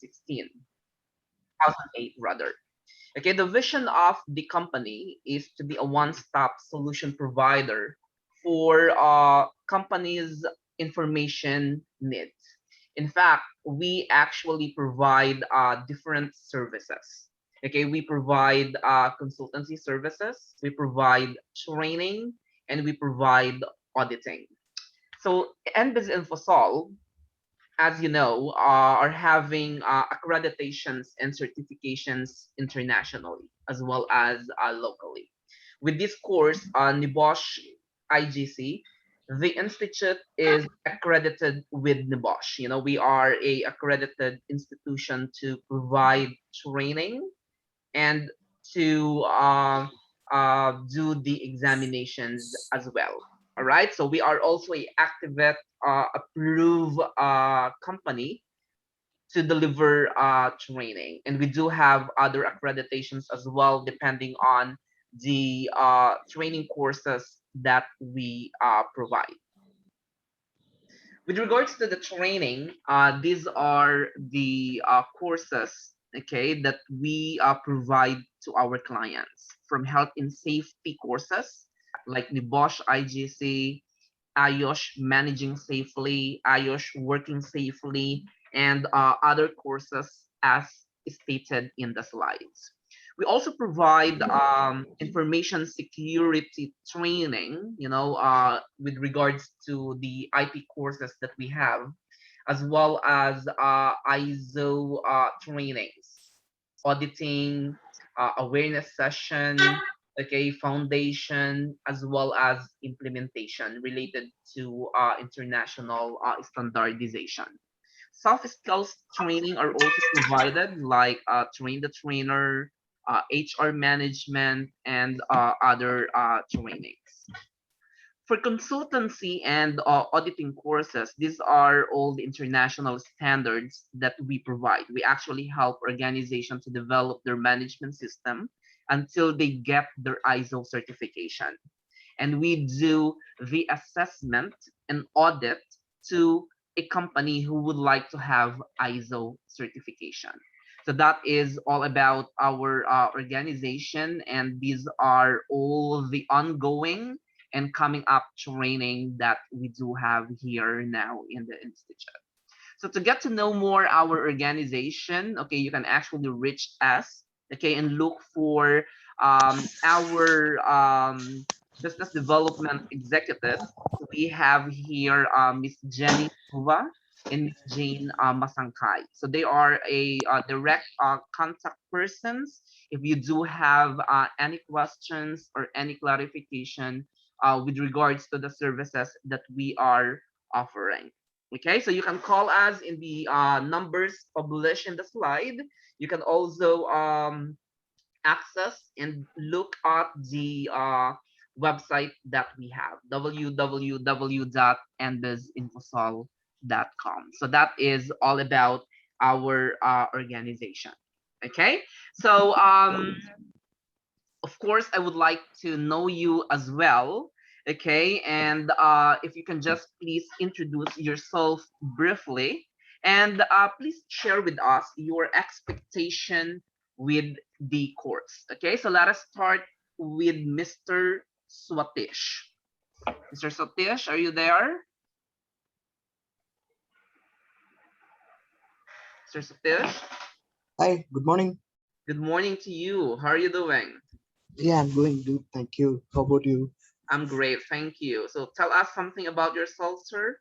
2008 rather. Okay, the vision of the company is to be a one-stop solution provider for companies' information needs. In fact, we actually provide different services. Okay, we provide consultancy services, we provide training, and we provide auditing. So, NBIS Infosol, as you know, are having accreditations and certifications internationally as well as locally. With this course, Nebosh IGC, the institute is accredited with Nebosh. You know, we are a accredited institution to provide training and to do the examinations as well. All right, so we are also a activate approved company to deliver training, and we do have other accreditations as well, depending on the training courses that we provide. With regards to the training, these are the courses, okay, that we provide to our clients, from health and safety courses like the Bosch IGC, IOSH managing safely, IOSH working safely, and other courses as stated in the slides. We also provide information security training, you know, with regards to the IP courses that we have, as well as ISO trainings, auditing, awareness session, okay, foundation, as well as implementation related to international standardization. Soft skills training are also provided, like train the trainer, HR management, and other trainings. For consultancy and auditing courses, these are all the international standards that we provide. We actually help organizations to develop their management system until they get their ISO certification. And we do the assessment and audit to a company who would like to have ISO certification. So that is all about our organization, and these are all the ongoing and coming up training that we do have here now in the institute. So to get to know more our organization, okay, you can actually reach us, okay, and look for our business development executive. So we have here Miss Jenny Tuva and Miss Jane Masangkay. So they are a direct contact persons. If you do have any questions or any clarification with regards to the services that we are offering. Okay, so you can call us in the numbers published in the slide. You can also access and look at the website that we have, www.nbizinfosol.com. So that is all about our organization. Okay, so of course, I would like to know you as well. Okay, and if you can just please introduce yourself briefly, and please share with us your expectation with the course. Okay, so let us start with Mr. Swatish. Mr. Swatish, are you there? Mr. Swatish? Hi, good morning. Good morning to you. How are you doing? Yeah, I'm doing good. Thank you. How about you? I'm great, thank you. So tell us something about yourself, sir.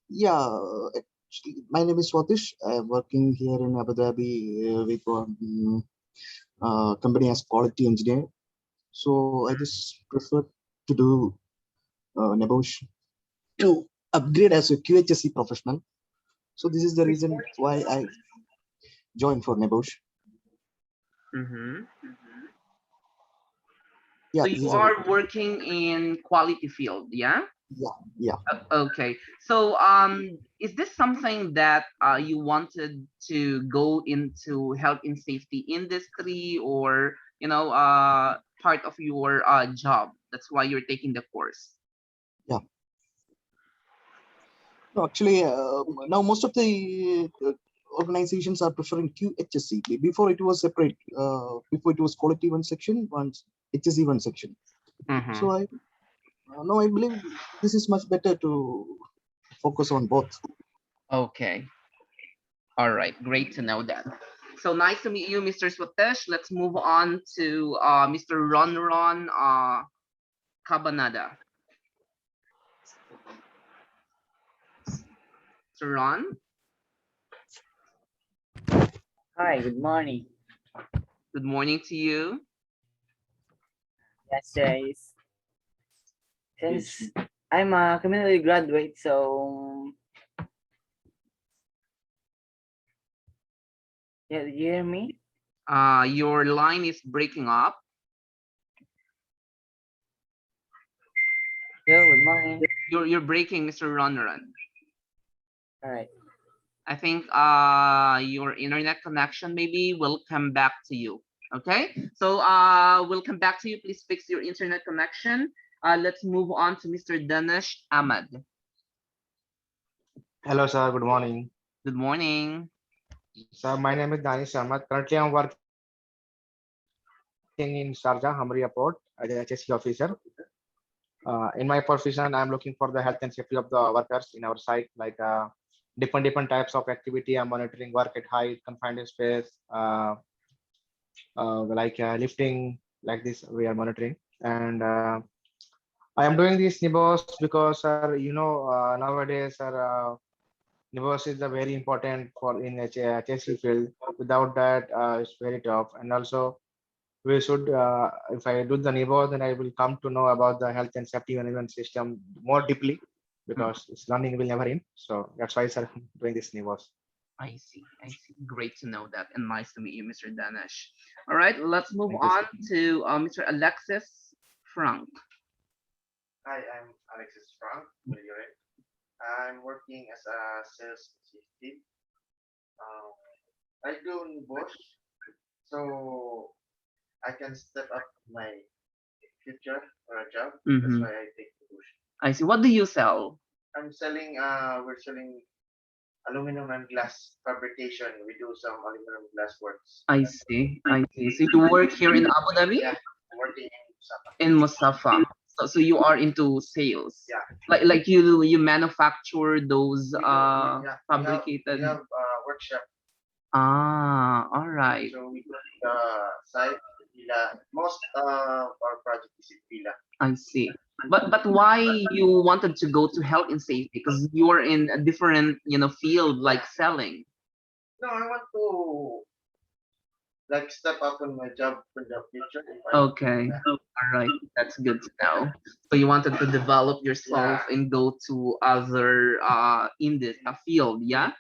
Yeah, actually, my name is Swatish. I'm working here in Abu Dhabi with one company as quality engineer. So I just prefer to do Nebosh to upgrade as a QHSE professional. So this is the reason why I joined for Nebosh. Mm-hmm. Yeah, So this you is about are working in quality field, yeah? yeah. Okay. So is this something that you wanted to go into health and safety industry, or part of your job? That's why you're taking the course. Yeah. No, actually, now most of the organizations are preferring QHSE. Before it was separate. Before it was quality one section, once HSE one section. So I now I believe this is much better to focus on both. Okay. All right. Great to know that. So nice to meet you, Mr. Swatish. Let's move on to Mr. Ron Cabanada. Mr. Ron, Hi, good morning. good morning to you. Yes, guys. Since I'm a community graduate, so yeah, did you hear me? Your line is breaking up. Hello, good morning. You're breaking, Mr. Ron. All right. I think your internet connection maybe will come back to you. Okay, so we'll come back to you. Please fix your internet connection. Let's move on to Mr. Danish Ahmad. Hello, sir. Good morning. Good morning. Sir, my name is Danish Ahmad. Currently, I'm working in Sharjah, Hamri Port as a HSE officer. In my profession, I'm looking for the health and safety of the workers in our site, like different types of activity. I'm monitoring work at height, confined space, lifting, like this. We are monitoring, and I am doing this Nebosh because, sir, nowadays, sir. Newfound is a very important for in HSE field. Without that, it's very tough. And also, we should, if I do the Newfound, then I will come to know about the health and safety management system more deeply because it's learning will never end. So that's why, sir, I'm doing this Newfound. I see. I see. Great to know that, and nice to meet you, Mr. Danish. All right, let's move Thank you, on sir. to Mr. Alexis Frank. Hi, I'm Alexis Frank. I'm working as a sales executive. I do Nebosh, so I can step up my future or a job. That's Mhm. why I take Nebosh. I see. What do you sell? I'm selling. We're selling aluminum and glass fabrication. We do some aluminum glass works. I see. I see. So you work here in Abu Dhabi? Yeah, working in Sapa. In Mustafa. So you are into sales. Yeah. Like you manufacture those fabricated. We have workshop. All right. So we go to the site. Villa. Most of our project is in Villa. I see. But why you wanted to go to health and safety? Because you're in a different field like selling. No, I want to like step up on my job in the future. Okay. All right. That's good to know. So you wanted to develop yourself and go to other in this field, yeah?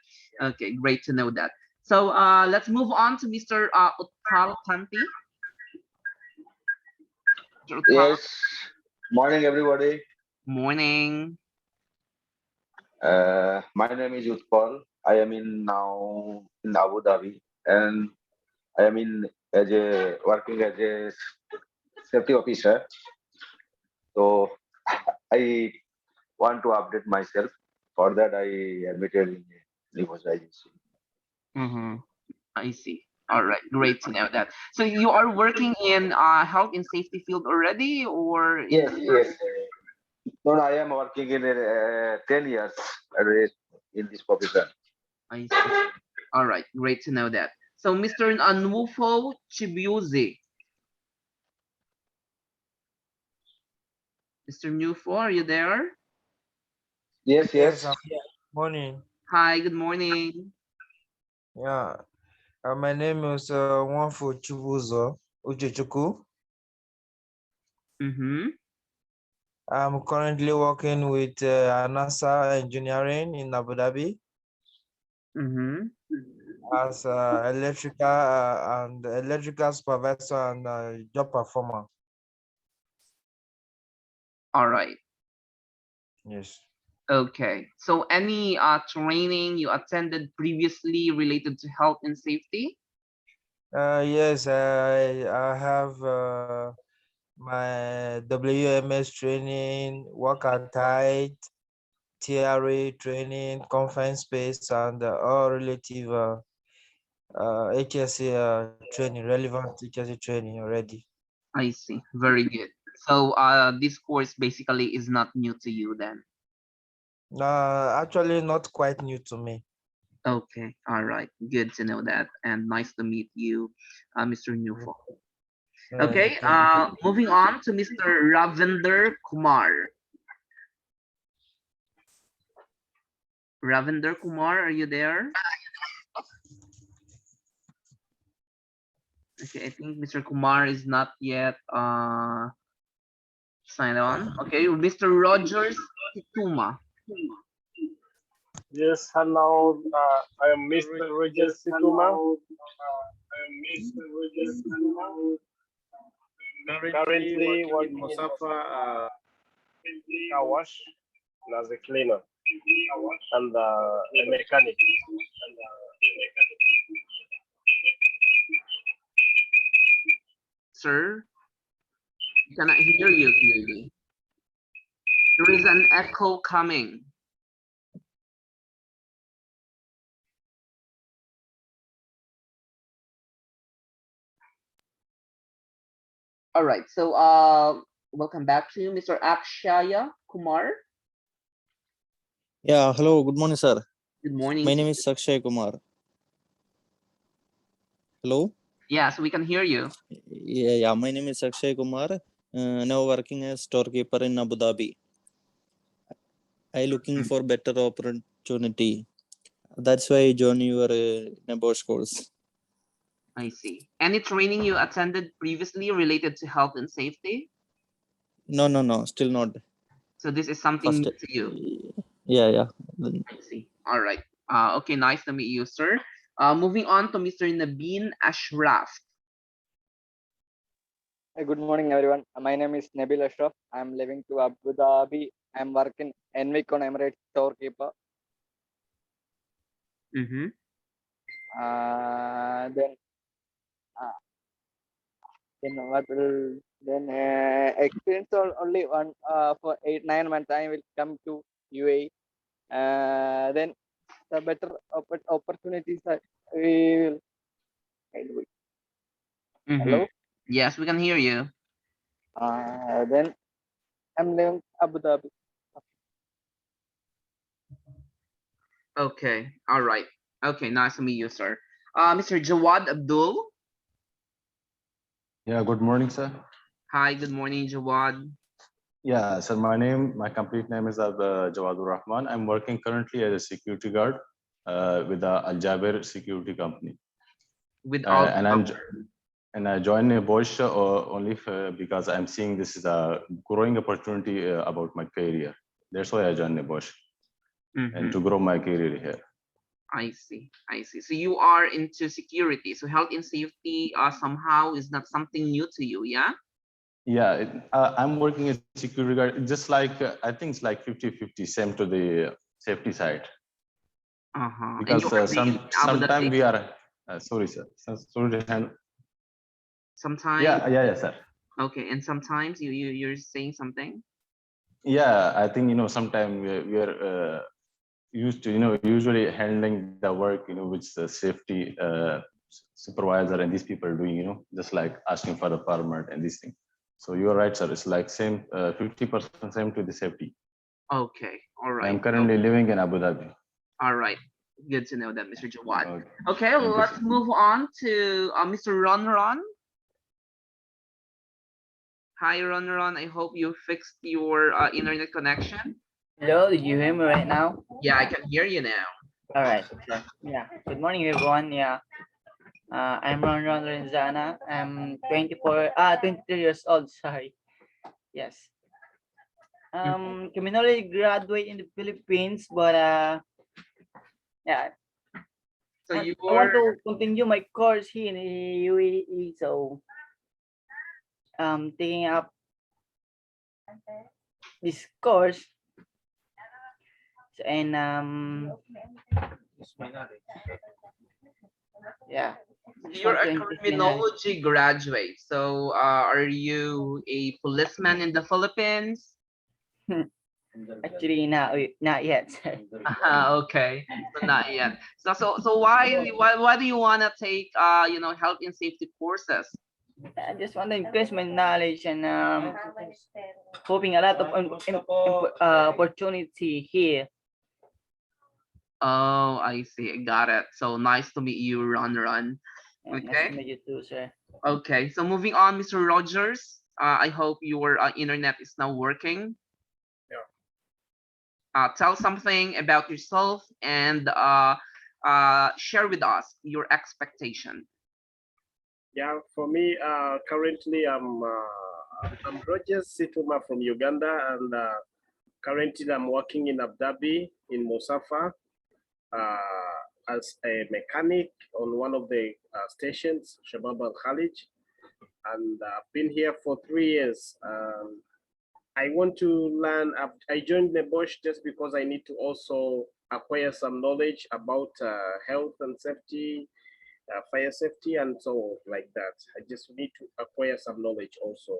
Okay, great to know that. So let's move on to Mr. Utpal Kanti. Mr. Utpal, Yes. Morning, everybody. morning. My name is Utpal. I am now in Abu Dhabi, and I am working as a safety officer. So I want to update myself. For that, I admitted in Newfound agency. Mm-hmm. I see. All right, great to know that. So you are working in health and safety field already, or Yes, yes. No, I am working in 10 years in this profession. I see. All right, great to know that. So Mr. Anwufo Chibiuzi. Mr. Newfo, are you there? Yes, Yes, yes. I'm here. Morning. Hi, good morning. Yeah, my name is Nwafu Chibuzo Uchechukwu. Mm-hmm. I'm currently working with NASA Engineering in Abu Dhabi Mm-hmm. as electrical supervisor and job performer. All right. Yes. Okay. So any training you attended previously related to health and safety? Yes, I have my WMS training, work at height, TRA training, confined space, and all relative HSC training, relevant HSC training already. I see. Very good. So this course basically is not new to you then. Actually, not quite new to me. Okay. All right. Good to know that, and nice to meet you, Mr. Newfound. Okay. Thank you. Moving on to Mr. Lavender Kumar. Ravender Kumar, are you there? Okay, I think Mr. Kumar is not yet signed on. Okay, Mr. Rogers Situma. Yes, hello. I am Mr. Roger Situma. Currently working in Musafa car wash as a cleaner and a mechanic. Sir, I cannot hear you clearly. There is an echo coming. All right, so welcome back to you, Mr. Akshaya Kumar. Yeah, hello, good morning, sir. Good morning. My name is Akshay Kumar. Hello? Yeah, so we can hear you. Yeah, my name is Akshay Kumar. Now working as storekeeper in Abu Dhabi. I looking for better opportunity. That's why I join your Nebosh course. I see. Any training you attended previously related to health and safety? No, still not. So this is something First, new to you. yeah. I see. All right. Okay, nice to meet you, sir. Moving on to Mr. Nabeen Ashraf. Good morning, everyone. My name is Nabil Ashraf. I'm living to Abu Dhabi. I'm working Envicon Emirates storekeeper. Mm-hmm. Then what will then experience only one for 8-9 months. I will come to UAE. Then the better opportunities we will. Mm-hmm. Hello. Yes, we can hear you. Then I'm living Abu Dhabi. Okay. All right. Okay, nice to meet you, sir. Mr. Jawad Abdul. Yeah, good morning, sir. Hi, good morning, Jawad. Yeah, sir, my complete name is Jawadur Rahman. I'm working currently as a security guard with the Al Jaber security company. With all and I joined Nebosh only because I'm seeing this is a growing opportunity about my career. That's why I joined Nebosh and to grow my career here. I see. So you are into security. So health and safety somehow is not something new to you, yeah? Yeah, I'm working as security guard. Just like I think it's like 50-50, same to the safety side. Because sometimes we are sorry, sir. Sorry to hand. Sometimes. Yeah, sir. Okay, and sometimes you're saying something. Yeah, I think sometimes we are used to usually handling the work which the safety supervisor and these people are doing just like asking for the permit and these things. So you're right, sir. It's like same 50% same to the safety. Okay, all right. I'm currently living in Abu Dhabi. All right, good to know that, Mr. Jawad. Okay, let's move on to Mr. Ron. Hi, Ron. I hope you fixed your internet connection. Hello, did you hear me right now? Yeah, I can hear you now. All right. Okay. Yeah. Good morning, everyone. Yeah. I'm Ron Lorenzana. I'm 23 years old. Sorry. Yes. Criminology graduate in the Philippines, but yeah. So I want to continue my course here in the UAE. So taking up this course and yeah. You're a criminology graduate. So are you a policeman in the Philippines? Actually, not yet, sir. Okay, so not yet. So why do you want to take health and safety courses? I just want to increase my knowledge and hoping a lot of opportunity here. Oh, I see. I got it. So nice to meet you, Ron. Nice to Okay. meet you too, sir. Okay. So moving on, Mr. Rogers. I hope your internet is now working. Tell something about yourself and share with us your expectation. Yeah, for me, currently I'm Rogers Situma from Uganda, and currently I'm working in Abu Dhabi in Musafa as a mechanic on one of the stations, Shabab Al Khalij, and I've been here for 3 years. I want to learn. I joined Nebosh just because I need to also acquire some knowledge about health and safety, fire safety, and so like that. I just need to acquire some knowledge also.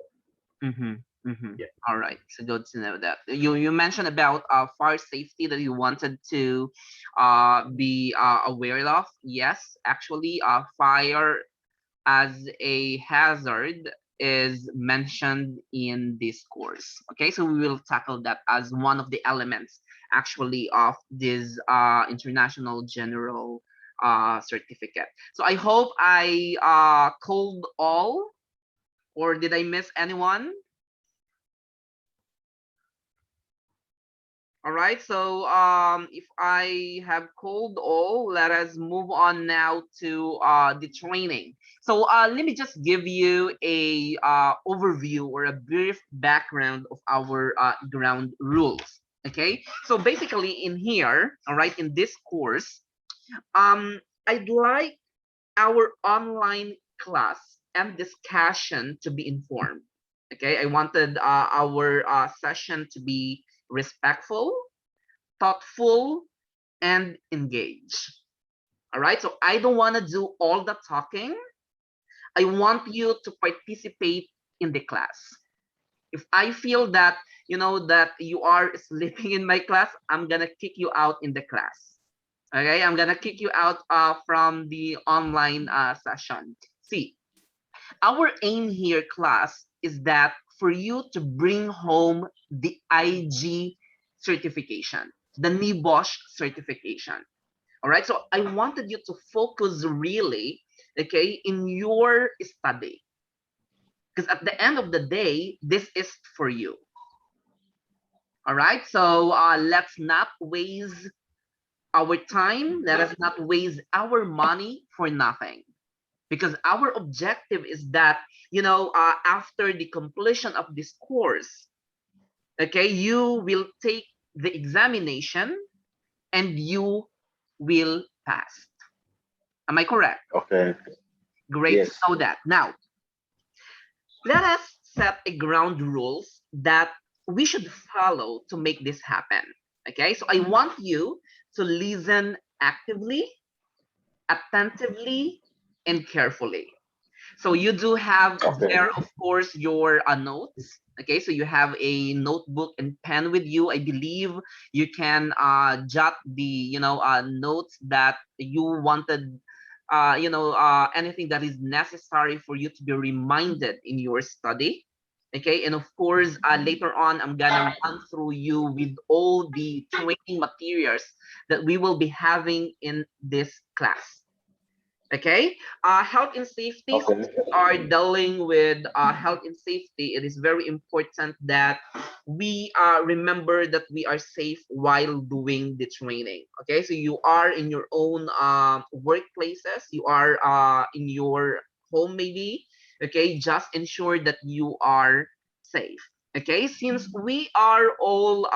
Yeah. All right. So good to know that. You mentioned about fire safety that you wanted to be aware of. Yes, actually, fire as a hazard is mentioned in this course. Okay, so we will tackle that as one of the elements actually of this international general certificate. So I hope I called all, or did I miss anyone? All right, so if I have called all, let us move on now to the training. So let me just give you a overview or a brief background of our ground rules. Okay, so basically in here, all right, in this course, I'd like our online class and discussion to be informed. Okay, I wanted our session to be respectful, thoughtful, and engaged. All right, so I don't want to do all the talking. I want you to participate in the class. If I feel that that you are sleeping in my class, I'm gonna kick you out in the class. Okay, I'm gonna kick you out from the online session. See, our aim here, class, is that for you to bring home the IG certification, the Nebosh certification. All right, so I wanted you to focus really, okay, in your study, because at the end of the day, this is for you. All right, so let's not waste our time. Let us not waste our money for nothing, because our objective is that after the completion of this course, okay, you will take the examination and you will pass. Am I correct? Okay. Great Yes. to know that. Now, let us set a ground rules that we should follow to make this happen. Okay, so I want you to listen actively, attentively, and carefully. So you do have there, of course, your notes. Okay, so you have a notebook and pen with you. I believe you can jot the notes that you wanted, anything that is necessary for you to be reminded in your study. Okay, and of course, later on, I'm gonna run through you with all the training materials that we will be having in this class. Okay, health and safety. Okay. Are dealing with health and safety, it is very important that we remember that we are safe while doing the training. Okay, so you are in your own workplaces, you are in your home maybe. Okay, just ensure that you are safe. Okay, since we are all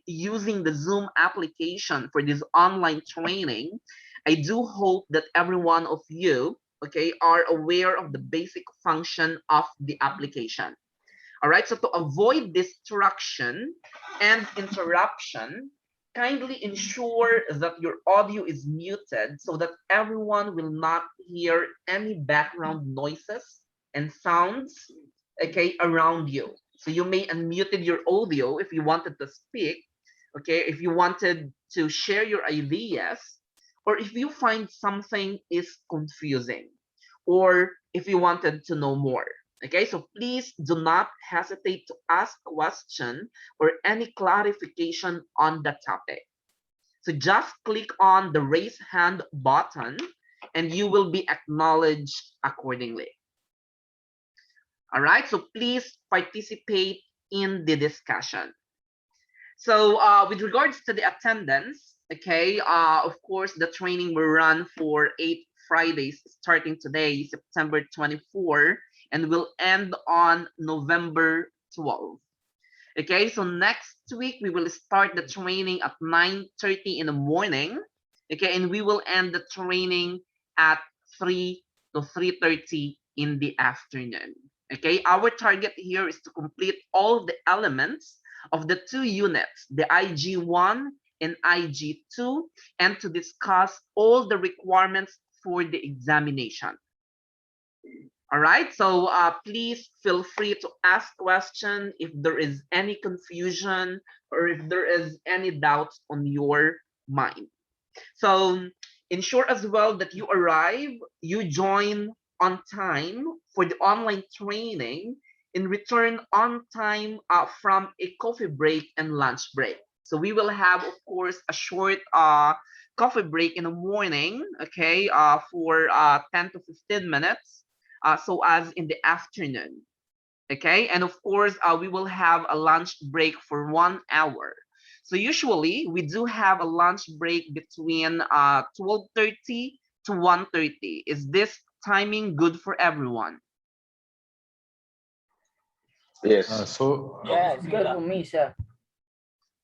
using the Zoom application for this online training, I do hope that every one of you, okay, are aware of the basic function of the application. All right, so to avoid distraction and interruption, kindly ensure that your audio is muted so that everyone will not hear any background noises and sounds, okay, around you. So you may unmuted your audio if you wanted to speak, okay, if you wanted to share your ideas, or if you find something is confusing, or if you wanted to know more. Okay, so please do not hesitate to ask question or any clarification on the topic. So just click on the raise hand button and you will be acknowledged accordingly. All right, so please participate in the discussion. So with regards to the attendance, okay, of course, the training will run for 8 Fridays starting today, September 24, and will end on November 12. Okay, so next week we will start the training at 9:30 in the morning. Okay, and we will end the training at 3 to 3:30 in the afternoon. Okay, our target here is to complete all the elements of the 2 units, the IG1 and IG2, and to discuss all the requirements for the examination. All right, so please feel free to ask questions if there is any confusion or if there is any doubts on your mind. So ensure as well that you arrive, you join on time for the online training, and return on time from a coffee break and lunch break. So we will have, of course, a short coffee break in the morning, okay, for 10 to 15 minutes, so as in the afternoon, okay? And of course, we will have a lunch break for 1 hour. So usually we do have a lunch break between 12:30 to 1:30. Is this timing good for everyone? Yes. Yeah, it's good for me, sir.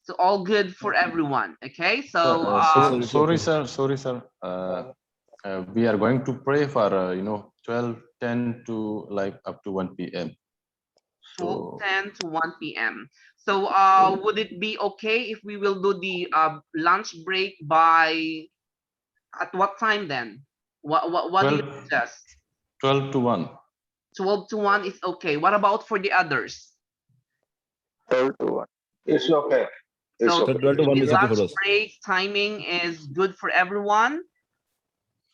So all good for everyone, okay? So sorry, sir. We are going to pray for 12:10 to like up to 1 p.m. 12:10 to 1 p.m. So would it be okay if we will do the lunch break by at what time then? What do you 12 suggest? 12 to 1. 12 to 1 is okay. What about for the others? 12 to 1. It's okay. It's So okay. 12 to 1 the is okay lunch for us. break timing is good for everyone?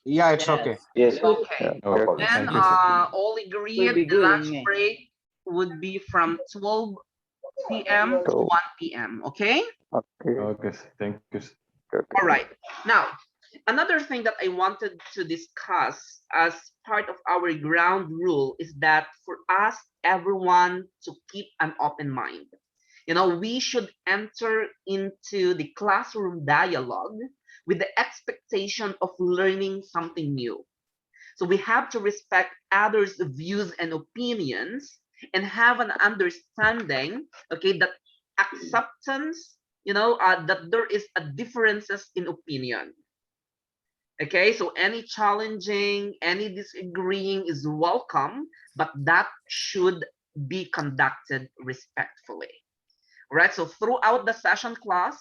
Yeah, it's okay. Yes. Okay. No problem. Then Thank you, sir. all Will agreed be the good lunch in me. break would be from 12 p.m. to So, 1 p.m. Okay? okay. Okay, thank you, sir. All right. Now, another thing that I wanted to discuss as part of our ground rule is that for us, everyone to keep an open mind. You know, we should enter into the classroom dialogue with the expectation of learning something new. So we have to respect others' views and opinions and have an understanding, okay, that acceptance, that there is a differences in opinion. Okay, so any challenging, any disagreeing is welcome, but that should be conducted respectfully. All right, so throughout the session class,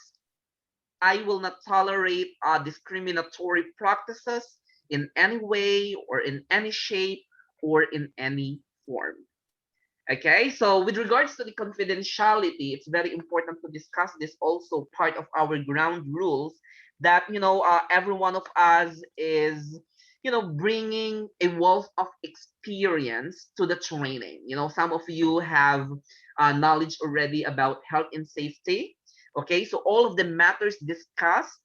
I will not tolerate discriminatory practices in any way or in any shape or in any form. Okay, so with regards to the confidentiality, it's very important to discuss this also part of our ground rules that, every one of us is, bringing a wealth of experience to the training. Some of you have knowledge already about health and safety. Okay, so all of the matters discussed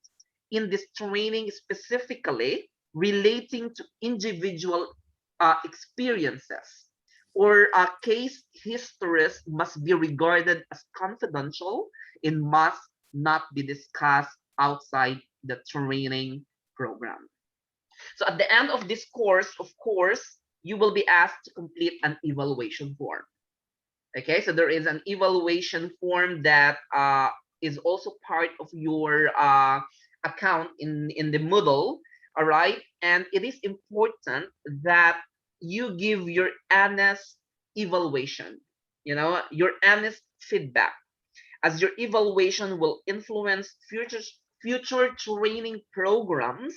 in this training specifically relating to individual experiences or case histories must be regarded as confidential and must not be discussed outside the training program. So at the end of this course, of course, you will be asked to complete an evaluation form. Okay, so there is an evaluation form that is also part of your account in the Moodle, all right? And it is important that you give your honest evaluation, your honest feedback, as your evaluation will influence future training programs,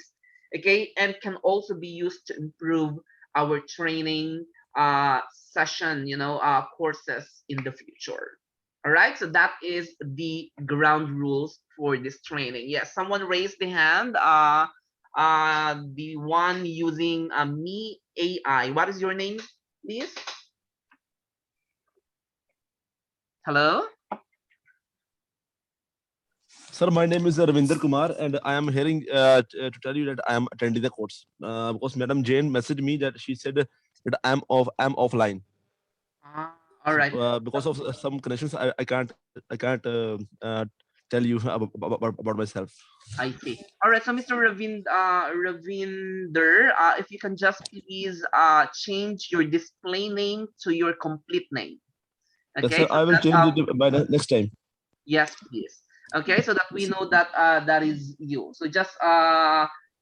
okay, and can also be used to improve our training session, courses in the future. All right, so that is the ground rules for this training. Yes, someone raised the hand. The one using Me AI. What is your name, please? Hello. Sir, my name is Lavender Kumar, and I am hearing to tell you that I am attending the course because Madam Jane messaged me that she said that I'm offline. All right. Because of some connections, I can't tell you about myself. I see. All right. So, Mr. Ravinder, if you can just please change your display name to your complete name. Yes, Okay. sir, I will change it by the next time. Yes, please. Okay, so that we know that that is you. So just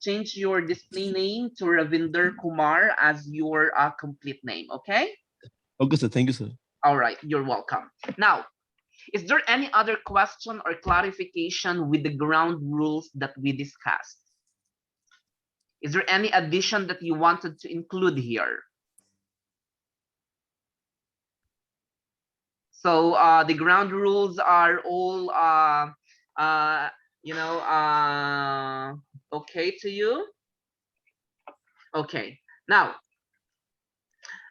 change your display name to Ravinder Kumar as your complete name. Okay. Okay, sir. Thank you, sir. All right. You're welcome. Now, is there any other question or clarification with the ground rules that we discussed? Is there any addition that you wanted to include here? So the ground rules are all, okay to you? Okay. Now,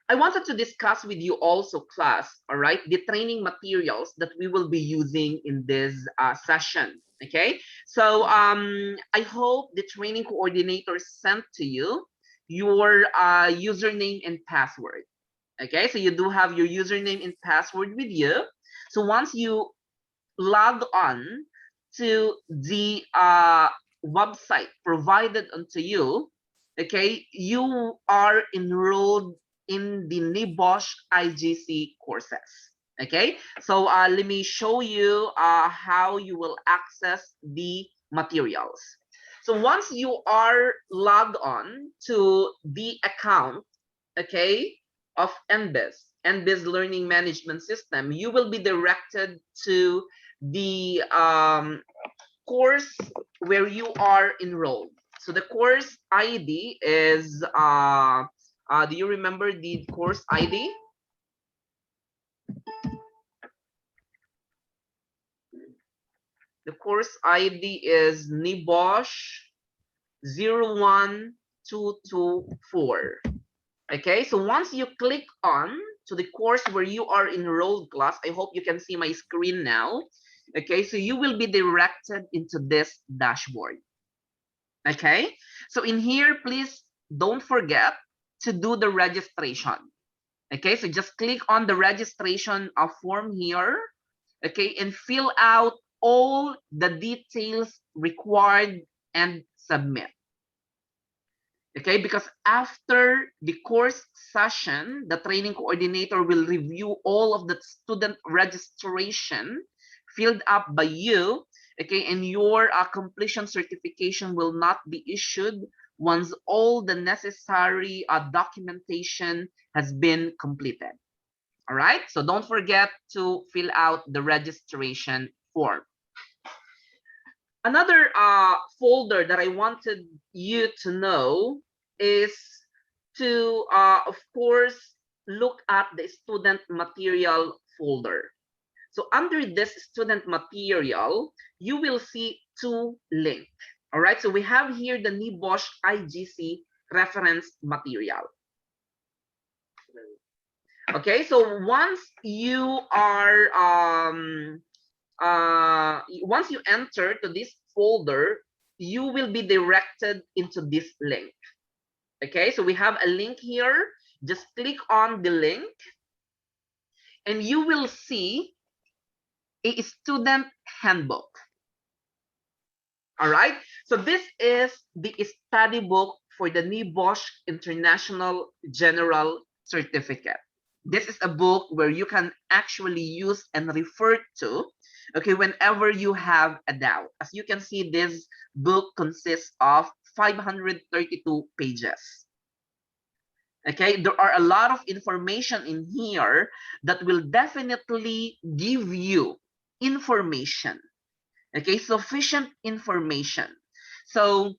I wanted to discuss with you also, class, all right, the training materials that we will be using in this session. Okay. So I hope the training coordinator sent to you your username and password. Okay, so you do have your username and password with you. So once you log on to the website provided unto you, okay, you are enrolled in the Nebosh IGC courses. Okay, so let me show you how you will access the materials. So once you are logged on to the account, okay, of NBIS Learning Management System, you will be directed to the course where you are enrolled. So the course ID is, do you remember the course ID? The course ID is Nebosh 01224. Okay, so once you click on to the course where you are enrolled, class, I hope you can see my screen now. Okay, so you will be directed into this dashboard. Okay, so in here, please don't forget to do the registration. Okay, so just click on the registration form here. Okay, and fill out all the details required and submit. Okay, because after the course session, the training coordinator will review all of the student registration filled up by you, okay, and your completion certification will not be issued once all the necessary documentation has been completed. All right, so don't forget to fill out the registration form. Another folder that I wanted you to know is to, of course, look at the student material folder. So under this student material, you will see two links. All right, so we have here the Nebosh IGC reference material. Okay, so once you are, once you enter to this folder, you will be directed into this link. Okay, so we have a link here. Just click on the link and you will see a student handbook. All right, so this is the study book for the Nebosh International General Certificate. This is a book where you can actually use and refer to, okay, whenever you have a doubt. As you can see, this book consists of 532 pages. Okay, there are a lot of information in here that will definitely give you information. Okay, sufficient information. So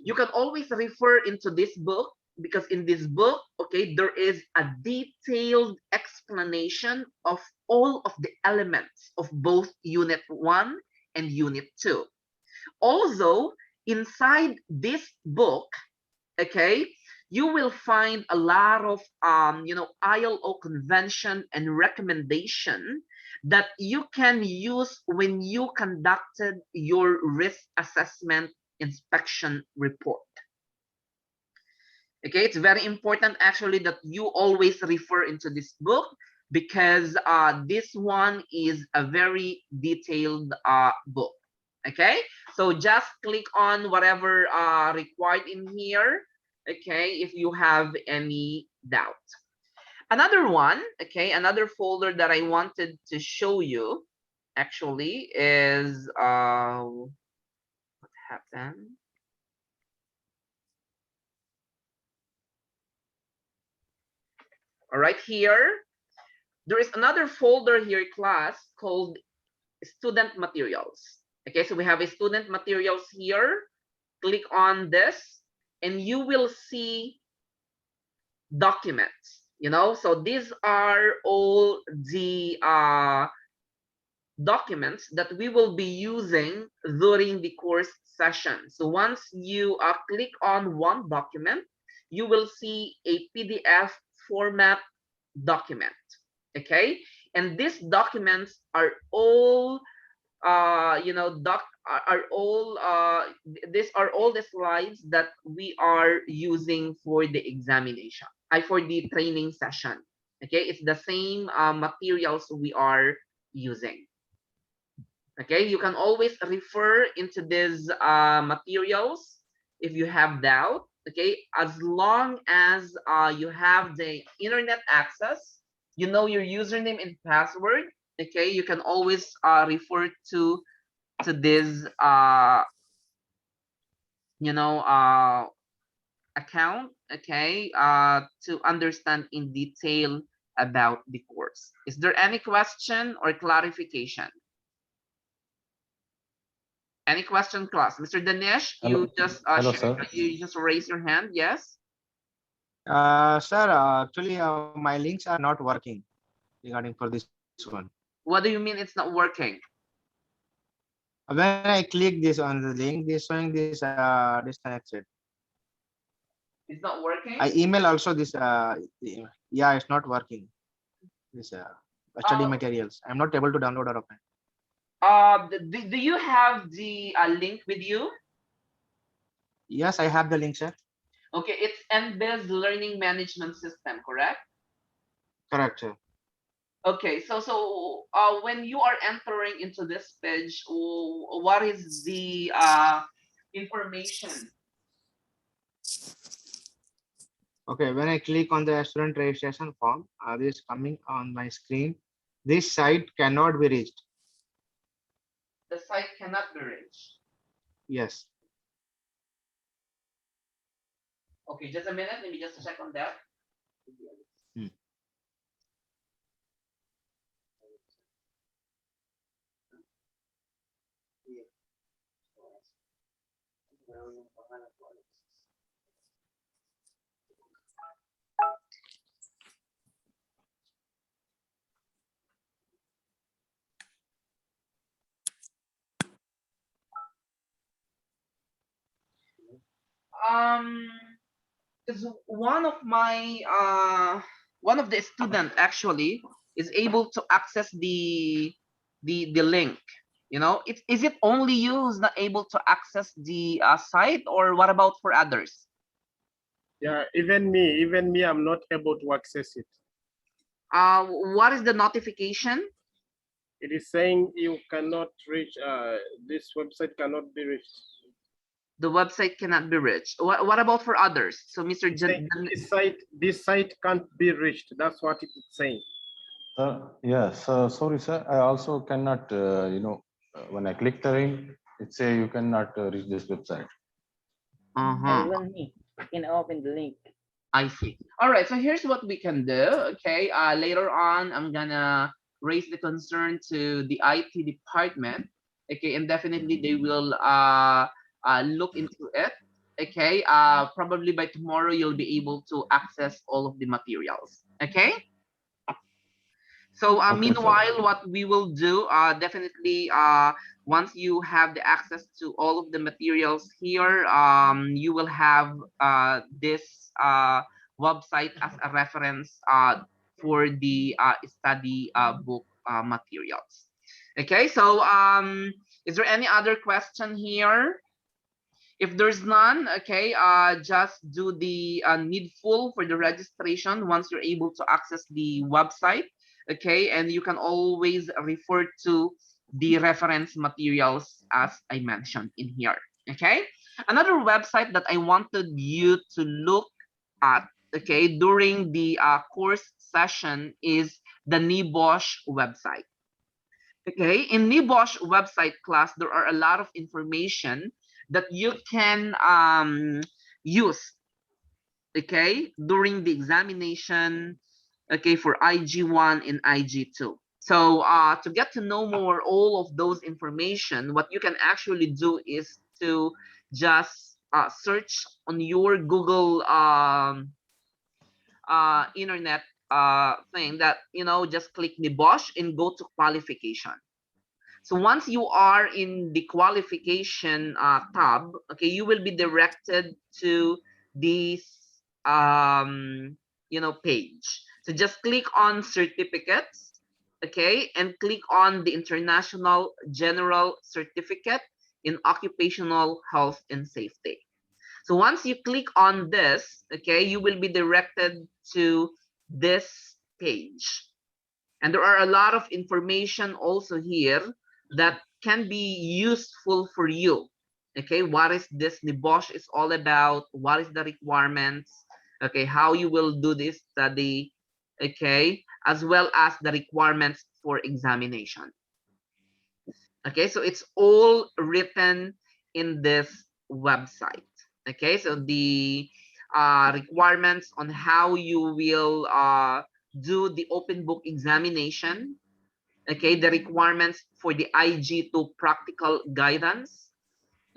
you can always refer into this book because in this book, okay, there is a detailed explanation of all of the elements of both Unit 1 and Unit 2. Also, inside this book, okay, you will find a lot of ILO convention and recommendation that you can use when you conducted your risk assessment inspection report. Okay, it's very important actually that you always refer into this book, because this one is a very detailed book. Okay, so just click on whatever required in here, okay, if you have any doubt. Another one, okay, another folder that I wanted to show you actually is what happened? All right, here, there is another folder here, class, called student materials. Okay, so we have a student materials here. Click on this and you will see documents, so these are all the documents that we will be using during the course session. So once you click on one document, you will see a PDF format document. Okay, and these documents are all these are all the slides that we are using for the examination, for the training session. Okay, it's the same materials we are using. Okay, you can always refer into these materials if you have doubt. Okay, as long as you have the internet access, you know your username and password. Okay, you can always refer to this account, okay, to understand in detail about the course. Is there any question or clarification? Any question, class? Mr. Dinesh, Hello. you just Hello, sir. you just raise your hand. Yes. Sir, actually, my links are not working regarding for this one. What do you mean it's not working? When I click this on the link, this showing this disconnected. It's not working. I email also this. Yeah, it's not working. This study materials. I'm not able to download or open. Do you have the link with you? Yes, I have the link, sir. Okay, it's NBES Learning Management System, correct? Correct, sir. Okay, so when you are entering into this page, what is the information? Okay, when I click on the student registration form, this is coming on my screen. This site cannot be reached. The site cannot be reached. Yes. Okay, just a minute. Let me just check on that. Because one of the student actually is able to access the link. Is it only you who's not able to access the site, or what about for others? Yeah, even me, I'm not able to access it. What is the notification? It is saying you cannot reach, this website cannot be reached. The website cannot be reached. What about for others? So Mr. This site can't be reached. That's what it is saying. Yes, sorry, sir. I also cannot, when I click the link, it say you cannot reach this website. Even me, you can open the link. I see. All right, so here's what we can do. Okay, later on, I'm gonna raise the concern to the IT department. Okay, and definitely they will look into it. okay, probably by tomorrow you'll be able to access all of the materials. Okay. So Okay, sir. meanwhile, what we will do, definitely, once you have the access to all of the materials here, you will have this website as a reference for the study book materials. Okay, so is there any other question here? If there's none, okay, just do the needful for the registration once you're able to access the website, okay, and you can always refer to the reference materials as I mentioned in here, okay. Another website that I wanted you to look at, okay, during the course session is the Nebosh website. Okay, in Nebosh website class, there are a lot of information that you can use, okay, during the examination, okay, for IG1 and IG2. So to get to know more all of those information, what you can actually do is to just search on your Google internet thing that, you know, just click Nebosh and go to qualification. So once you are in the qualification tab, okay, you will be directed to this you know, page. So just click on certificates, okay, and click on the International General Certificate in Occupational Health and Safety. So once you click on this, okay, you will be directed to this page. And there are a lot of information also here that can be useful for you. Okay, what is this Nebosh is all about? What is the requirements? Okay, how you will do this study? Okay, as well as the requirements for examination. Okay, so it's all written in this website. Okay, so the requirements on how you will do the open book examination, okay, the requirements for the IG2 practical guidance,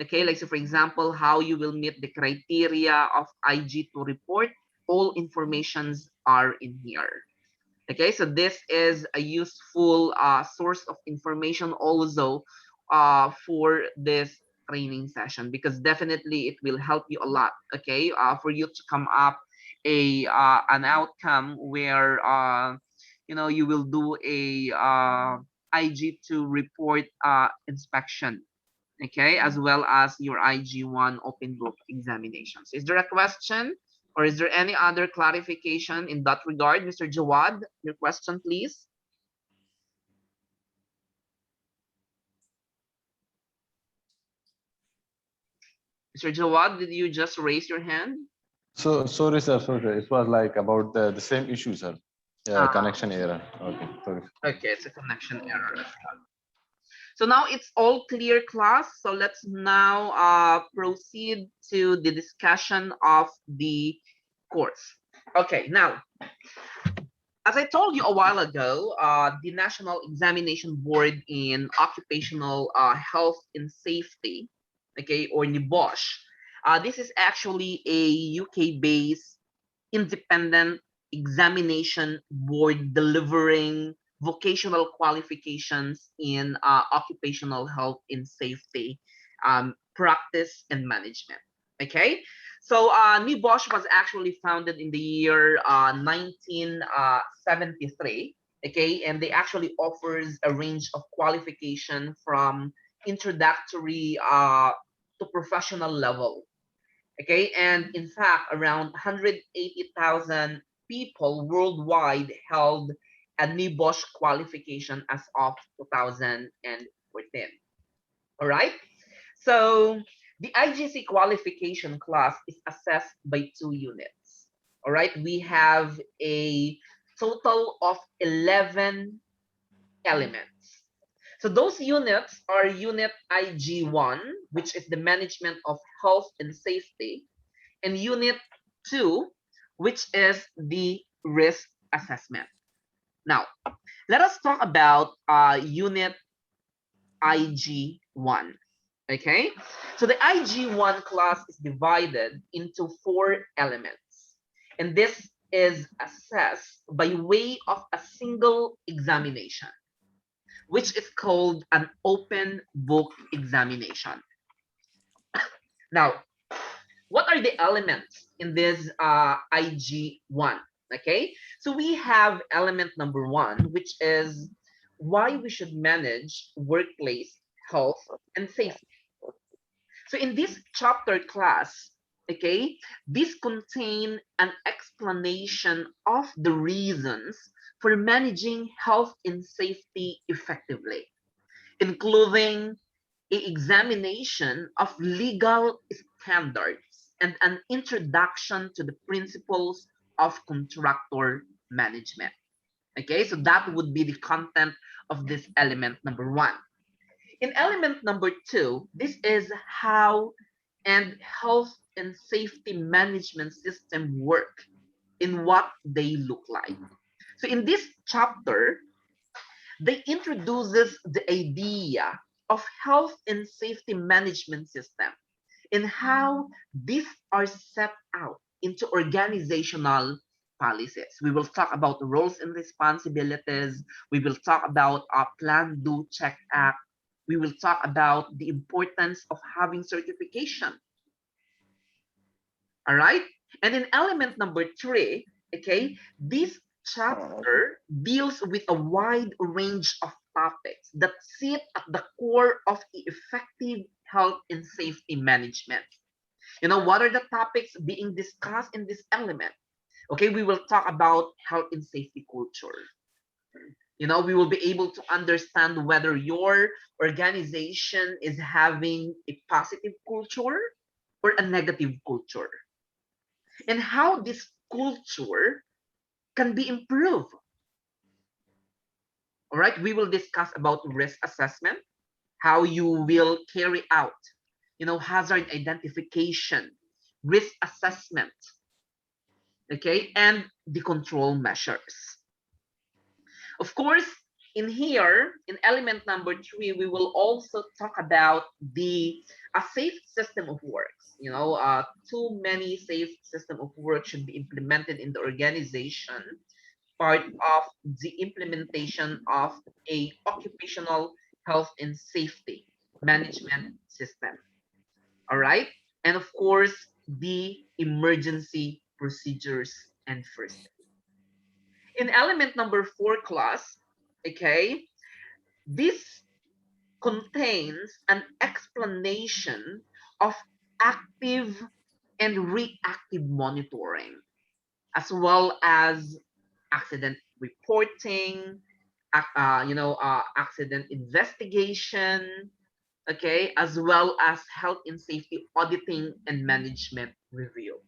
okay, like so for example, how you will meet the criteria of IG2 report, all informations are in here. Okay, so this is a useful source of information also for this training session, because definitely it will help you a lot, okay, for you to come up an outcome where you know, you will do a IG2 report inspection, okay, as well as your IG1 open book examinations. Is there a question or is there any other clarification in that regard? Mr. Jawad, your question, please. Mr. Jawad, did you just raise your hand? So sorry, sir. Sorry, it was like about the same issue, sir. Connection error. Okay, sorry. Okay, it's a connection error. So now it's all clear, class. So let's now proceed to the discussion of the course. Okay, now, as I told you a while ago, the National Examination Board in Occupational Health and Safety, okay, or Nebosh, this is actually a UK-based independent examination board delivering vocational qualifications in occupational health and safety, practice and management. Okay, so Nebosh was actually founded in the year 1973. Okay, and they actually offers a range of qualification from introductory to professional level. Okay, and in fact, around 180,000 people worldwide held a Nebosh qualification as of 2014. All right, so the IGC qualification class is assessed by 2 units. All right, we have a total of 11 elements. So those units are unit IG1, which is the management of health and safety, and unit 2, which is the risk assessment. Now, let us talk about unit IG1. Okay, so the IG1 class is divided into 4 elements, and this is assessed by way of a single examination, which is called an open book examination. Now, what are the elements in this IG1? Okay, so we have element number 1, which is why we should manage workplace health and safety. So in this chapter class, okay, this contain an explanation of the reasons for managing health and safety effectively, including an examination of legal standards and an introduction to the principles of contractor management. Okay, so that would be the content of this element number 1. In element number 2, this is how and health and safety management system work, in what they look like. So in this chapter, they introduces the idea of health and safety management system and how these are set out into organizational policies. We will talk about the roles and responsibilities. We will talk about our plan, do, check, act. We will talk about the importance of having certification. All right. And in element number 3, okay, this chapter deals with a wide range of topics that sit at the core of effective health and safety management. You know, what are the topics being discussed in this element? Okay, we will talk about health and safety culture. You know, we will be able to understand whether your organization is having a positive culture or a negative culture, and how this culture can be improved. All right, we will discuss about risk assessment, how you will carry out, you know, hazard identification, risk assessment, okay, and the control measures. Of course, in here, in element number 3, we will also talk about the a safe system of works. You know, too many safe system of work should be implemented in the organization, part of the implementation of a occupational health and safety management system. All right, and of course, the emergency procedures and first aid. In element number 4 class, okay, this contains an explanation of active and reactive monitoring, as well as accident reporting, accident investigation, okay, as well as health and safety auditing and management review.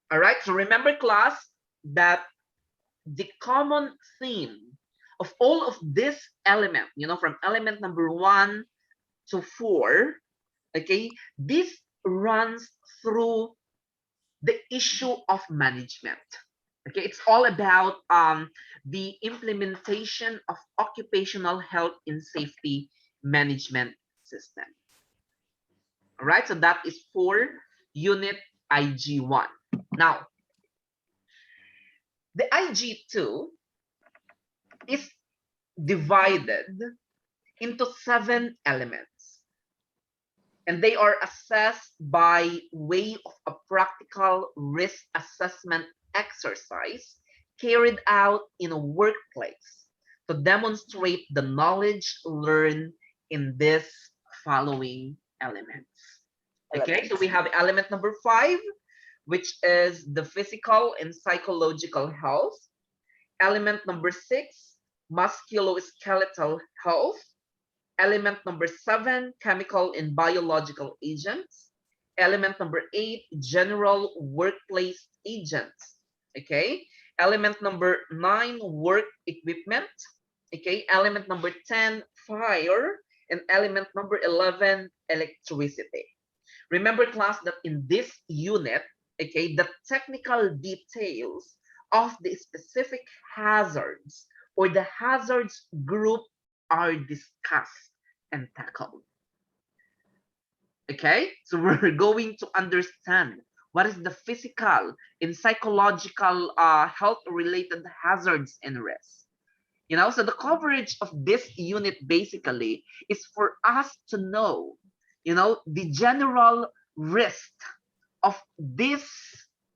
All right, so remember class that the common theme of all of this element, you know, from element number 1 to 4, okay, this runs through the issue of management. Okay, it's all about the implementation of occupational health and safety management system. All right, so that is for unit IG1. Now, the IG2 is divided into 7 elements, and they are assessed by way of a practical risk assessment exercise carried out in a workplace to demonstrate the knowledge learned in this following elements. Okay, so we have element number 5, which is the physical and psychological health. Element number 6, musculoskeletal health. Element number 7, chemical and biological agents. Element number 8, general workplace agents. Okay. Element number 9, work equipment. Okay. Element number 10, fire. And element number 11, electricity. Remember class that in this unit, okay, the technical details of the specific hazards or the hazards group are discussed and tackled. Okay, so we're going to understand what is the physical and psychological health related hazards and risks. So the coverage of this unit basically is for us to know, the general risk of these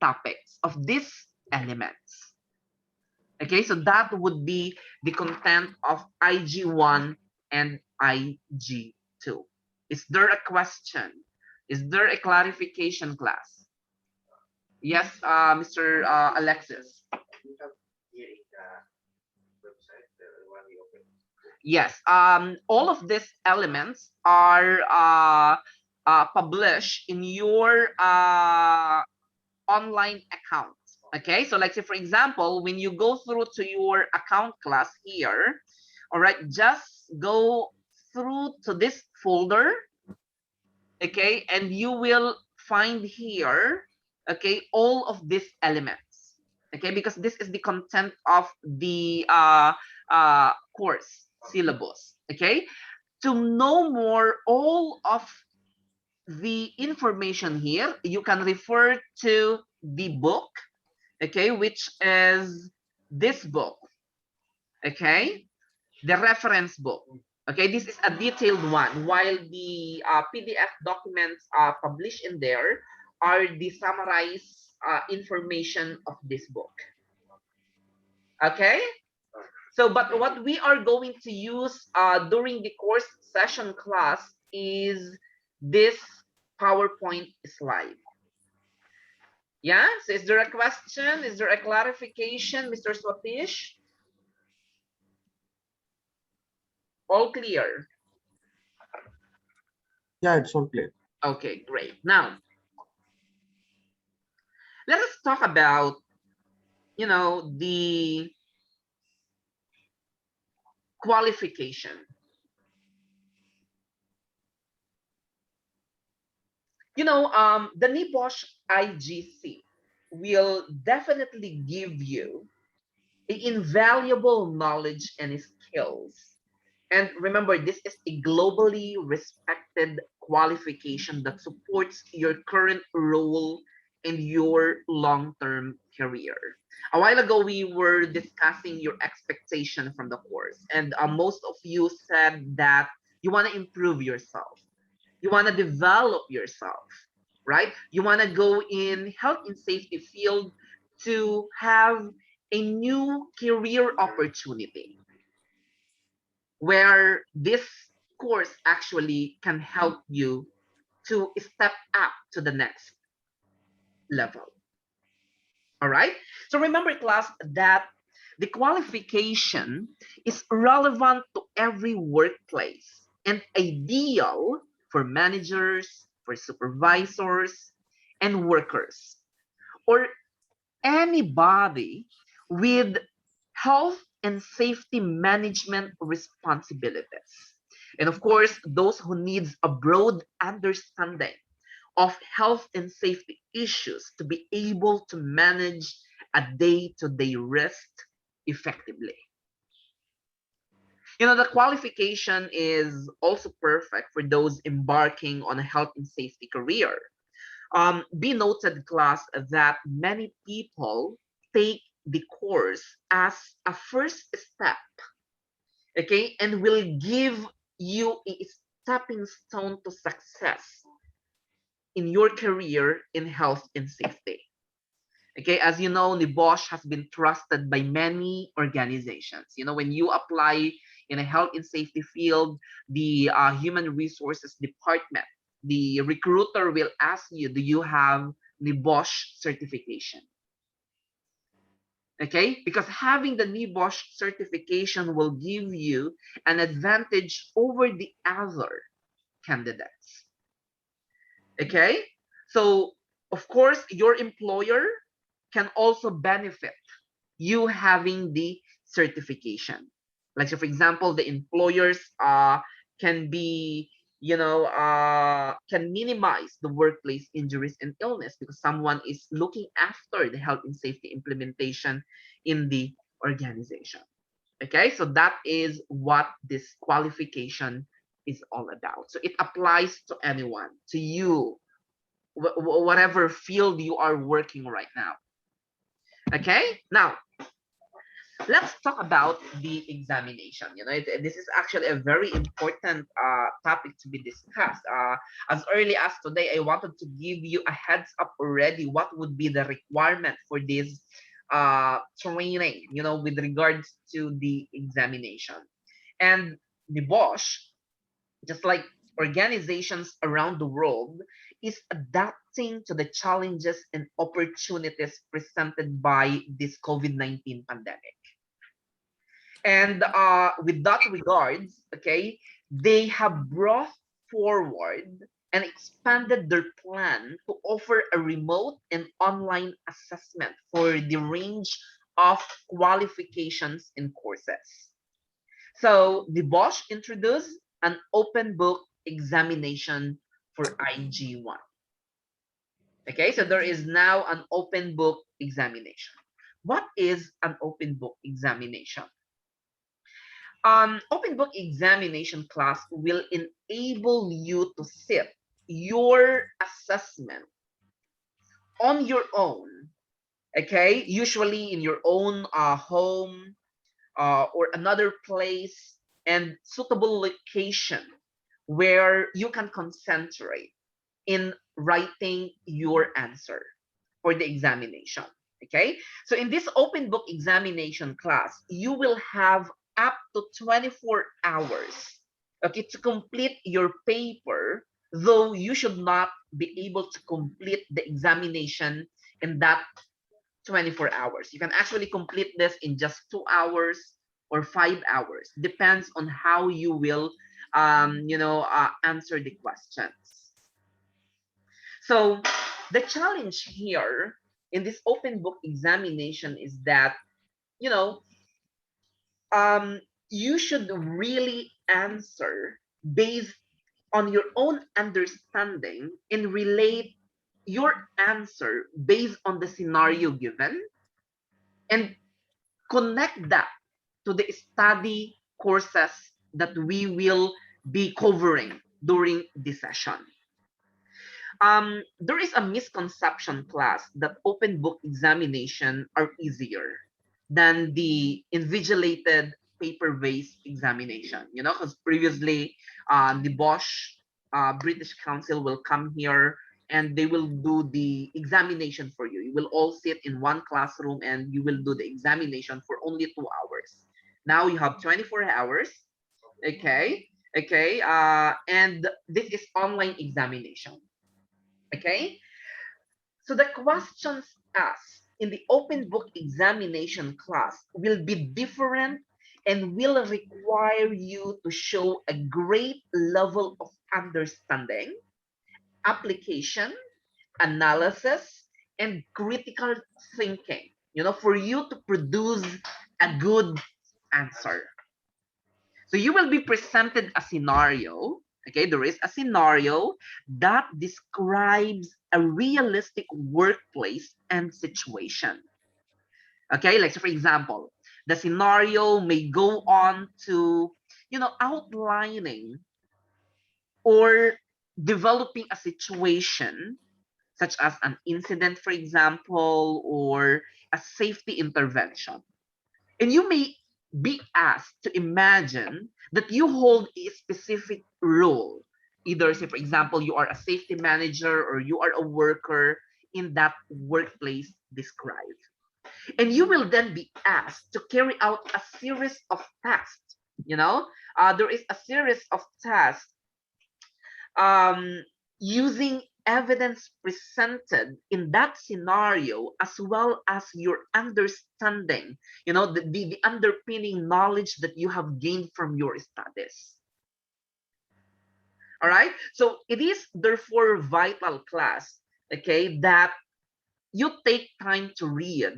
topics, of these elements. Okay, so that would be the content of IG1 and IG2. Is there a question? Is there a clarification, class? Yes, Mr. Alexis. You have here in the website, the one we opened. Yes, all of these elements are published in your online account. Okay, so like say for example, when you go through to your account class here, all right, just go through to this folder, okay, and you will find here, okay, all of these elements, okay, because this is the content of the course syllabus. Okay, to know more all of the information here, you can refer to the book, okay, which is this book, okay, the reference book. Okay, this is a detailed one, while the PDF documents published in there are the summarized information of this book. Okay, so but what we are going to use during the course session class is this PowerPoint slide. Yeah, so is there a question? Is there a clarification, Mr. Swatish? All clear? Yeah, it's all clear. Okay, great. Now, let us talk about, the qualification. The Nebosh IGC will definitely give you the invaluable knowledge and skills. And remember, this is a globally respected qualification that supports your current role in your long-term career. A while ago, we were discussing your expectation from the course, and most of you said that you want to improve yourself, you want to develop yourself, right? You want to go in health and safety field to have a new career opportunity where this course actually can help you to step up to the next level. All right. So remember, class, that the qualification is relevant to every workplace and ideal for managers, for supervisors, and workers, or anybody with health and safety management responsibilities. And of course, those who needs a broad understanding of health and safety issues to be able to manage a day-to-day risk effectively. The qualification is also perfect for those embarking on a health and safety career. Be noted, class, that many people take the course as a first step, okay, and will give you a stepping stone to success in your career in health and safety. Okay, as you know, Nebosh has been trusted by many organizations. When you apply in a health and safety field, the human resources department, the recruiter will ask you, do you have Nebosh certification? Okay, because having the Nebosh certification will give you an advantage over the other candidates. Okay, so of course, your employer can also benefit you having the certification. Like, so for example, the employers can be, can minimize the workplace injuries and illness because someone is looking after the health and safety implementation in the organization. Okay, so that is what this qualification is all about. So it applies to anyone, to you, whatever field you are working right now. Okay, now let's talk about the examination. This is actually a very important topic to be discussed. As early as today, I wanted to give you a heads up already what would be the requirement for this training, with regards to the examination. And Nebosh, just like organizations around the world, is adapting to the challenges and opportunities presented by this COVID-19 pandemic. And with that regards, okay, they have brought forward and expanded their plan to offer a remote and online assessment for the range of qualifications and courses. So the Bosch introduced an open book examination for IG1. Okay, so there is now an open book examination. What is an open book examination? Open book examination class will enable you to sit your assessment on your own, okay, usually in your own home or another place and suitable location where you can concentrate in writing your answer for the examination. Okay, so in this open book examination class, you will have up to 24 hours, okay, to complete your paper, though you should not be able to complete the examination in that 24 hours. You can actually complete this in just 2 hours or 5 hours, depends on how you will answer the questions. So the challenge here in this open book examination is that, you know, you should really answer based on your own understanding and relate your answer based on the scenario given and connect that to the study courses that we will be covering during this session. There is a misconception, class, that open book examination are easier than the invigilated paper-based examination. Because previously, the Bosch British Council will come here and they will do the examination for you. You will all sit in one classroom and you will do the examination for only 2 hours. Now you have 24 hours. Okay. And this is online examination. Okay, so the questions asked in the open book examination class will be different and will require you to show a great level of understanding, application, analysis, and critical thinking, for you to produce a good answer. So you will be presented a scenario. Okay, there is a scenario that describes a realistic workplace and situation. Okay, like, so for example, the scenario may go on to, outlining or developing a situation such as an incident, for example, or a safety intervention. And you may be asked to imagine that you hold a specific role. Either, say, for example, you are a safety manager or you are a worker in that workplace described. And you will then be asked to carry out a series of tasks. There is a series of tasks using evidence presented in that scenario, as well as your understanding, the underpinning knowledge that you have gained from your studies. All right, so it is therefore vital, class, okay, that you take time to read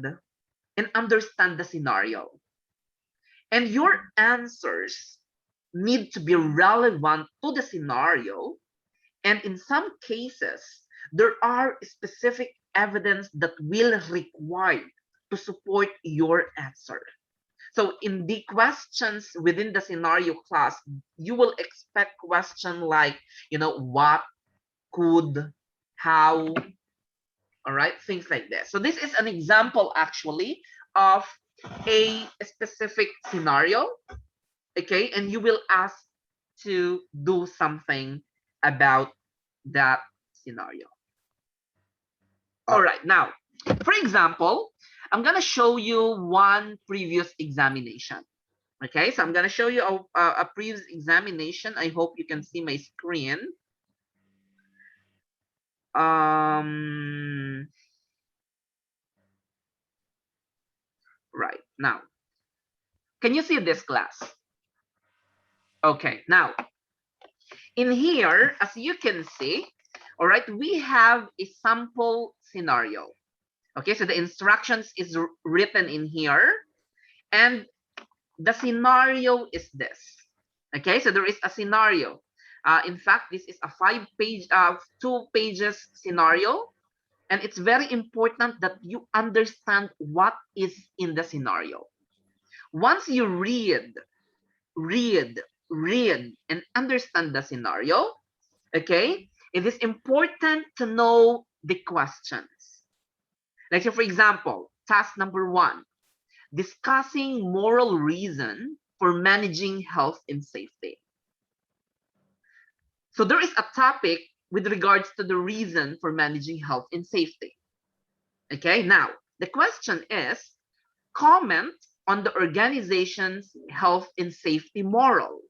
and understand the scenario, and your answers need to be relevant to the scenario. And in some cases, there are specific evidence that will require to support your answer. So in the questions within the scenario class, you will expect question like, what, could, how, all right, things like this. So this is an example actually of a specific scenario, okay, and you will ask to do something about that scenario. All right, now, for example, I'm gonna show you one previous examination. Okay, so I'm gonna show you a previous examination. I hope you can see my screen. Right now, can you see this class? Okay, now in here, as you can see, all right, we have a sample scenario. Okay, so the instructions is written in here, and the scenario is this. Okay, so there is a scenario. In fact, this is a 2 pages scenario, and it's very important that you understand what is in the scenario. Once you read, and understand the scenario, okay, it is important to know the questions. Like, so for example, task number 1, discussing moral reason for managing health and safety. So there is a topic with regards to the reason for managing health and safety. Okay, now the question is, comment on the organization's health and safety moral.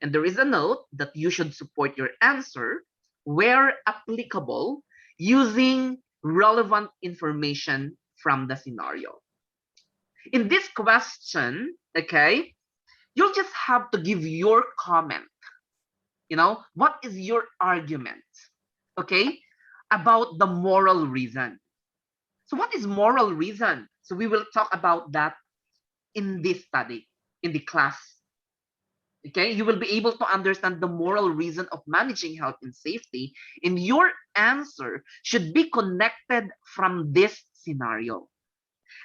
And there is a note that you should support your answer where applicable using relevant information from the scenario. In this question, okay, you'll just have to give your comment. What is your argument, okay, about the moral reason? So what is moral reason? So we will talk about that in this study, in the class. Okay, you will be able to understand the moral reason of managing health and safety, and your answer should be connected from this scenario.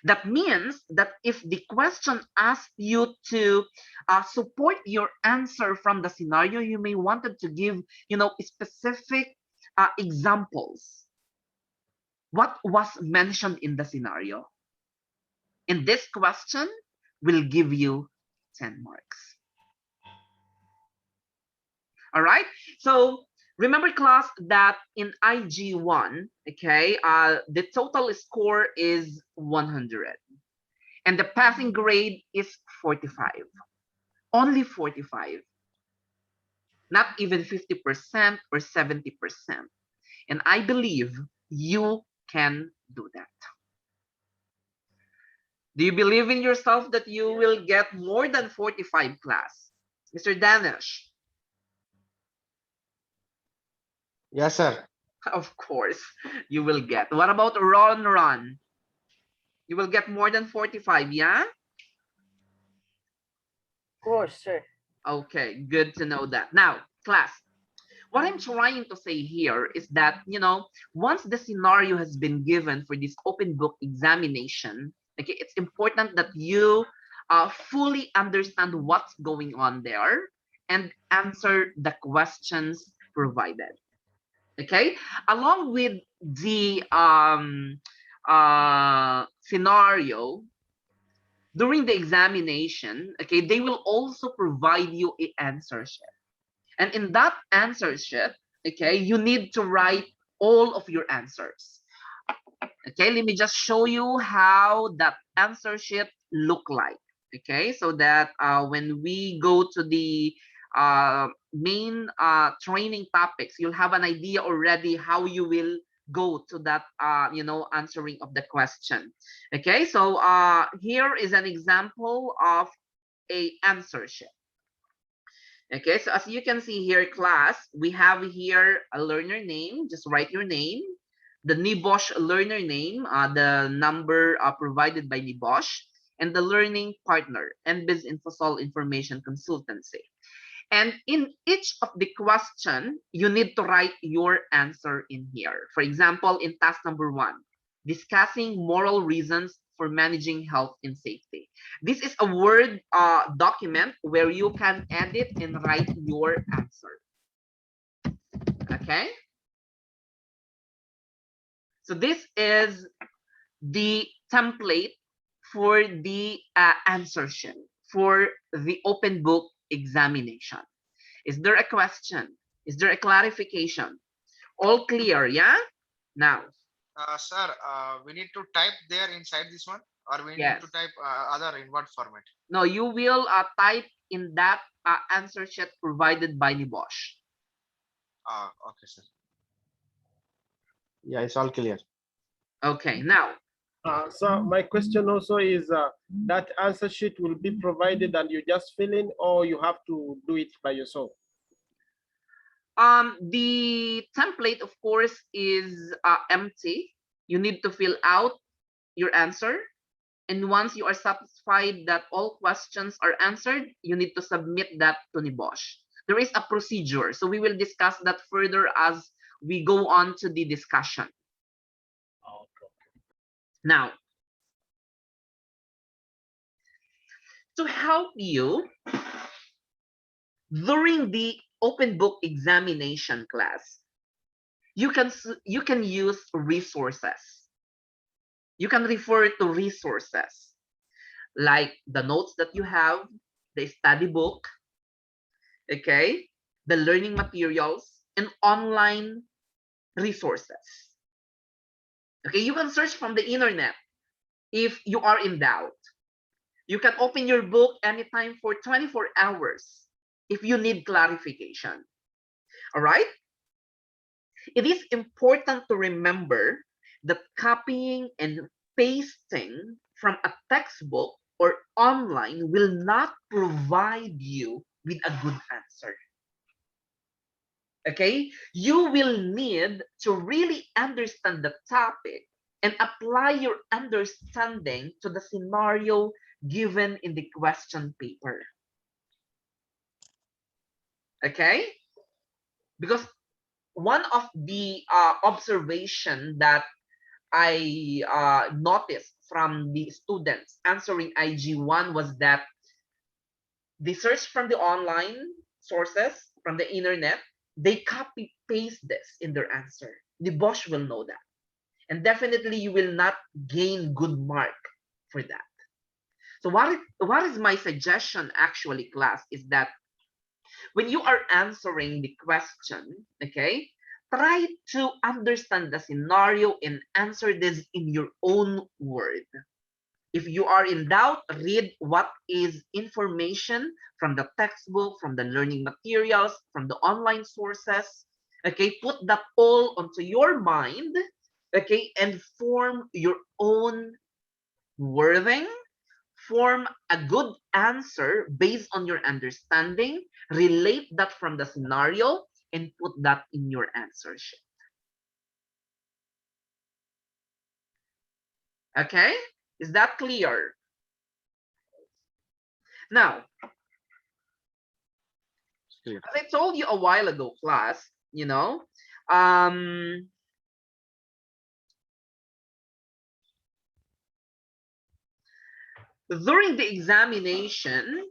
That means that if the question asks you to support your answer from the scenario, you may wanted to give, specific examples. What was mentioned in the scenario? And this question will give you 10 marks. All right. So remember, class, that in IG1, okay, the total score is 100. And the passing grade is 45. Only 45. Not even 50% or 70%. And I believe you can do that. Do you believe in yourself that you will get more than 45, class? Mr. Danish? Yes, sir. Of course, you will get. What about Ron? You will get more than 45, yeah? Of course, sir. Okay, good to know that. Now, class, what I'm trying to say here is that, once the scenario has been given for this open book examination, okay, it's important that you fully understand what's going on there and answer the questions provided. Okay, along with the scenario during the examination, okay, they will also provide you an answer sheet. And in that answer sheet, okay, you need to write all of your answers. Okay, let me just show you how that answer sheet look like. Okay, so that when we go to the main training topics, you'll have an idea already how you will go to that answering of the question. Okay, so here is an example of a answer sheet. Okay, so as you can see here, class, we have here a learner name. Just write your name, the Nebosh learner name, the number provided by Nebosh, and the learning partner, NBIS Infosol Information Consultancy. And in each of the question, you need to write your answer in here. For example, in task number 1, discussing moral reasons for managing health and safety. This is a Word document where you can edit and write your answer. Okay? So this is the template for the answership for the open book examination. Is there a question? Is there a clarification? All clear, yeah? Now. Sir, we need to type there inside this one, or we need to Yes. type other in what format? No, you will type in that answer sheet provided by Nebosh. Okay, sir. Yeah, it's all clear. Okay, now. So my question also is that answer sheet will be provided and you just fill in, or you have to do it by yourself? The template, of course, is empty. You need to fill out your answer. And once you are satisfied that all questions are answered, you need to submit that to Nebosh. There is a procedure. So we will discuss that further as we go on to the discussion. Now, to help you during the open book examination class, you can use resources. You can refer to resources like the notes that you have, the study book, okay, the learning materials, and online resources. Okay, you can search from the internet if you are in doubt. You can open your book anytime for 24 hours if you need clarification. All right? It is important to remember that copying and pasting from a textbook or online will not provide you with a good answer. Okay? You will need to really understand the topic and apply your understanding to the scenario given in the question paper. Okay? Because one of the observation that I noticed from the students answering IG1 was that they search from the online sources, from the internet, they copy paste this in their answer. The Bosch will know that. And definitely you will not gain good mark for that. So what is my suggestion actually, class, is that when you are answering the question, okay, try to understand the scenario and answer this in your own word. If you are in doubt, read what is information from the textbook, from the learning materials, from the online sources. Okay, put that all onto your mind, okay, and form your own wording. Form a good answer based on your understanding, relate that from the scenario, and put that in your answer sheet. Okay? Is that clear? Now, as I told you a while ago, class, you know, during the examination,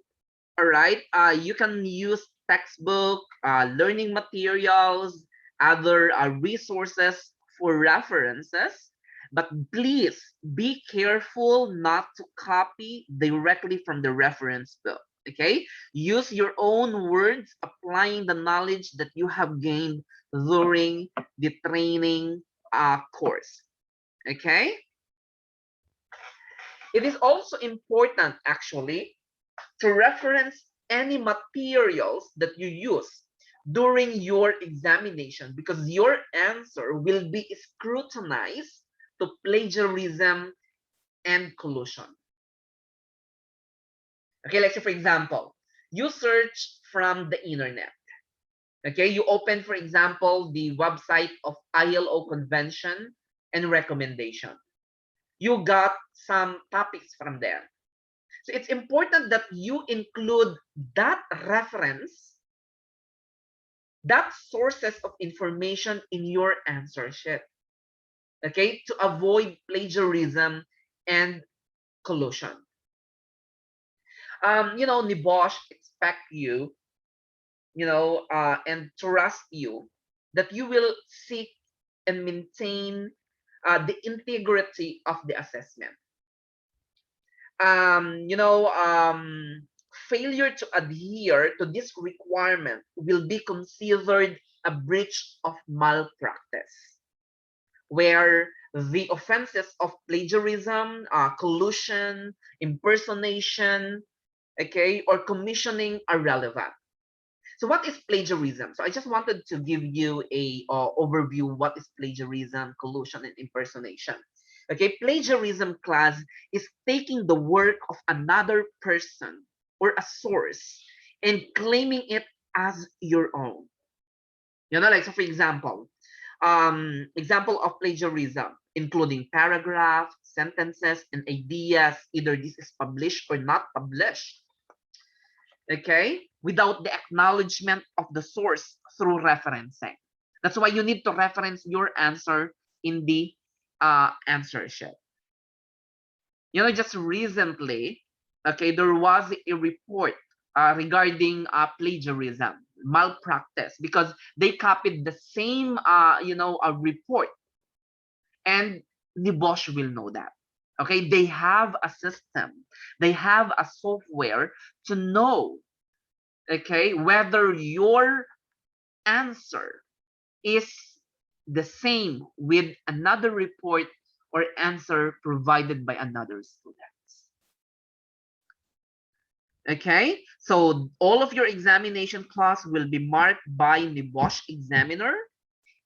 all right, you can use textbook, learning materials, other resources for references, but please be careful not to copy directly from the reference book. Okay, use your own words, applying the knowledge that you have gained during the training course. Okay, it is also important actually to reference any materials that you use during your examination, because your answer will be scrutinized to plagiarism and collusion. Okay, let's say, for example, you search from the internet. Okay, you open, for example, the website of ILO convention and recommendation. You got some topics from there. So it's important that you include that reference, that sources of information in your answer sheet, okay, to avoid plagiarism and collusion. Nebosh expect you, and trust you that you will seek and maintain the integrity of the assessment. um, you know, um, Failure to adhere to this requirement will be considered a breach of malpractice, where the offenses of plagiarism, collusion, impersonation, okay, or commissioning are relevant. So what is plagiarism? So I just wanted to give you a overview what is plagiarism, collusion, and impersonation. Okay, plagiarism class is taking the work of another person or a source and claiming it as your own. Like, so for example of plagiarism, including paragraphs, sentences, and ideas, either this is published or not published, okay, without the acknowledgement of the source through referencing. That's why you need to reference your answer in the answership. Just recently, okay, there was a report regarding plagiarism, malpractice, because they copied the same, a report, and the Bosch will know that. Okay, they have a system, they have a software to know, okay, whether your answer is the same with another report or answer provided by another student. Okay, so all of your examination class will be marked by the Bosch examiner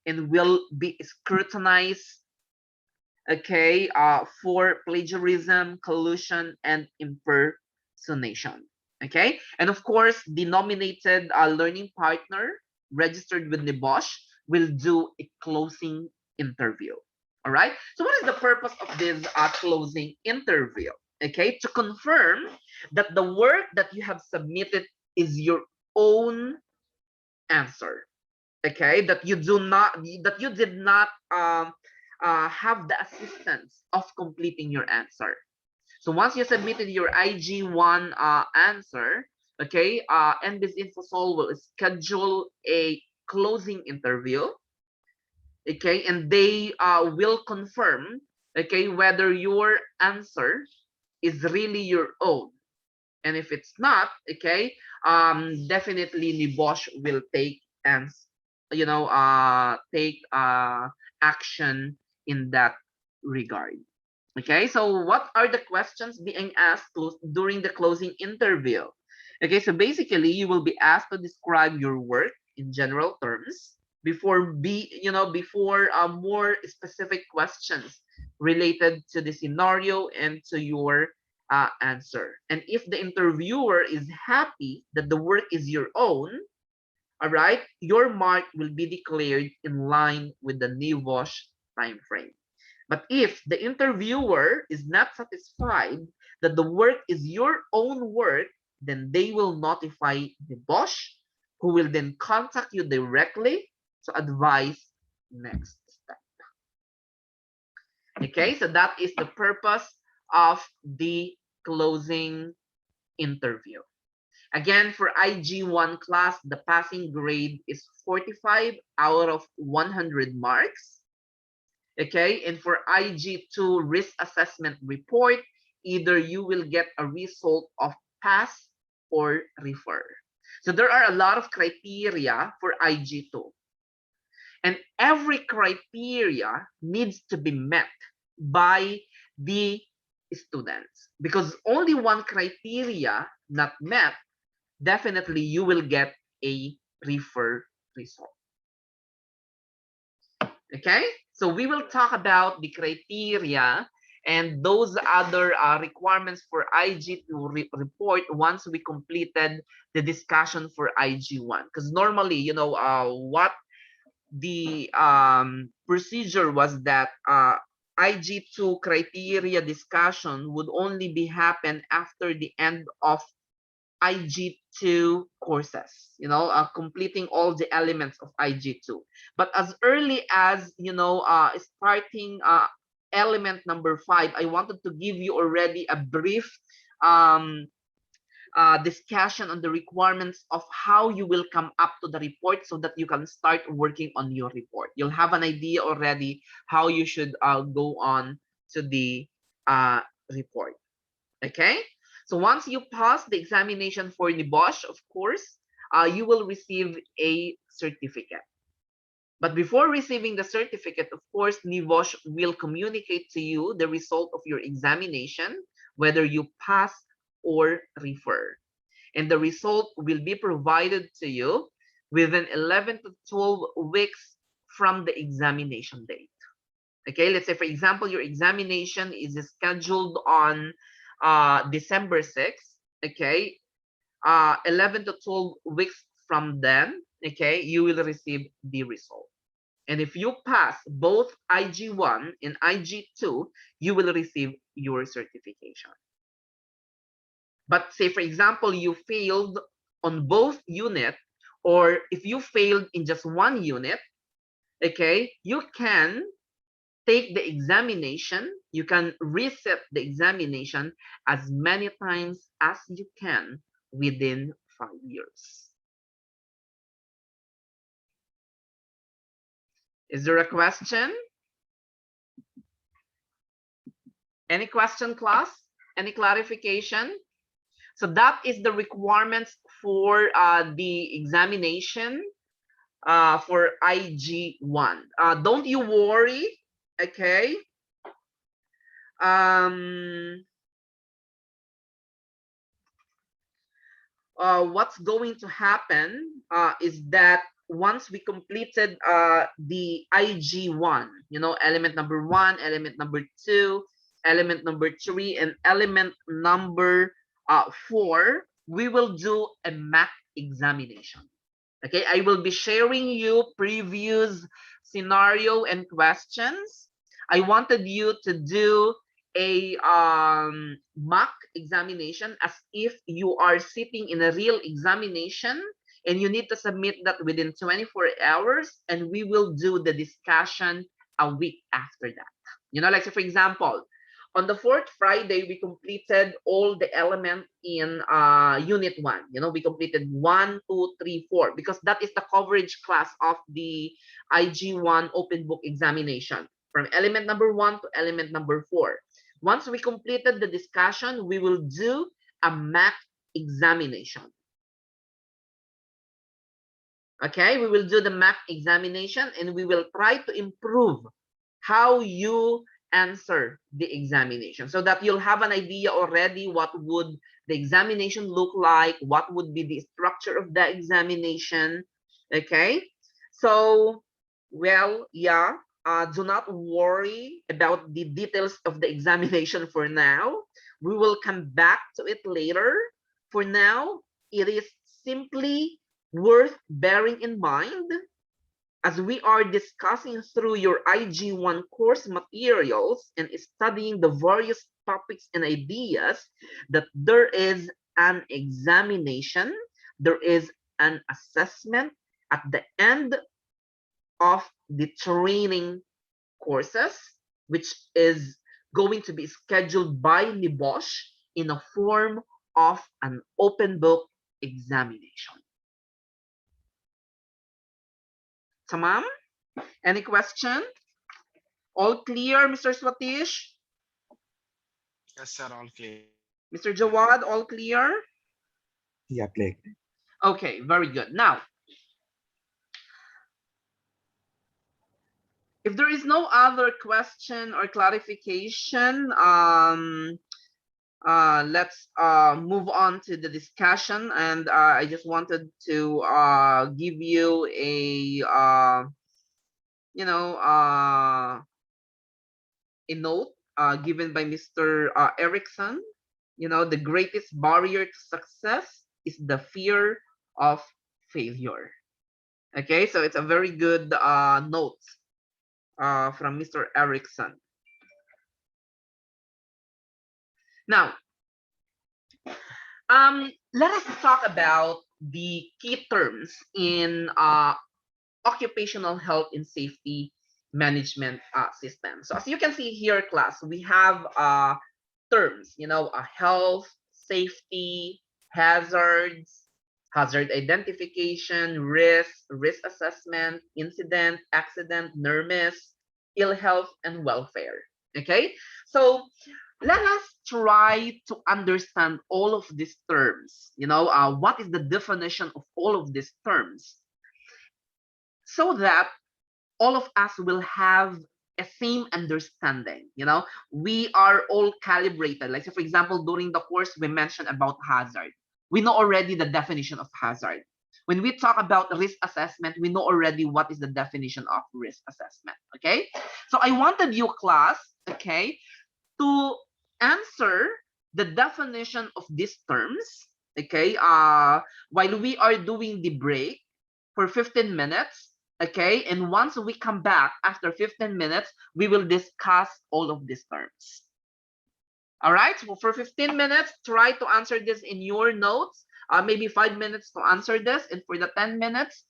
and will be scrutinized, okay, for plagiarism, collusion, and impersonation. Okay, and of course, the nominated learning partner registered with Nebosh will do a closing interview. All right, so what is the purpose of this closing interview? Okay, to confirm that the work that you have submitted is your own answer. Okay, that you did not have the assistance of completing your answer. So once you submitted your IG1 answer, okay, NBIS Infosol will schedule a closing interview, okay, and they will confirm, okay, whether your answer is really your own. And if it's not, okay, definitely Nebosh will take action in that regard. Okay, so what are the questions being asked during the closing interview? Okay, so basically you will be asked to describe your work in general terms before more specific questions related to the scenario and to your answer. And if the interviewer is happy that the work is your own, all right, your mark will be declared in line with the Newfound time frame. But if the interviewer is not satisfied that the work is your own work, then they will notify the boss, who will then contact you directly to advise next step. Okay, so that is the purpose of the closing interview. Again, for IG1 class, the passing grade is 45 out of 100 marks. Okay, and for IG2 risk assessment report, either you will get a result of pass or refer. So there are a lot of criteria for IG2. And every criteria needs to be met by the students, because only one criteria not met, definitely you will get a refer result. Okay, so we will talk about the criteria and those other requirements for IG2 report once we completed the discussion for IG1. Because normally, what the procedure was that IG2 criteria discussion would only be happen after the end of IG2 courses, completing all the elements of IG2. But as early as, starting element number 5, I wanted to give you already a brief discussion on the requirements of how you will come up to the report so that you can start working on your report. You'll have an idea already how you should go on to the report. Okay, so once you pass the examination for Nebosh, of course, you will receive a certificate. But before receiving the certificate, of course, Nebosh will communicate to you the result of your examination, whether you pass or refer. And the result will be provided to you within 11 to 12 weeks from the examination date. Okay, let's say, for example, your examination is scheduled on December 6th. Okay, 11 to 12 weeks from then, okay, you will receive the result. And if you pass both IG1 and IG2, you will receive your certification. But say, for example, you failed on both units, or if you failed in just one unit, okay, you can take the examination, you can reset the examination as many times as you can within 5 years. Is there a question? Any question, class? Any clarification? So that is the requirements for the examination for IG1. Don't you worry, okay? What's going to happen is that once we completed the IG1, you know, element number 1, element number 2, element number 3, and element number 4, we will do a mock examination. Okay, I will be sharing you previous scenario and questions. I wanted you to do a mock examination as if you are sitting in a real examination, and you need to submit that within 24 hours, and we will do the discussion a week after that. You know, like, so for example, on the 4th Friday, we completed all the elements in unit 1. You know, we completed 1, 2, 3, 4, because that is the coverage class of the IG1 open book examination, from element number 1 to element number 4. Once we completed the discussion, we will do a mock examination. Okay, we will do the mock examination, and we will try to improve how you answer the examination, so that you'll have an idea already what would the examination look like, what would be the structure of the examination. Okay, so, well, yeah, do not worry about the details of the examination for now. We will come back to it later. For now, it is simply worth bearing in mind, as we are discussing through your IG1 course materials and studying the various topics and ideas, that there is an examination, there is an assessment at the end of the training courses, which is going to be scheduled by Nebosh in a form of an open book examination. Tamam? Any question? All clear, Mr. Swatish? Yes, sir, all clear. Mr. Jawad, all clear? Yeah, clear. Okay, very good. Now, if there is no other question or clarification, let's move on to the discussion. And I just wanted to give you a a note given by Mr. Erickson. You know, the greatest barrier to success is the fear of failure. Okay, so it's a very good note from Mr. Erickson. Now, let us talk about the key terms in occupational health and safety management system. So as you can see here, class, we have terms, health, safety, hazards, hazard identification, risk assessment, incident, accident, NERMIS, ill health, and welfare. Okay, so let us try to understand all of these terms. What is the definition of all of these terms, so that all of us will have a same understanding. We are all calibrated. Like, say, for example, during the course, we mentioned about hazard. We know already the definition of hazard. When we talk about risk assessment, we know already what is the definition of risk assessment. Okay, so I wanted you, class, okay, to answer the definition of these terms, okay, while we are doing the break for 15 minutes, okay, and once we come back after 15 minutes, we will discuss all of these terms. All right, so for 15 minutes, try to answer this in your notes, maybe 5 minutes to answer this, and for the 10 minutes,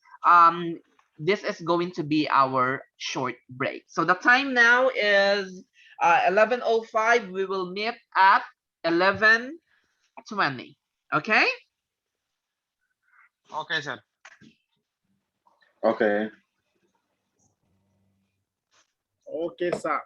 this is going to be our short break. So the time now is 11:05. We will meet at 11:20. Okay? Okay, sir. Okay. Okay, sir.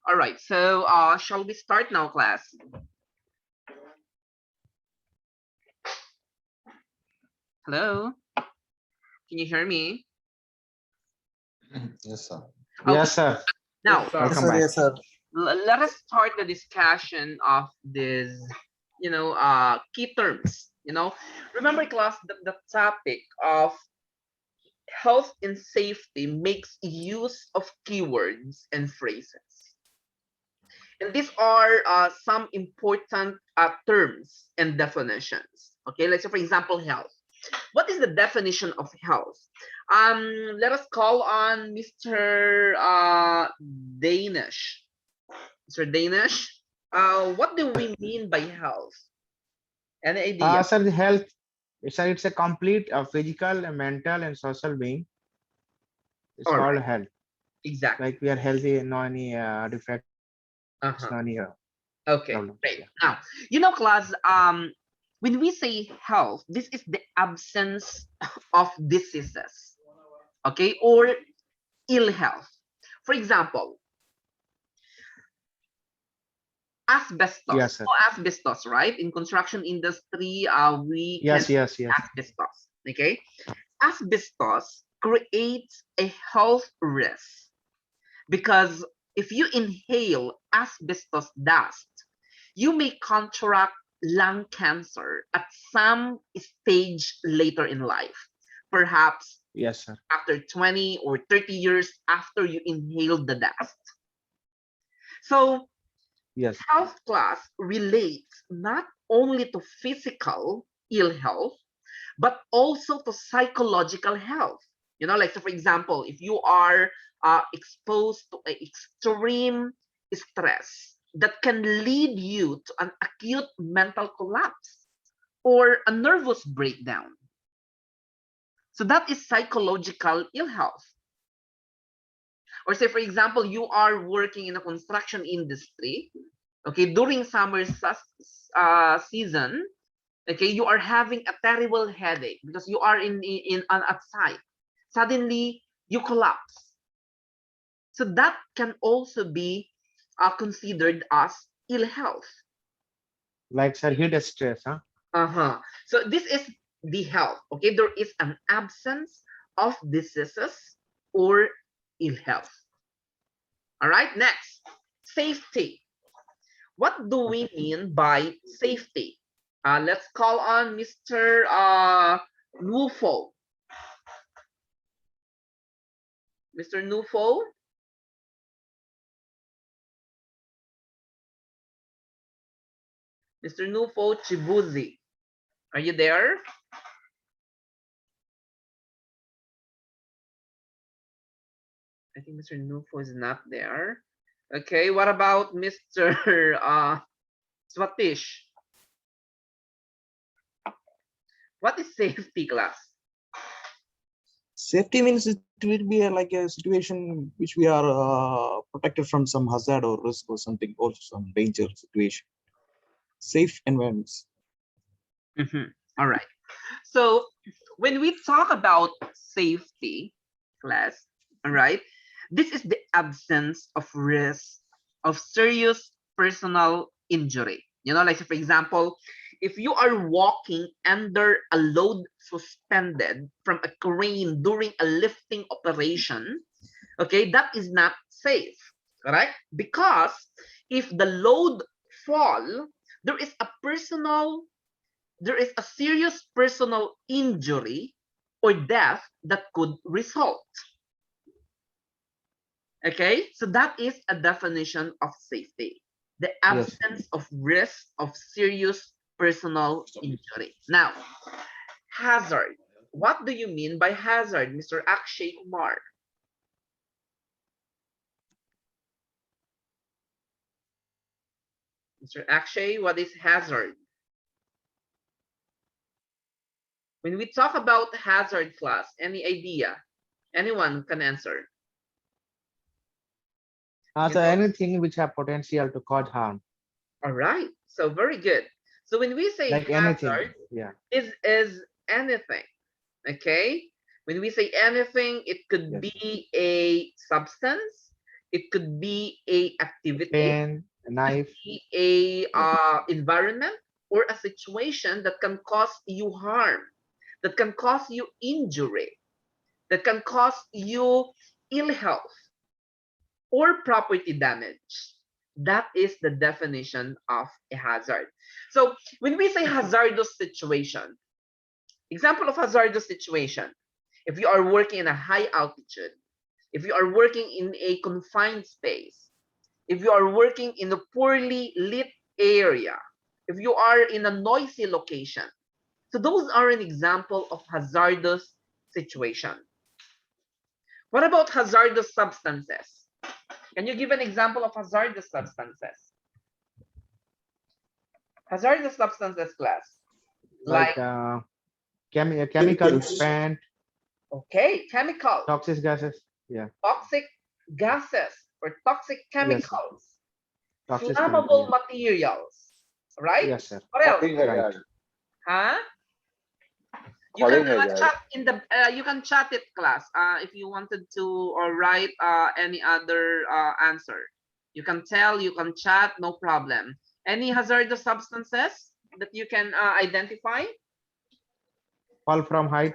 All right, so shall we start now, class? Hello, can you hear me? Yes, sir. Okay, Yes, sir. now Yes, sir. Welcome back. Yes, sir. let us start the discussion of this, key terms. Remember, class, the topic of health and safety makes use of keywords and phrases. And these are some important terms and definitions. Okay, let's say, for example, health. What is the definition of health? Let us call on Mr. Danish. Mr. Danish, what do we mean by health? Any idea? Sir, the health, it's a complete physical, mental, and social being. It's All called right. health. Exactly. Like we are healthy, no any defects, Uh-huh. no any Okay, problems. great. Yeah. Now, class, when we say health, this is the absence of diseases, okay, or ill health. For example, asbestos. Yes, sir. Asbestos, right? In construction industry, we Yes, can yes, yes. asbestos. Okay, asbestos creates a health risk because if you inhale asbestos dust, you may contract lung cancer at some stage later in life, perhaps Yes, sir. after 20 or 30 years after you inhaled the dust. So Yes. health class relates not only to physical ill health, but also to psychological health. Like, so for example, if you are exposed to extreme stress that can lead you to an acute mental collapse or a nervous breakdown. So that is psychological ill health. Or say, for example, you are working in a construction industry, okay, during summer season, okay, you are having a terrible headache because you are in outside. Suddenly, you collapse. So that can also be considered as ill health. Like, sir, heat stress, huh? Uh-huh. So this is the health. Okay, there is an absence of diseases or ill health. All right, next, safety. What do we mean by safety? Let's call on Mr. Newfound. Mr. Newfound? Mr. Newfound Chibuzi, are you there? I think Mr. Newfound is not there. Okay, what about Mr. Swatish? What is safety, class? Safety means it will be like a situation which we are protected from some hazard or risk or something, or some danger situation. Safe environments. All right. So when we talk about safety, class, all right, this is the absence of risk of serious personal injury. Like, for example, if you are walking under a load suspended from a crane during a lifting operation, okay, that is not safe, right? Because if the load fall, there is a serious personal injury or death that could result. Okay, so that is a definition of safety. The absence of risk of serious personal injury. Now, hazard. What do you mean by hazard, Mr. Akshay Kumar? Mr. Akshay, what is hazard? When we talk about hazard class, any idea? Anyone can answer. So anything which have potential to cause harm. All right, so very good. So when we say like hazard, anything, yeah, this is anything. Okay, when we say anything, it could be a substance, It could be a activity, pen, a knife. be a environment, or a situation that can cause you harm, that can cause you injury, that can cause you ill health or property damage. That is the definition of a hazard. So when we say hazardous situation, example of hazardous situation, if you are working in a high altitude, if you are working in a confined space, if you are working in a poorly lit area, if you are in a noisy location. So those are an example of hazardous situation. What about hazardous substances? Can you give an example of hazardous substances? Hazardous substances class. Like chemical Chemicals. spent, Okay, chemicals. toxic gases. Yeah. Toxic gases or toxic chemicals. Toxic Flammable chemical. materials. Right? Yes, sir. What else? Falling hazard. Huh? You Falling can hazard. chat in the you can chat it class if you wanted to, or write any other answer. You can tell, you can chat, no problem. Any hazardous substances that you can identify? Fall from height.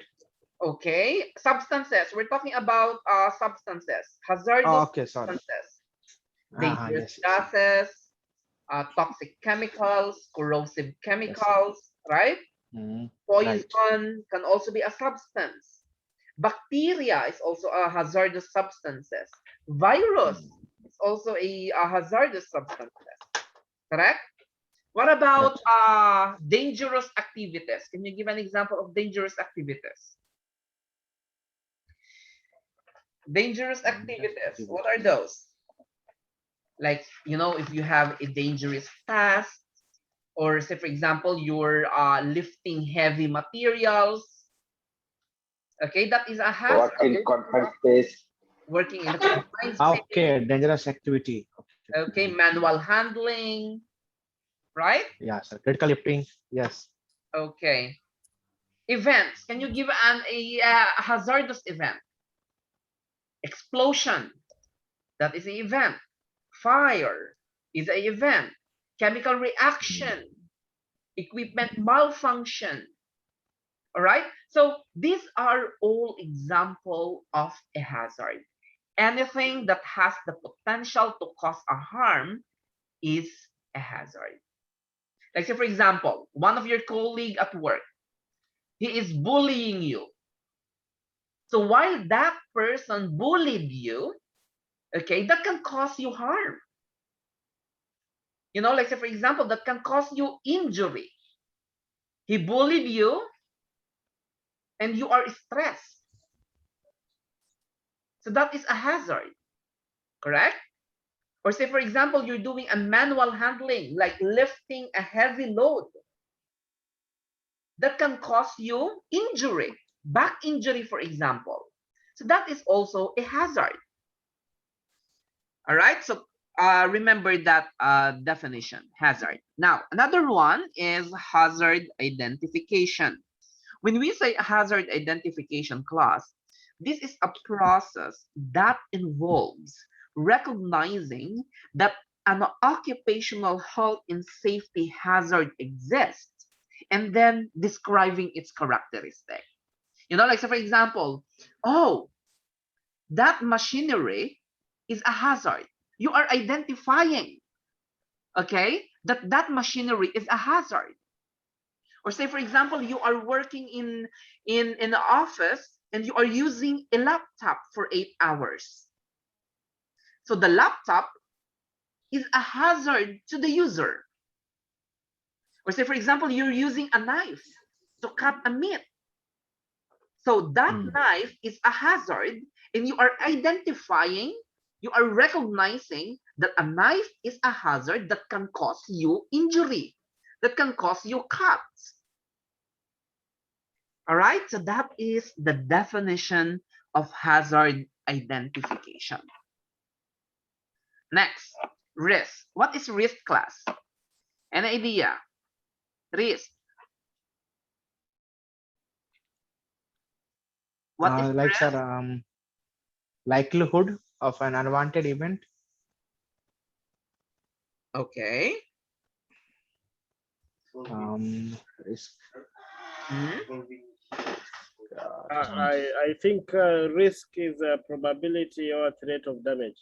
Okay, substances. We're talking about substances, hazardous Oh, okay, sorry. substances, dangerous Yes, yes. gases, toxic chemicals, corrosive chemicals, right? Right. Poison can also be a substance. Bacteria is also a hazardous substances. Virus is also a hazardous substances. Correct? What about dangerous activities? Can you give an example of dangerous activities? Dangerous activities, what are those? Like, you know, if you have a dangerous task, or say, for example, you're lifting heavy materials. Okay, that is a hazard. Work in confined space. Working in a confined space. Okay, dangerous activity. Okay, manual handling, right? Yeah, sir. Critical lifting. Yes. Okay. Events. Can you give a hazardous event? Explosion. That is an event. Fire is an event. Chemical reaction. Equipment malfunction. All right. So these are all examples of a hazard. Anything that has the potential to cause a harm is a hazard. Like, say, for example, one of your colleagues at work, he is bullying you. So while that person bullied you, okay, that can cause you harm. You know, like, say, for example, that can cause you injury. He bullied you and you are stressed. So that is a hazard, correct? Or say, for example, you're doing a manual handling, like lifting a heavy load. That can cause you injury, back injury, for example. So that is also a hazard. All right, so remember that definition, hazard. Now, another one is hazard identification. When we say hazard identification class, this is a process that involves recognizing that an occupational health and safety hazard exists and then describing its characteristic. You know, like, so for example, oh, that machinery is a hazard. You are identifying, okay, that machinery is a hazard. Or say, for example, you are working in an office and you are using a laptop for 8 hours. So the laptop is a hazard to the user. Or say, for example, you're using a knife to cut a meat. So that knife is a hazard, and you are identifying, you are recognizing that a knife is a hazard that can cause you injury, that can cause you cuts. All right, so that is the definition of hazard identification. Next, risk. What is risk class? An idea? Risk. What is Like, risk? sir, likelihood of an unwanted event. Okay. Risk. Involving I think risk is a probability or threat of damage.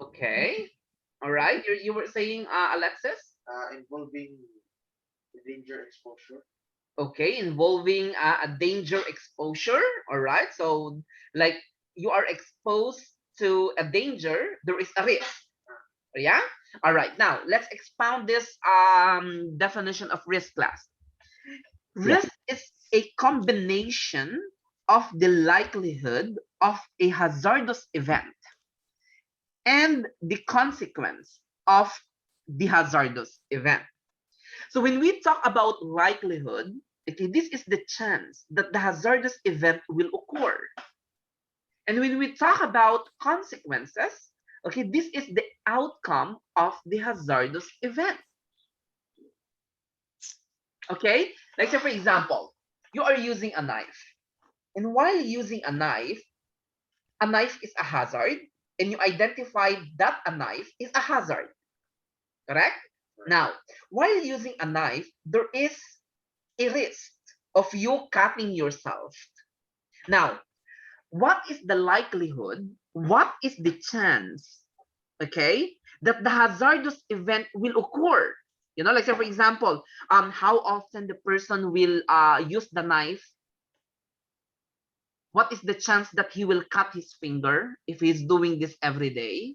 Okay. All right. You were saying, Alexis? involving danger exposure. Okay, involving a danger exposure. All right. So, like, you are exposed to a danger, there is a risk. Yeah. All right. Now let's expound this definition of risk class. Yeah. Risk is a combination of the likelihood of a hazardous event and the consequence of the hazardous event. So when we talk about likelihood, okay, this is the chance that the hazardous event will occur. And when we talk about consequences, okay, this is the outcome of the hazardous event. Okay, like say for example, you are using a knife. And while using a knife is a hazard, and you identify that a knife is a hazard. Correct? Now, while using a knife, there is a risk of you cutting yourself. Now, what is the likelihood? What is the chance, okay, that the hazardous event will occur? You know, like say for example, how often the person will use the knife? What is the chance that he will cut his finger if he's doing this every day?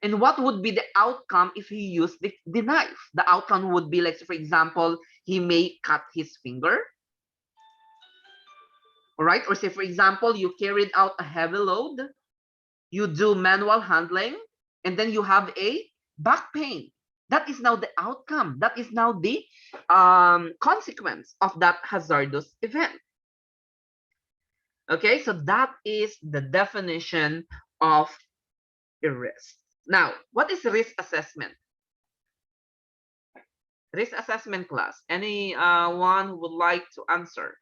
And what would be the outcome if he used the knife? The outcome would be like, for example, he may cut his finger. All right. Or say, for example, you carried out a heavy load, you do manual handling, and then you have a back pain. That is now the outcome. That is now the consequence of that hazardous event. Okay, so that is the definition of a risk. Now, what is risk assessment? Risk assessment class. Anyone who would like to answer?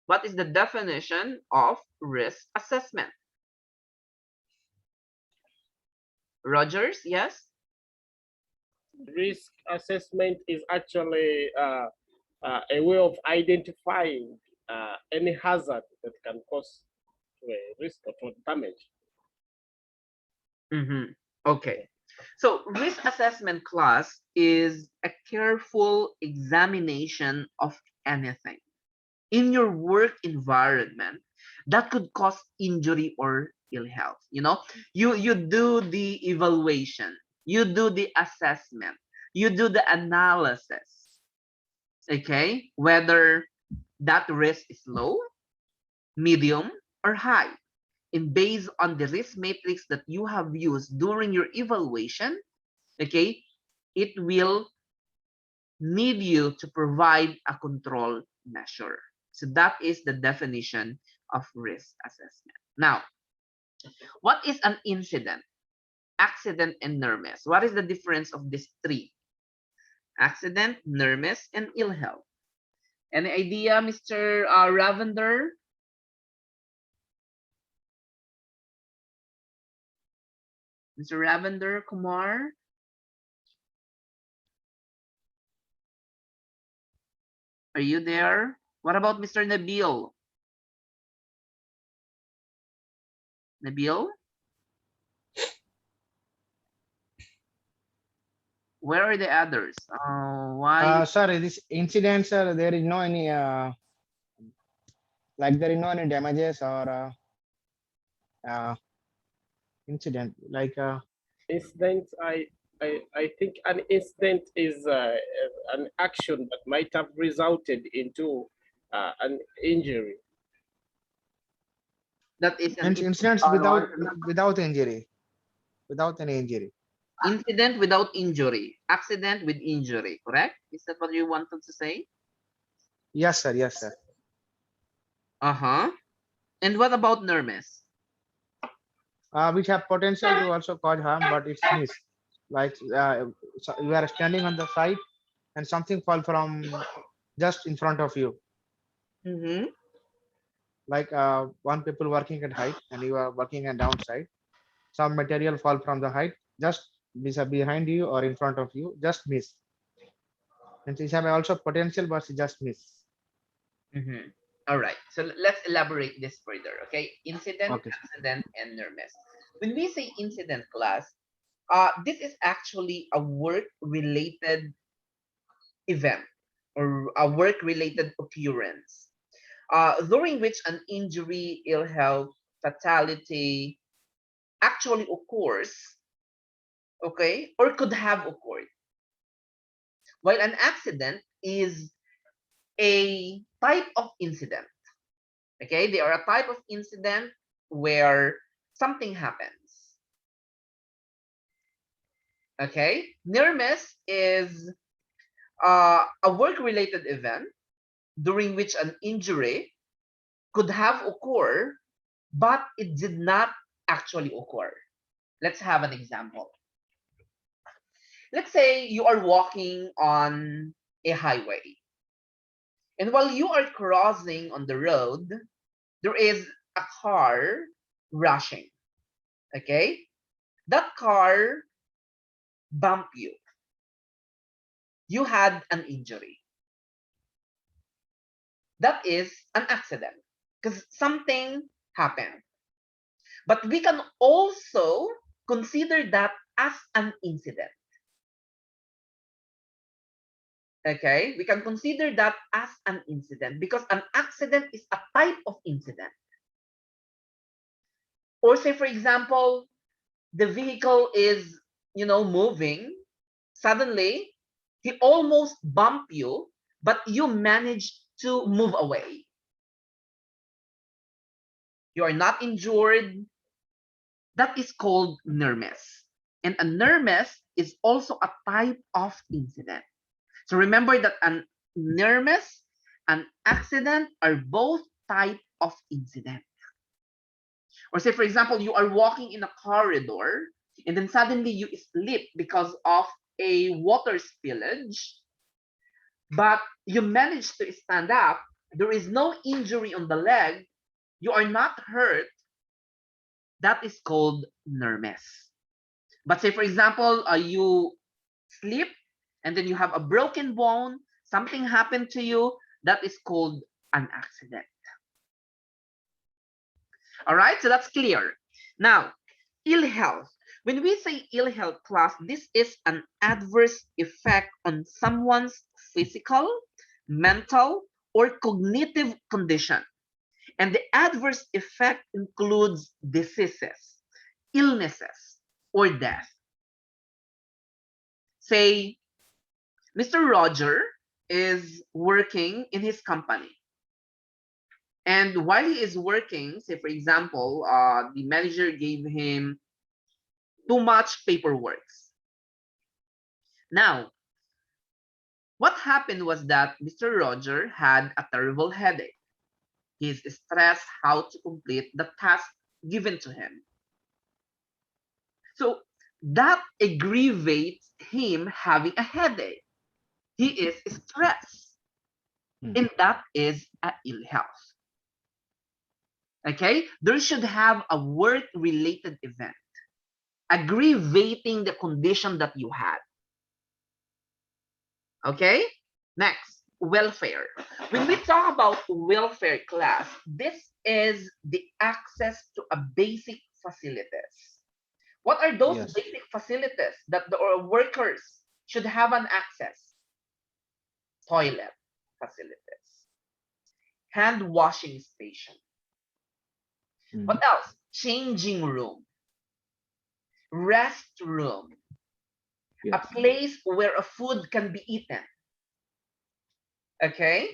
What is the definition of risk assessment? Rogers, yes? Risk assessment is actually a way of identifying any hazard that can cause risk or damage. Okay. So risk assessment class is a careful examination of anything in your work environment that could cause injury or ill health. You know, you do the evaluation, you do the assessment, you do the analysis, okay, whether that risk is low, medium, or high. And based on the risk matrix that you have used during your evaluation, okay, it will need you to provide a control measure. So that is the definition of risk assessment. Now, what is an incident, accident, and near miss? What is the difference of these three? Accident, near miss, and ill health. Any idea, Mr. Lavender? Mr. Lavender, Kumar? Are you there? What about Mr. Nabil? Nabil? Where are the others? Why? Sir, this incident, sir, there is no any like there is no any damages or incident like Incident, I think an incident is an action that might have resulted into an injury. That is an incidents without injury, without any injury. Incident without injury, accident with injury, correct? Is that what you wanted to say? Yes, sir. Yes, sir. And what about near miss? Which have potential to also cause harm, but it's missed. Like so you are standing on the side and something fall from just in front of you. like one people working at height and you are working at downside. Some material fall from the height, just behind you or in front of you, just miss. And it have also potential, but it just miss. All right. So let's elaborate this further. Okay. Incident, Okay. accident, and near miss. When we say incident, class, this is actually a work-related event or a work-related occurrence, during which an injury, ill health, fatality actually occurs, okay, or could have occurred. While an accident is a type of incident, okay, they are a type of incident where something happens. Okay, near miss is a work-related event during which an injury could have occurred, but it did not actually occur. Let's have an example. Let's say you are walking on a highway, and while you are crossing on the road, there is a car rushing. Okay, that car bumped you. You had an injury. That is an accident because something happened. But we can also consider that as an incident. Okay, we can consider that as an incident because an accident is a type of incident. Or say, for example, the vehicle is, moving. Suddenly, he almost bumped you, but you managed to move away. You are not injured. That is called near miss. And a near miss is also a type of incident. So remember that an near miss, an accident are both type of incident. Or say, for example, you are walking in a corridor and then suddenly you slip because of a water spillage, but you manage to stand up. There is no injury on the leg. You are not hurt. That is called near miss. But say, for example, you slip and then you have a broken bone, something happened to you, that is called an accident. All right, so that's clear. Now, ill health. When we say ill health, class, this is an adverse effect on someone's physical, mental, or cognitive condition. And the adverse effect includes diseases, illnesses, or death. Say, Mr. Roger is working in his company. And while he is working, say, for example, the manager gave him too much paperwork. Now, what happened was that Mr. Roger had a terrible headache. He is stressed how to complete the task given to him. So that aggravates him having a headache. He is stressed. And that is a ill health. Okay, there should have a work-related event aggravating the condition that you had. Okay, next, welfare. When we talk about welfare, class, this is the access to a basic facilities. What are those Yes. basic facilities that the workers should have an access? Toilet facilities, hand washing station. What else? Changing room, restroom, a place where a food can be eaten. Okay?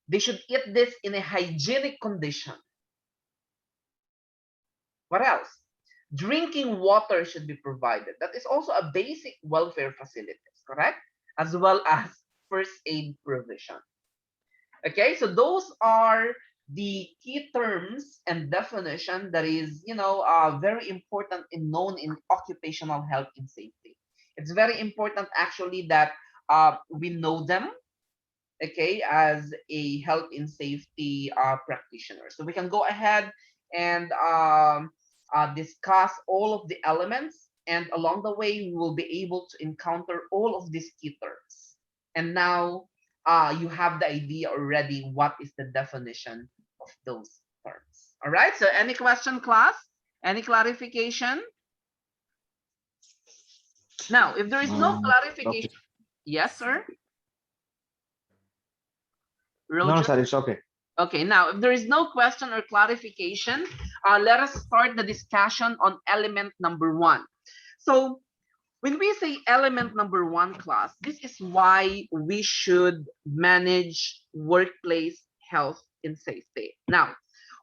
They should eat this in a hygienic condition. What else? Drinking water should be provided. That is also a basic welfare facilities, correct? As well as first aid provision. Okay, so those are the key terms and definition that is, very important and known in occupational health and safety. It's very important actually that we know them okay, as a health and safety practitioner. So we can go ahead and discuss all of the elements, and along the way we will be able to encounter all of these key terms. And now you have the idea already what is the definition of those terms. All right, so any question, class? Any clarification? Now, if there is no clarification, yes, sir? No, Roger? sir, it's okay. Okay, now if there is no question or clarification, let us start the discussion on element number 1. So when we say element number 1, class, this is why we should manage workplace health and safety. Now,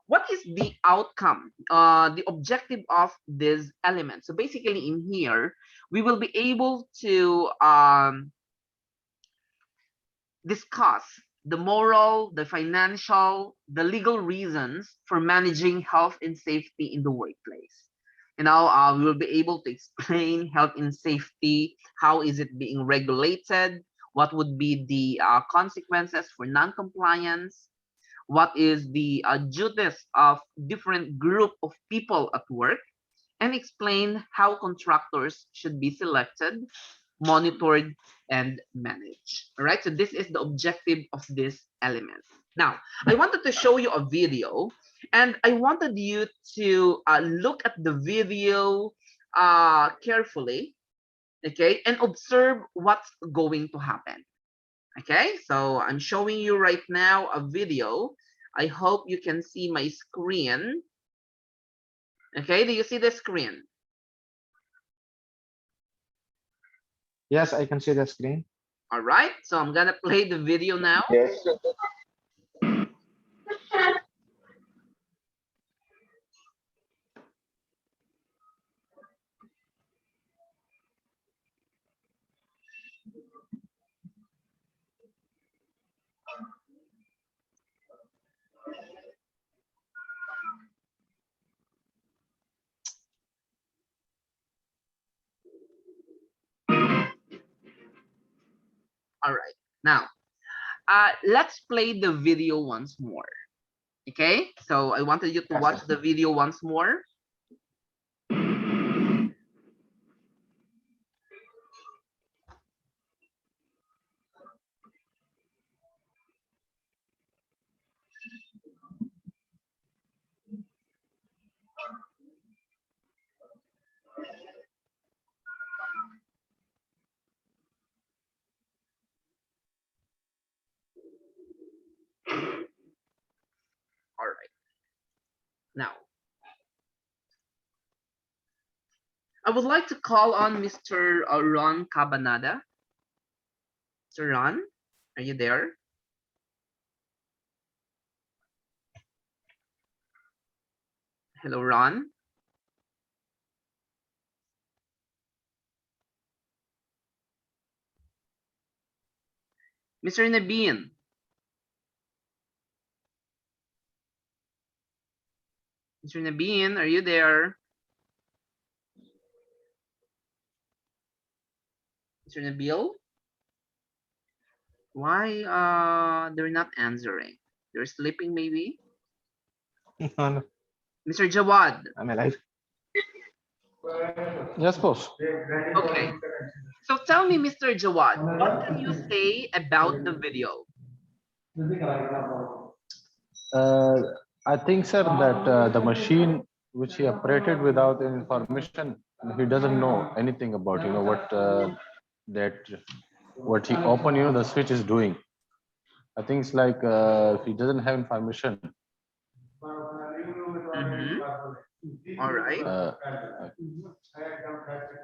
what is the outcome, the objective of this element? So basically in here, we will be able to discuss the moral, the financial, the legal reasons for managing health and safety in the workplace. You know, we will be able to explain health and safety, how is it being regulated, what would be the consequences for non-compliance, what is the duties of different group of people at work, and explain how contractors should be selected, monitored, and managed. All right, so this is the objective of this element. Now, I wanted to show you a video, and I wanted you to look at the video carefully, okay, and observe what's going to happen. Okay, so I'm showing you right now a video. I hope you can see my screen. Okay, do you see the screen? Yes, I can see the screen. All right, so I'm gonna play the video now. Yes. All right, now let's play the video once more. Okay, so I wanted you to watch the video once more. All right, now I would like to call on Mr. Ron Cabanada. Mr. Ron, are you there? Hello, Ron. Mr. Nabin. Mr. Nabin, are you there? Mr. Nabil? Why they're not answering? They're sleeping maybe? No, no, Mr. Jawad. I'm alive. Yes, boss. Okay. So tell me, Mr. Jawad, what can you say about the video? I think, sir, that the machine which he operated without any information, he doesn't know anything about, what what he opened, the switch is doing. I think it's like if he doesn't have information. All right.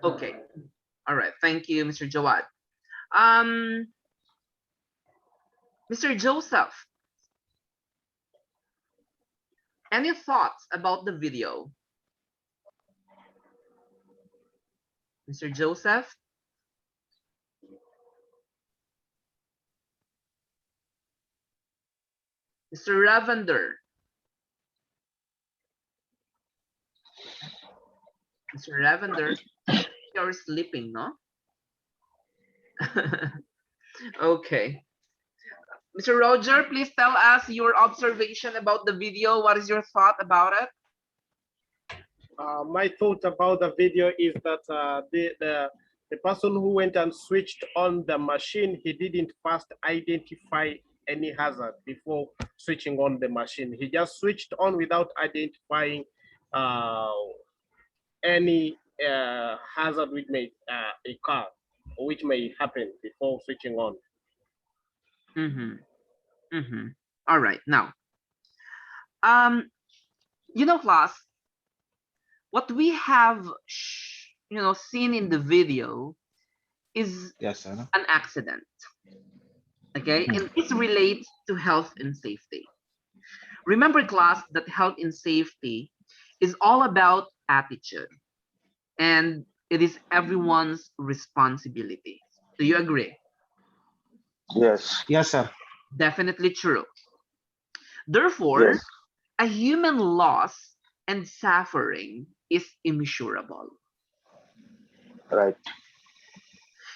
Okay. All right. Thank you, Mr. Jawad. Mr. Joseph, any thoughts about the video? Mr. Joseph? Mr. Lavender? Mr. Lavender, you're sleeping, no? Okay. Mr. Roger, please tell us your observation about the video. What is your thought about it? My thought about the video is that the person who went and switched on the machine, he didn't first identify any hazard before switching on the machine. He just switched on without identifying any hazard which may occur or which may happen before switching on. All right, now, class, what we have, seen in the video is Yes, sir. an accident. Okay, and this relates to health and safety. Remember, class, that health and safety is all about attitude, and it is everyone's responsibility. Do you agree? Yes. Yes, sir. Definitely true. Therefore, Yes. a human loss and suffering is immeasurable. Right.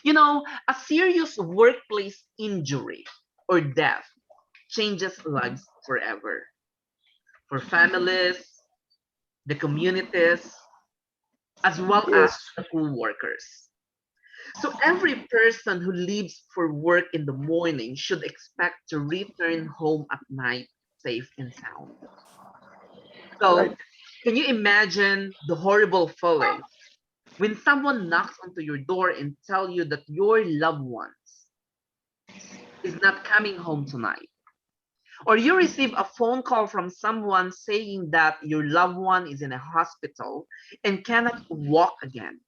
A serious workplace injury or death changes lives forever. For families, the communities, as well as Yes. the co-workers. So every person who leaves for work in the morning should expect to return home at night safe and sound. So Right. can you imagine the horrible feeling when someone knocks onto your door and tell you that your loved ones is not coming home tonight? Or you receive a phone call from someone saying that your loved one is in a hospital and cannot walk again.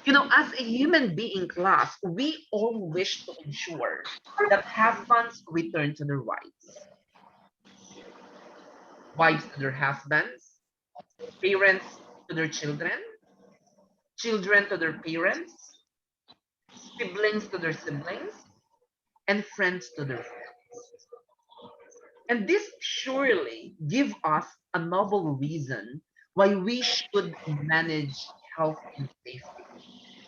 As a human being, class, we all wish to ensure that husbands return to their wives to their husbands, parents to their children, children to their parents, siblings to their siblings, and friends to their friends. And this surely give us a noble reason why we should manage health and safety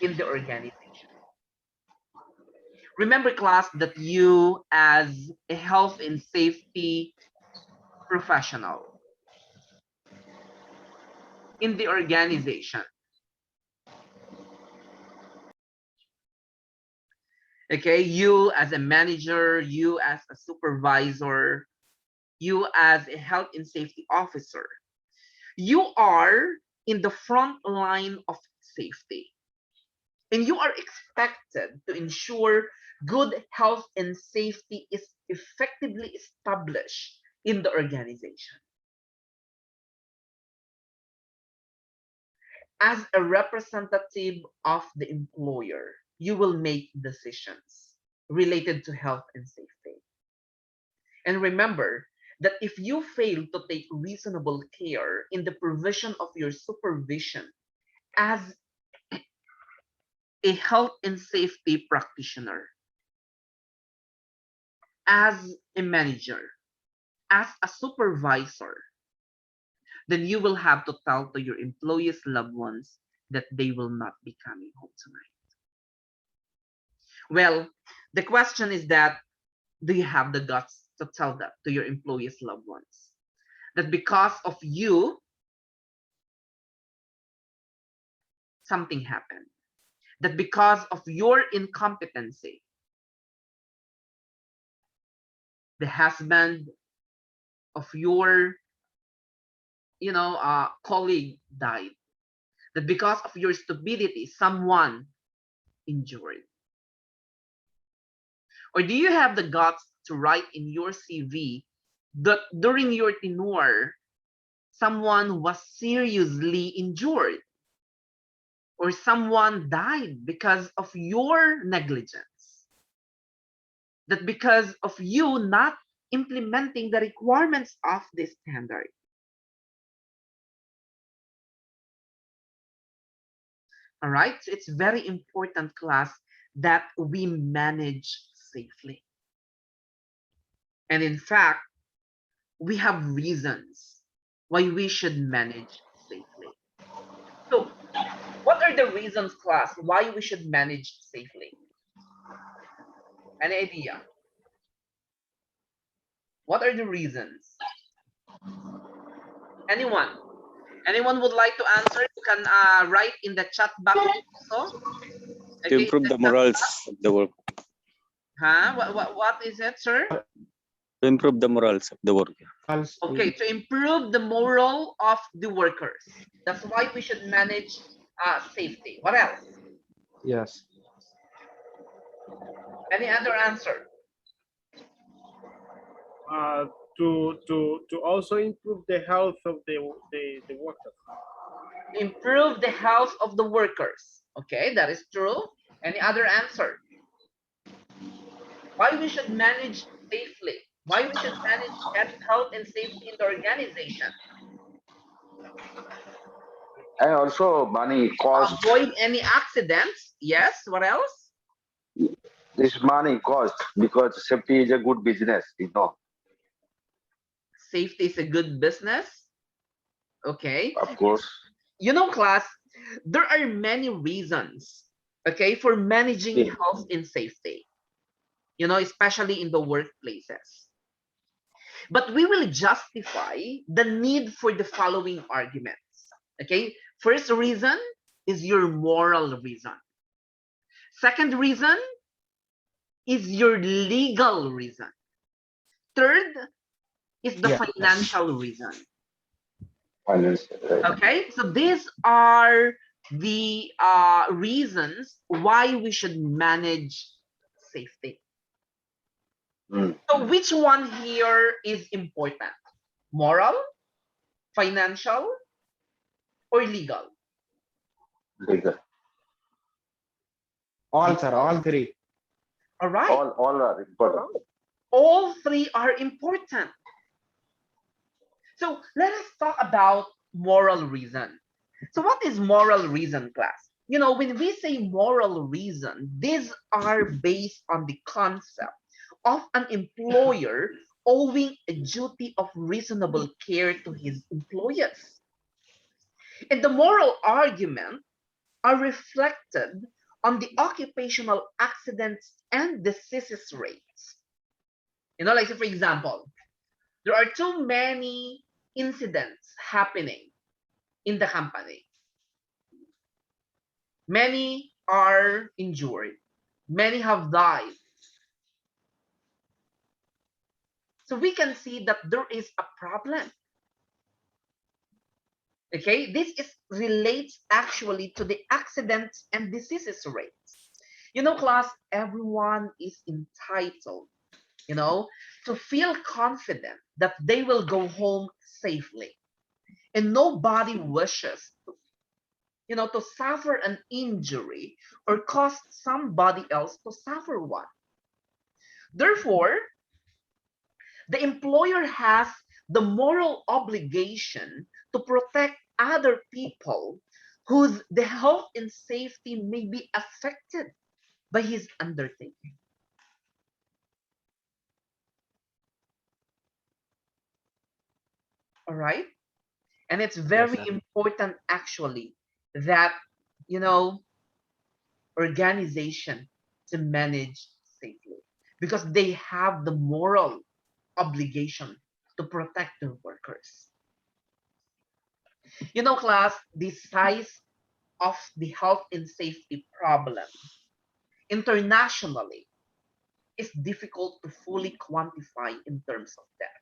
in the organization. Remember, class, that you as a health and safety professional in the organization, okay, you as a manager, you as a supervisor, you as a health and safety officer, you are in the front line of safety. And you are expected to ensure good health and safety is effectively established in the organization. As a representative of the employer, you will make decisions related to health and safety. And remember that if you fail to take reasonable care in the provision of your supervision as a health and safety practitioner, as a manager, as a supervisor, then you will have to tell to your employees' loved ones that they will not be coming home tonight. Well, the question is that, do you have the guts to tell that to your employees' loved ones? That because of you, something happened. That because of your incompetency, the husband of your colleague died. That because of your stupidity, someone injured. Or do you have the guts to write in your CV that during your tenure, someone was seriously injured or someone died because of your negligence? That because of you not implementing the requirements of this standard. All right, so it's very important, class, that we manage safely. And in fact, we have reasons why we should manage safely. So, what are the reasons, class, why we should manage safely? Any idea? What are the reasons? Anyone? Anyone would like to answer? You can write in the chat box also. To improve the morals of the work. Huh? What is it, sir? To improve the morals of the work. Okay, to improve the moral of the workers. That's why we should manage safety. What else? Yes. Any other answer? To also improve the health of the workers. Improve the health of the workers. Okay, that is true. Any other answer? Why we should manage safely? Why we should manage health and safety in the organization? And also money cost. Avoid any accidents. Yes. What else? This money cost because safety is a good business, you know. Safety is a good business. Okay. Of course. You know, class, there are many reasons, okay, for managing health and safety, you know, especially in the workplaces. But we will justify the need for the following arguments. Okay. First reason is your moral reason. Second reason is your legal reason. Third is the financial reason. Okay, so these are the reasons why we should manage safety. So which one here is important? Moral, financial, or legal? Legal. All, sir, all three. All right. All are important. All three are important. So let us talk about moral reason. So what is moral reason, class? You know, when we say moral reason, these are based on the concept of an employer owing a duty of reasonable care to his employees. And the moral argument are reflected on the occupational accidents and diseases rates. You know, like for example, there are too many incidents happening in the company. Many are injured. Many have died. So we can see that there is a problem. Okay, this relates actually to the accidents and diseases rates. You know, class, everyone is entitled, you know, to feel confident that they will go home safely. And nobody wishes to, you know, to suffer an injury or cause somebody else to suffer one. Therefore, the employer has the moral obligation to protect other people whose the health and safety may be affected by his undertaking. All right? And it's very important actually that, you know, organization to manage safely because they have the moral obligation to protect their workers. You know, class, the size of the health and safety problem internationally is difficult to fully quantify in terms of death,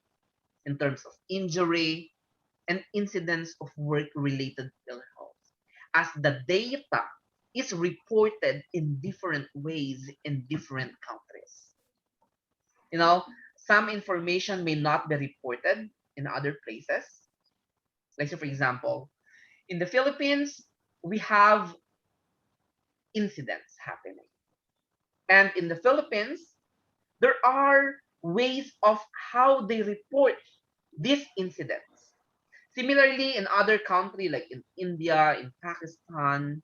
in terms of injury, and incidents of work-related ill health, as the data is reported in different ways in different countries. You know, some information may not be reported in other places. Like, so for example, in the Philippines, we have incidents happening. And in the Philippines, there are ways of how they report these incidents. Similarly, in other countries like in India, in Pakistan,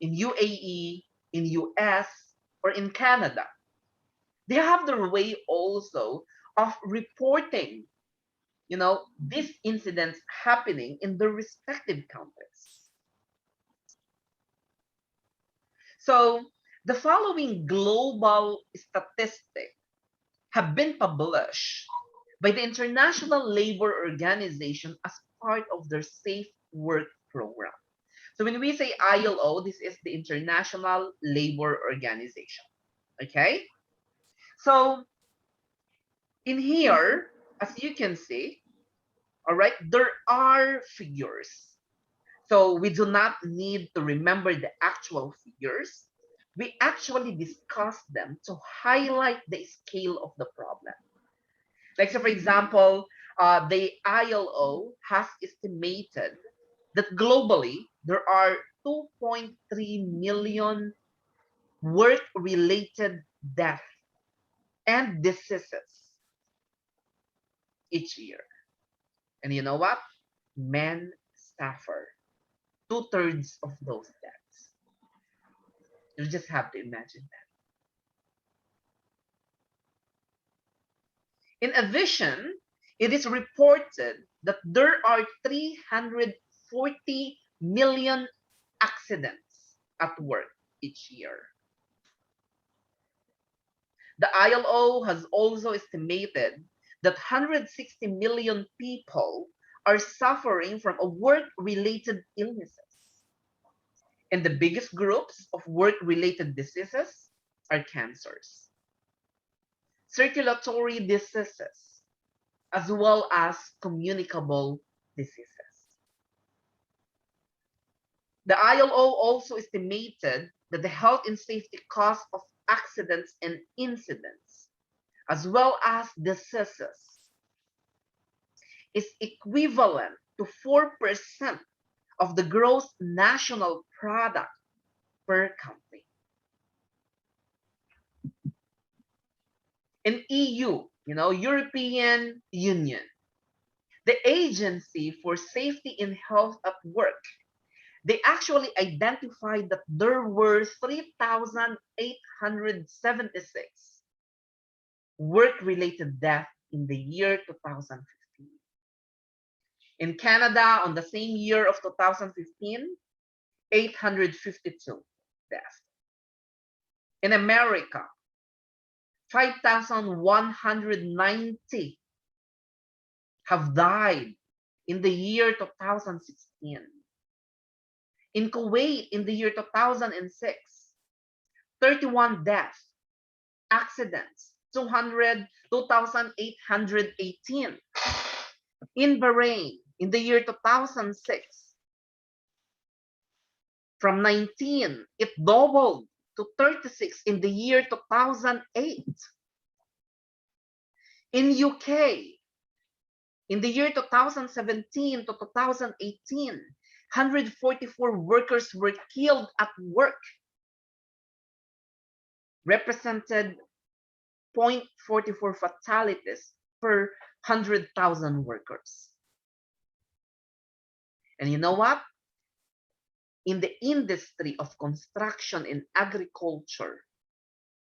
in UAE, in US, or in Canada, they have their way also of reporting, you know, these incidents happening in their respective countries. So the following global statistics have been published by the International Labor Organization as part of their Safe Work Program. So when we say ILO, this is the International Labor Organization. Okay? So in here, as you can see, all right, there are figures. So we do not need to remember the actual figures. We actually discuss them to highlight the scale of the problem. Like, so for example, the ILO has estimated that globally there are 2.3 million work-related deaths and diseases each year. And you know what? Men suffer 2/3 of those deaths. You just have to imagine that. In addition, it is reported that there are 340 million accidents at work each year. The ILO has also estimated that 160 million people are suffering from a work-related illnesses. And the biggest groups of work-related diseases are cancers, circulatory diseases, as well as communicable diseases. The ILO also estimated that the health and safety cost of accidents and incidents, as well as diseases, is equivalent to 4% of the gross national product per country. In EU, European Union, the Agency for Safety and Health at Work, they actually identified that there were 3,876 work-related deaths in the year 2015. In Canada, on the same year of 2015, 852 deaths. In America, 5,190 have died in the year 2016. In Kuwait, in the year 2006, 31 deaths, accidents, 2,818. In Bahrain, in the year 2006, from 19, it doubled to 36 in the year 2008. In UK, in the year 2017 to 2018, 144 workers were killed at work, represented 0.44 fatalities per 100,000 workers. And you know what? In the industry of construction and agriculture,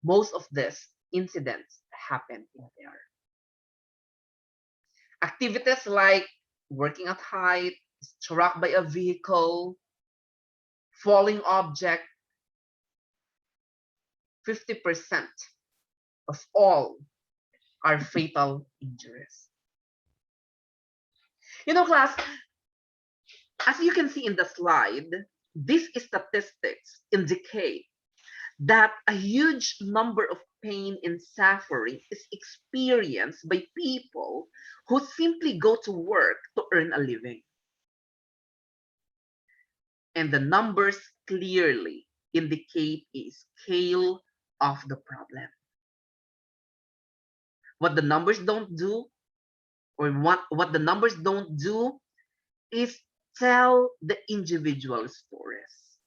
most of these incidents happen in there. Activities like working at height, struck by a vehicle, falling object, 50% of all are fatal injuries. Class, as you can see in the slide, these statistics indicate that a huge number of pain and suffering is experienced by people who simply go to work to earn a living. And the numbers clearly indicate a scale of the problem. What the numbers don't do, or what the numbers don't do, is tell the individual stories.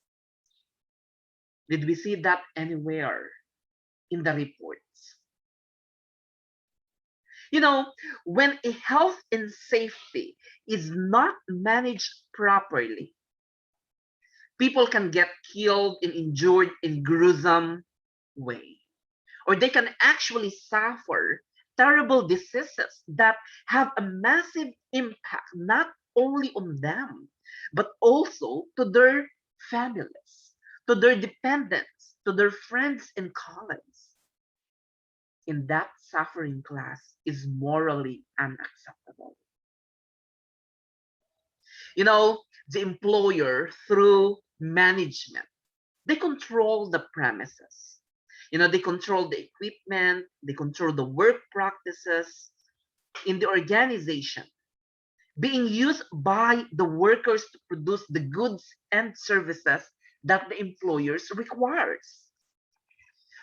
Did we see that anywhere in the reports? When a health and safety is not managed properly, people can get killed and injured in gruesome way. Or they can actually suffer terrible diseases that have a massive impact, not only on them, but also to their families, to their dependents, to their friends and colleagues. in that suffering class is morally unacceptable. You know, the employer, through management, they control the premises. You know, they control the equipment, they control the work practices in the organization being used by the workers to produce the goods and services that the employers requires.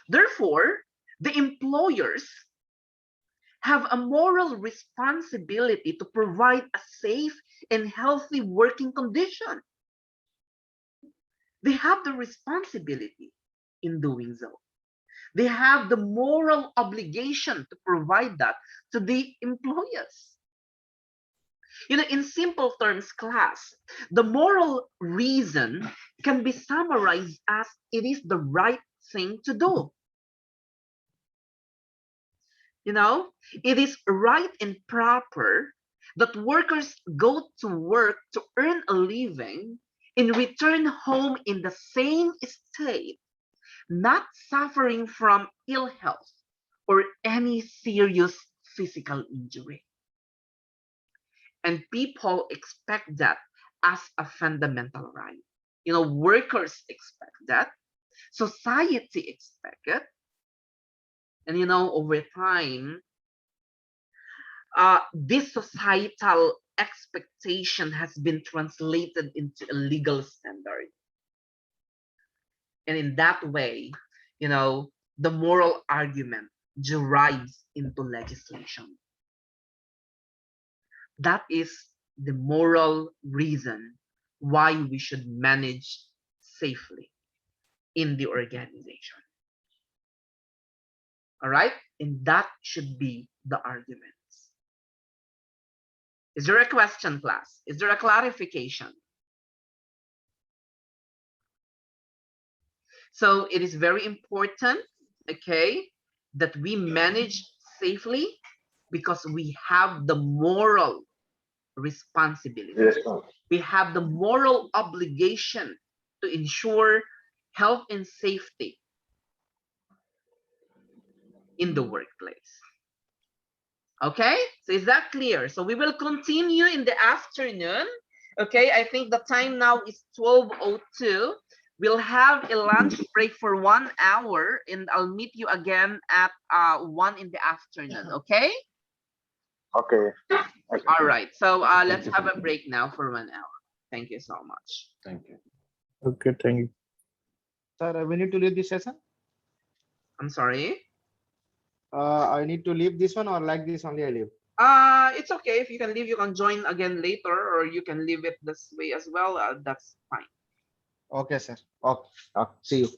Therefore, the employers have a moral responsibility to provide a safe and healthy working condition. They have the responsibility in doing so. They have the moral obligation to provide that to the employers. You know, in simple terms, class, the moral reason can be summarized as it is the right thing to do. You know, it is right and proper that workers go to work to earn a living and return home in the same state, not suffering from ill health or any serious physical injury. And people expect that as a fundamental right. You know, workers expect that, society expect it, and you know, over time, this societal expectation has been translated into a legal standard. And in that way, you know, the moral argument derives into legislation. That is the moral reason why we should manage safely in the organization. All right? And that should be the arguments. Is there a question, class? Is there a clarification? So it is very important, okay, that we manage safely because we have the moral responsibility. Yes. We have the moral obligation to ensure health and safety in the workplace. Okay, so is that clear? So we will continue in the afternoon. Okay, I think the time now is 12:02. We'll have a lunch break for 1 hour and I'll meet you again at 1 in the afternoon. Okay? Okay. All right, so let's have a break now for 1 hour. Thank you so much. Thank you. Okay, thank you. Sir, we need to leave this session. I'm sorry. I need to leave this one or like this only I leave. It's okay if you can leave. You can join again later, or you can leave it this way as well. That's fine. Okay, sir. Okay. Okay. See you.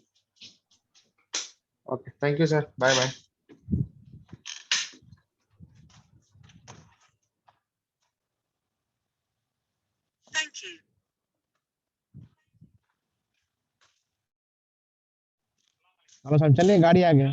Okay. Thank you, sir. Bye bye. Thank you. Hello sir, चलिए गाड़ी आ गया।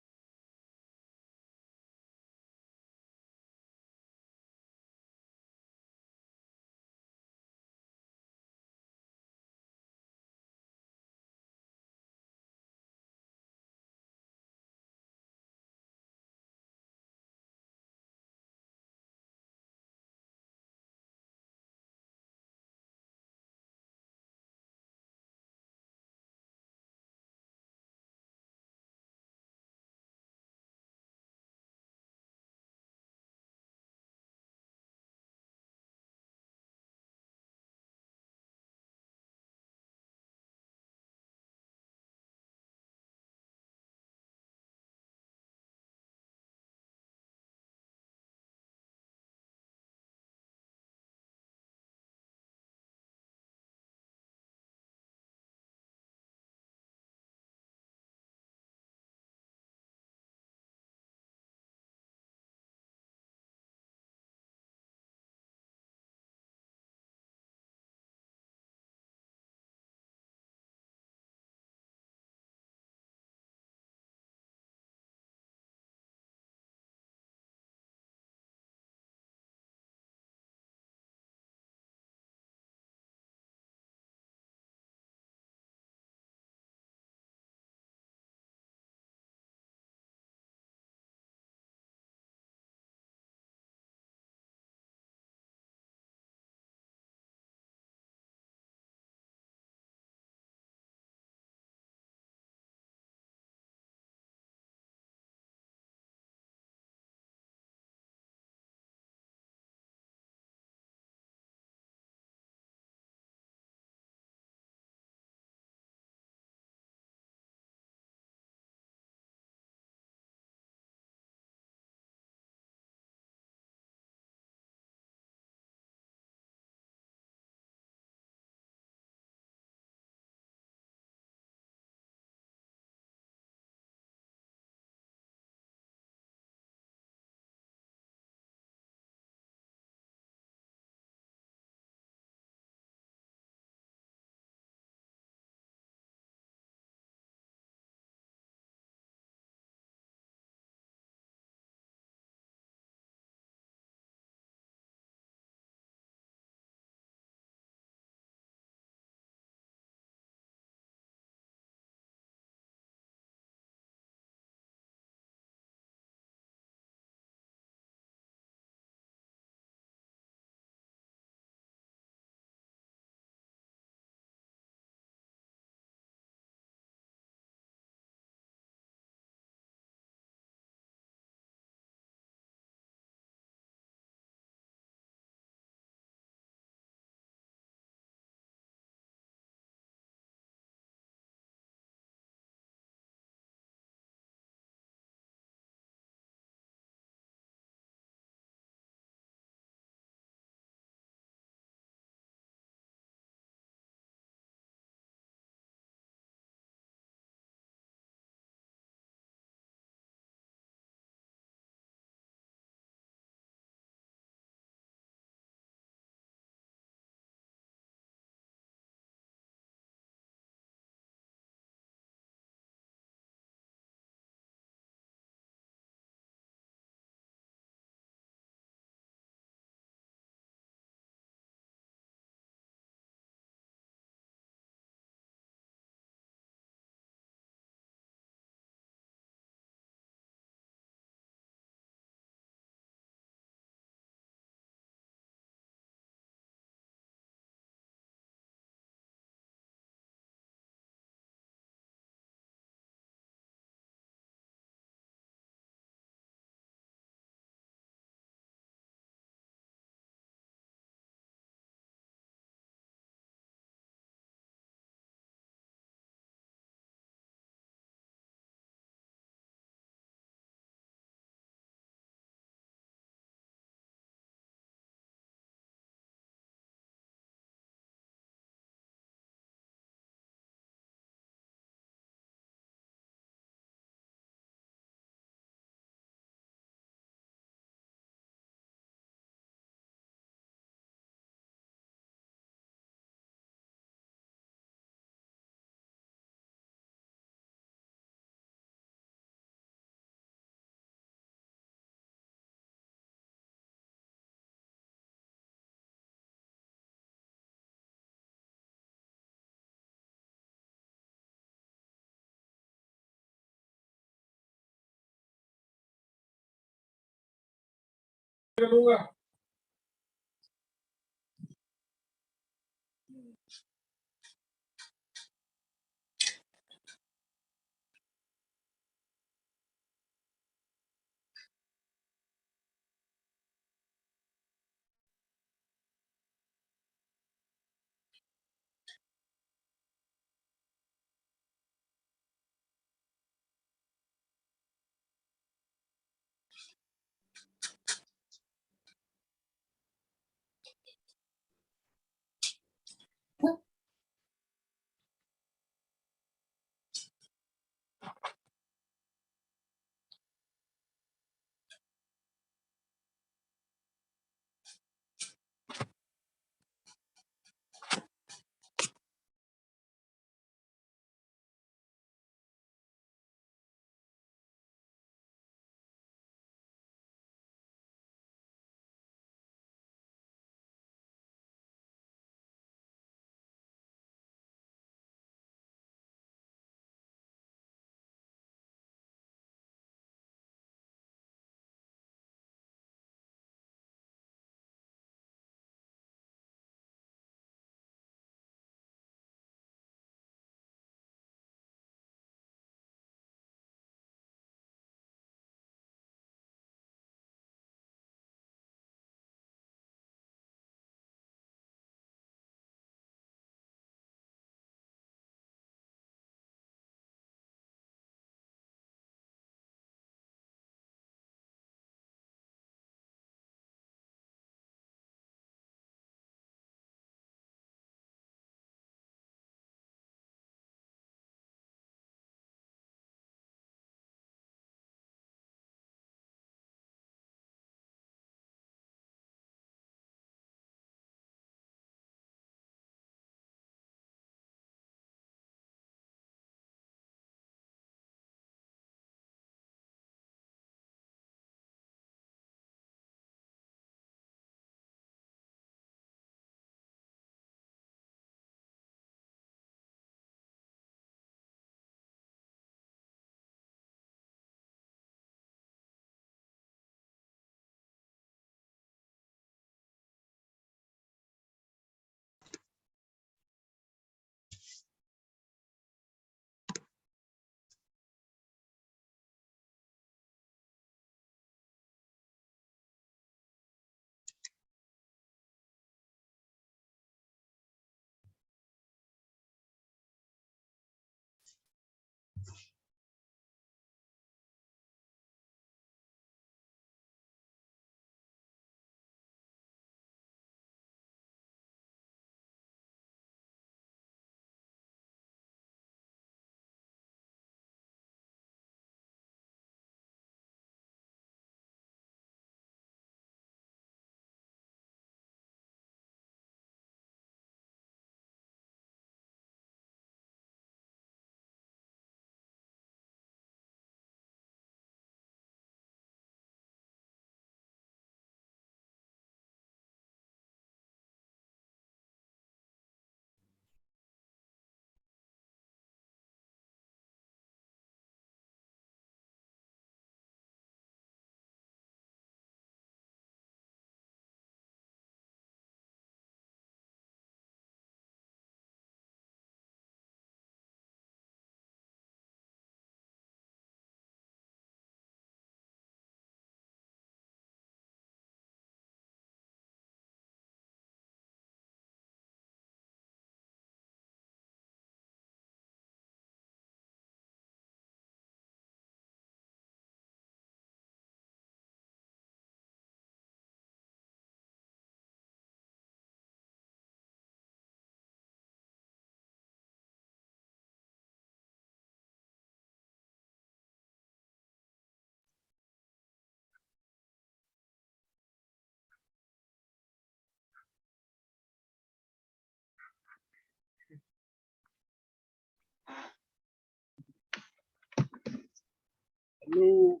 Hello,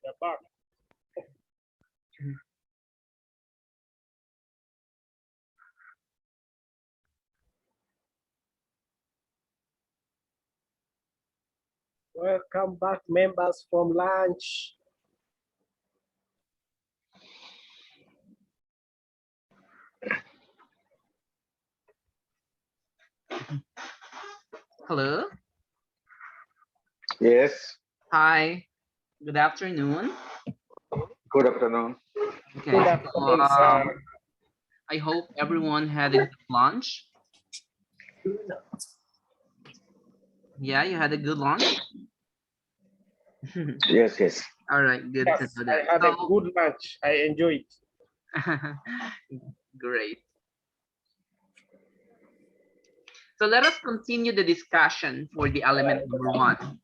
you're back. Welcome back, members from lunch. Hello. Yes. Hi. Good afternoon. Good afternoon. Okay. Good So, afternoon, sir. I hope everyone had a good lunch. Yeah, you had a good lunch. Yes, yes. All right, good to Yes, know I that. had a So, good lunch. I enjoyed. great. So let us continue the discussion for the element number one.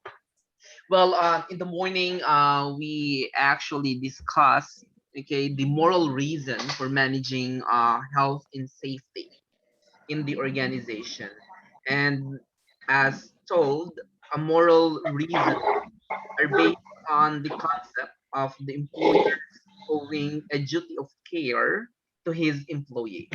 Well, in the morning, we actually discussed, okay, the moral reason for managing health and safety in the organization. And as told, a moral reason are based on the concept of the employer owing a duty of care to his employee.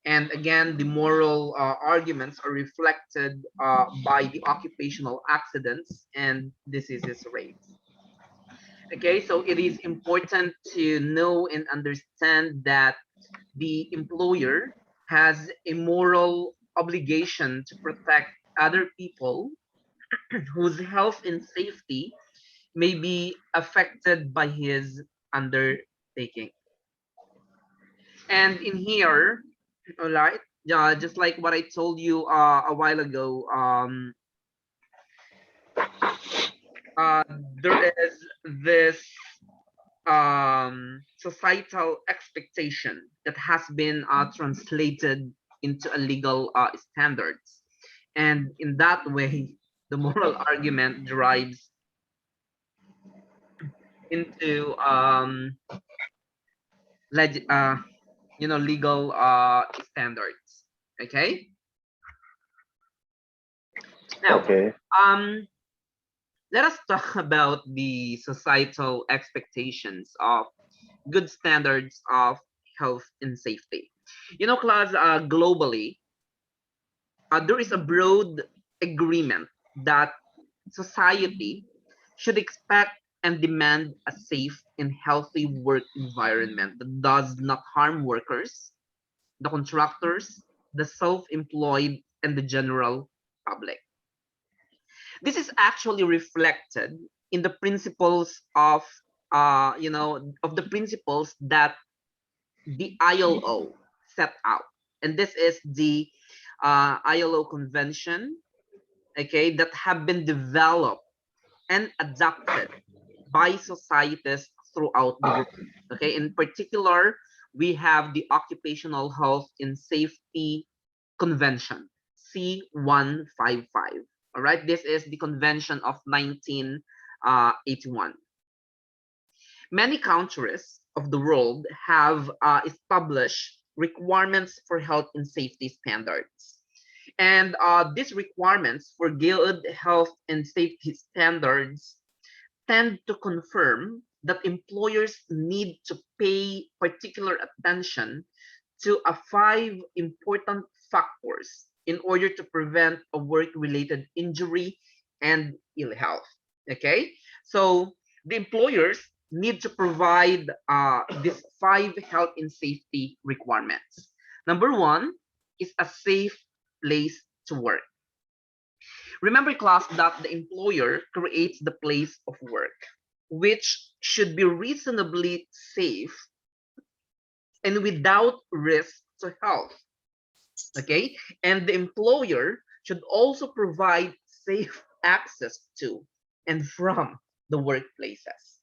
And again, the moral arguments are reflected by the occupational accidents and diseases rates. Okay, so it is important to know and understand that the employer has a moral obligation to protect other people whose health and safety may be affected by his undertaking. And in here, all right, just like what I told you a while ago, uh, there is this societal expectation that has been translated into a legal standards. And in that way, the moral argument derives into legal standards. Okay. Now, Okay. let us talk about the societal expectations of good standards of health and safety. You know, class, globally, there is a broad agreement that society should expect and demand a safe and healthy work environment that does not harm workers, the contractors, the self-employed, and the general public. This is actually reflected in the principles of the principles that the ILO set out, and this is the ILO convention, okay, that have been developed and adopted by societies throughout the world. Okay, in particular, we have the Occupational Health and Safety Convention, C155. All right, this is the convention of 1981. Many countries of the world have established requirements for health and safety standards. And these requirements for good health and safety standards tend to confirm that employers need to pay particular attention to a five important factors in order to prevent a work-related injury and ill health. Okay, so the employers need to provide these five health and safety requirements. Number one is a safe place to work. Remember, class, that the employer creates the place of work, which should be reasonably safe and without risk to health. Okay, and the employer should also provide safe access to and from the workplaces.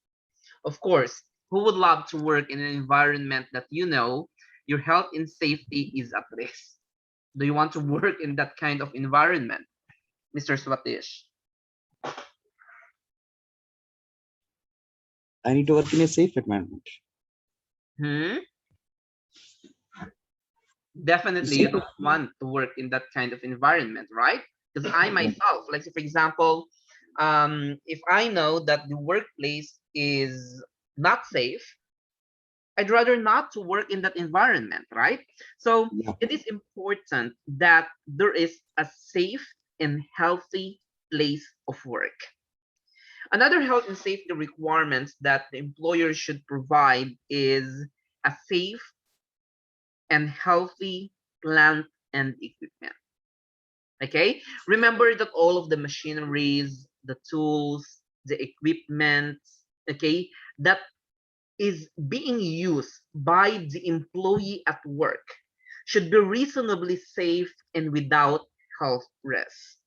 Of course, who would love to work in an environment that your health and safety is at risk? Do you want to work in that kind of environment, Mr. Swatish? I need to work in a safe environment. Definitely, you don't want to work in that kind of environment, right? Because I myself, like, for example, if I know that the workplace is not safe, I'd rather not to work in that environment, right? So it is important that there is a safe and healthy place of work. Another health and safety requirements that the employer should provide is a safe and healthy plant and equipment. Okay, remember that all of the machineries, the tools, the equipment, okay, that is being used by the employee at work should be reasonably safe and without health risk.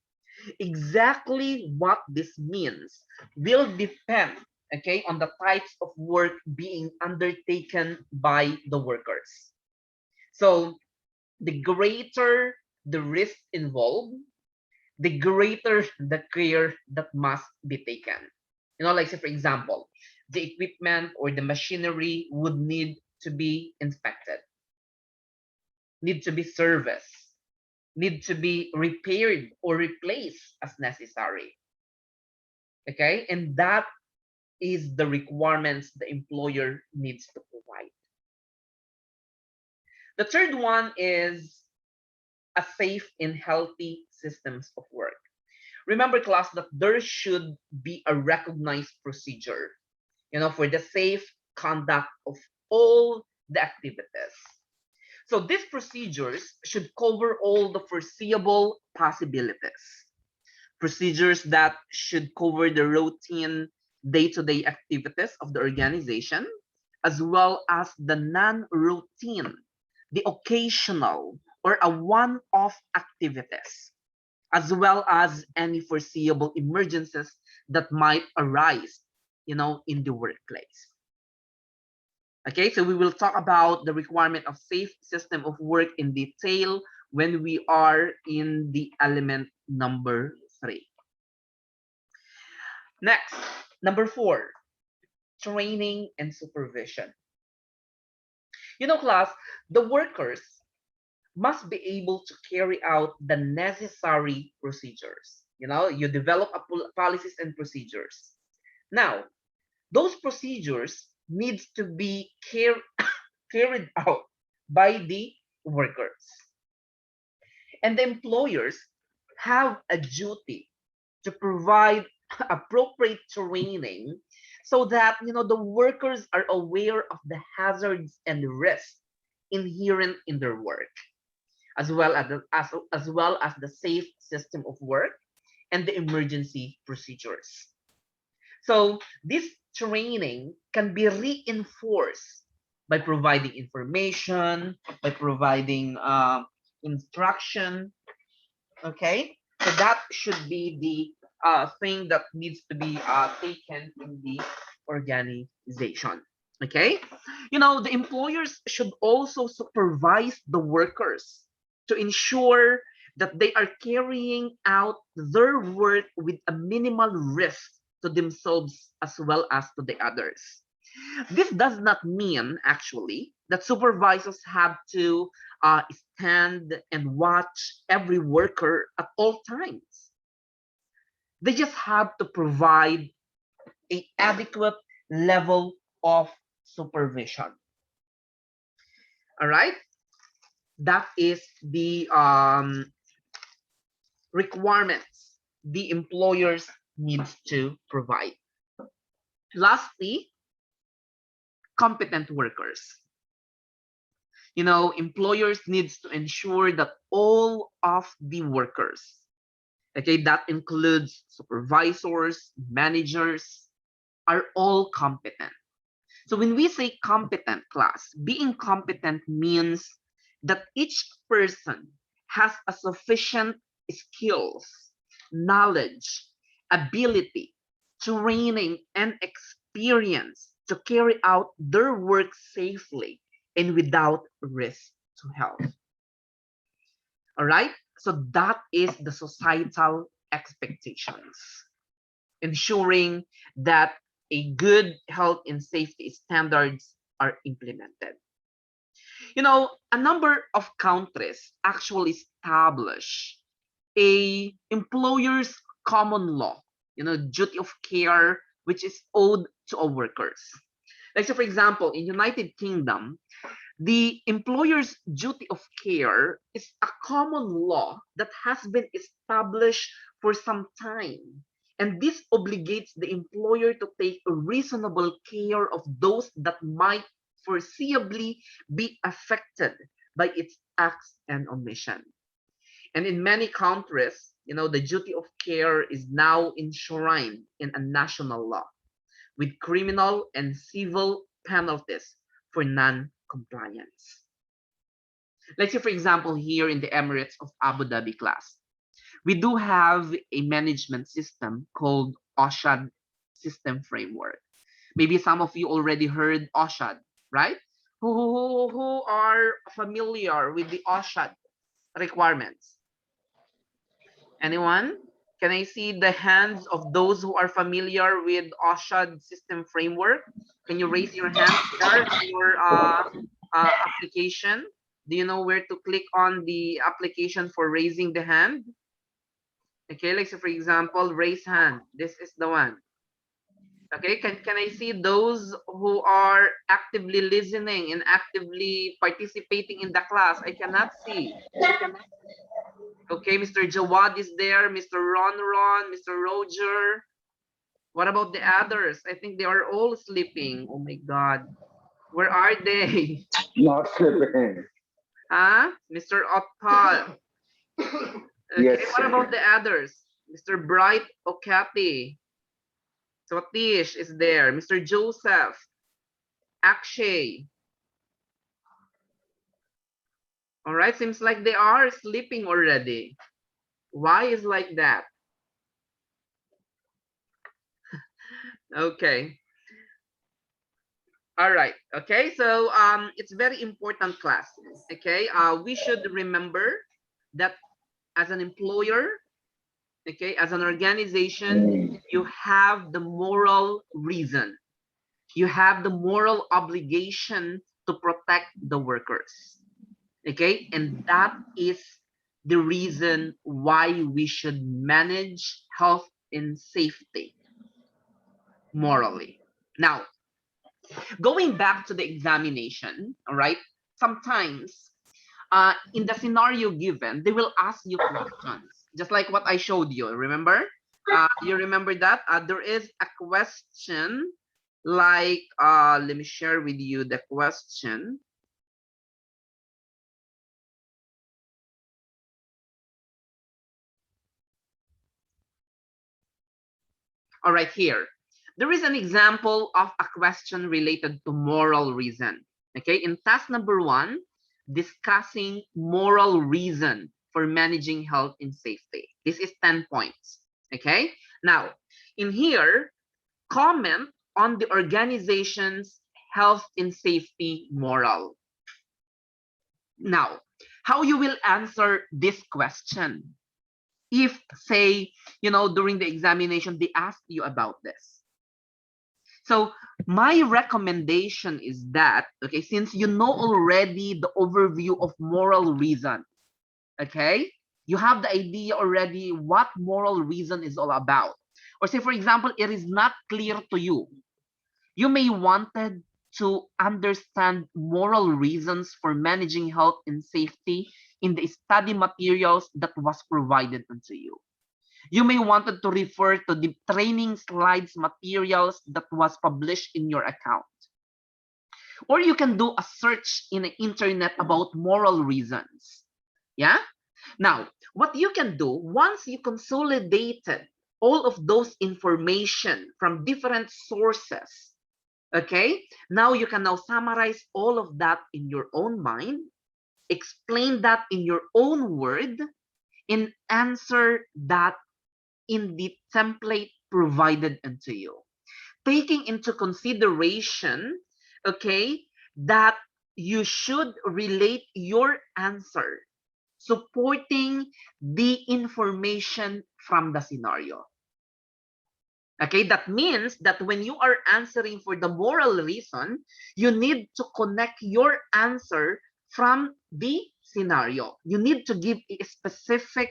Exactly what this means will depend, okay, on the types of work being undertaken by the workers. So the greater the risk involved, the greater the care that must be taken. Like say for example, the equipment or the machinery would need to be inspected, need to be serviced, need to be repaired or replaced as necessary. Okay, and that is the requirements the employer needs to provide. The third one is a safe and healthy systems of work. Remember, class, that there should be a recognized procedure, for the safe conduct of all the activities. So these procedures should cover all the foreseeable possibilities. Procedures that should cover the routine day-to-day activities of the organization, as well as the non-routine, the occasional, or a one-off activities, as well as any foreseeable emergencies that might arise, in the workplace. Okay, so we will talk about the requirement of safe system of work in detail when we are in the element number 3. Next, number 4, training and supervision. Class, the workers must be able to carry out the necessary procedures. You develop policies and procedures. Now, those procedures needs to be carried out by the workers. And the employers have a duty to provide appropriate training so that the workers are aware of the hazards and risks inherent in their work, as well as the safe system of work and the emergency procedures. So this training can be reinforced by providing information, by providing instruction. Okay, so that should be the thing that needs to be taken in the organization. Okay, the employers should also supervise the workers to ensure that they are carrying out their work with a minimal risk to themselves as well as to the others. This does not mean actually that supervisors have to stand and watch every worker at all times. They just have to provide an adequate level of supervision. All right, that is the requirements the employers needs to provide. Lastly, competent workers. Employers needs to ensure that all of the workers, okay, that includes supervisors, managers, are all competent. So when we say competent, class, being competent means that each person has a sufficient skills, knowledge, ability, training, and experience to carry out their work safely and without risk to health. All right, so that is the societal expectations, ensuring that a good health and safety standards are implemented. A number of countries actually establish a employer's common law, duty of care, which is owed to all workers. Like, so for example, in United Kingdom, the employer's duty of care is a common law that has been established for some time. And this obligates the employer to take reasonable care of those that might foreseeably be affected by its acts and omission. And in many countries, the duty of care is now enshrined in a national law with criminal and civil penalties for non-compliance. Let's say, for example, here in the Emirates of Abu Dhabi class, we do have a management system called OSHAD system framework. Maybe some of you already heard OSHAD, right? Who are familiar with the OSHAD requirements? Anyone? Can I see the hands of those who are familiar with OSHAD system framework? Can you raise your hand there in your application? Do you know where to click on the application for raising the hand? Okay, like so for example, raise hand. This is the one. Okay, can I see those who are actively listening and actively participating in the class? I cannot see. Okay, Mr. Jawad is there, Mr. Ron, Mr. Roger. What about the others? I think they are all sleeping. Oh my God. Where are they? Not sleeping. Huh? Mr. Otpal. Okay, Yes. what about the others? Mr. Bright Okati. Swatish is there. Mr. Joseph. Akshay. All right, seems like they are sleeping already. Why is like that? Okay. All right. Okay. So it's very important class. Okay. We should remember that as an employer, okay, as an organization, you have the moral reason. You have the moral obligation to protect the workers. Okay, and that is the reason why we should manage health and safety morally. Now, going back to the examination, all right, sometimes in the scenario given, they will ask you questions, just like what I showed you, remember? You remember that? There is a question like, let me share with you the question. All right, here. There is an example of a question related to moral reason. Okay, in task number 1, discussing moral reason for managing health and safety. This is 10 points. Okay, now in here, comment on the organization's health and safety moral. Now, how you will answer this question? If, say, during the examination, they asked you about this. So my recommendation is that, okay, since you know already the overview of moral reason, okay, you have the idea already what moral reason is all about. Or say, for example, it is not clear to you. You may wanted to understand moral reasons for managing health and safety in the study materials that was provided unto you. You may wanted to refer to the training slides materials that was published in your account. Or you can do a search in the internet about moral reasons. Yeah? Now, what you can do, once you consolidated all of those information from different sources, okay, now you can now summarize all of that in your own mind, explain that in your own word, and answer that in the template provided unto you, taking into consideration, okay, that you should relate your answer supporting the information from the scenario. Okay, that means that when you are answering for the moral reason, you need to connect your answer from the scenario. You need to give a specific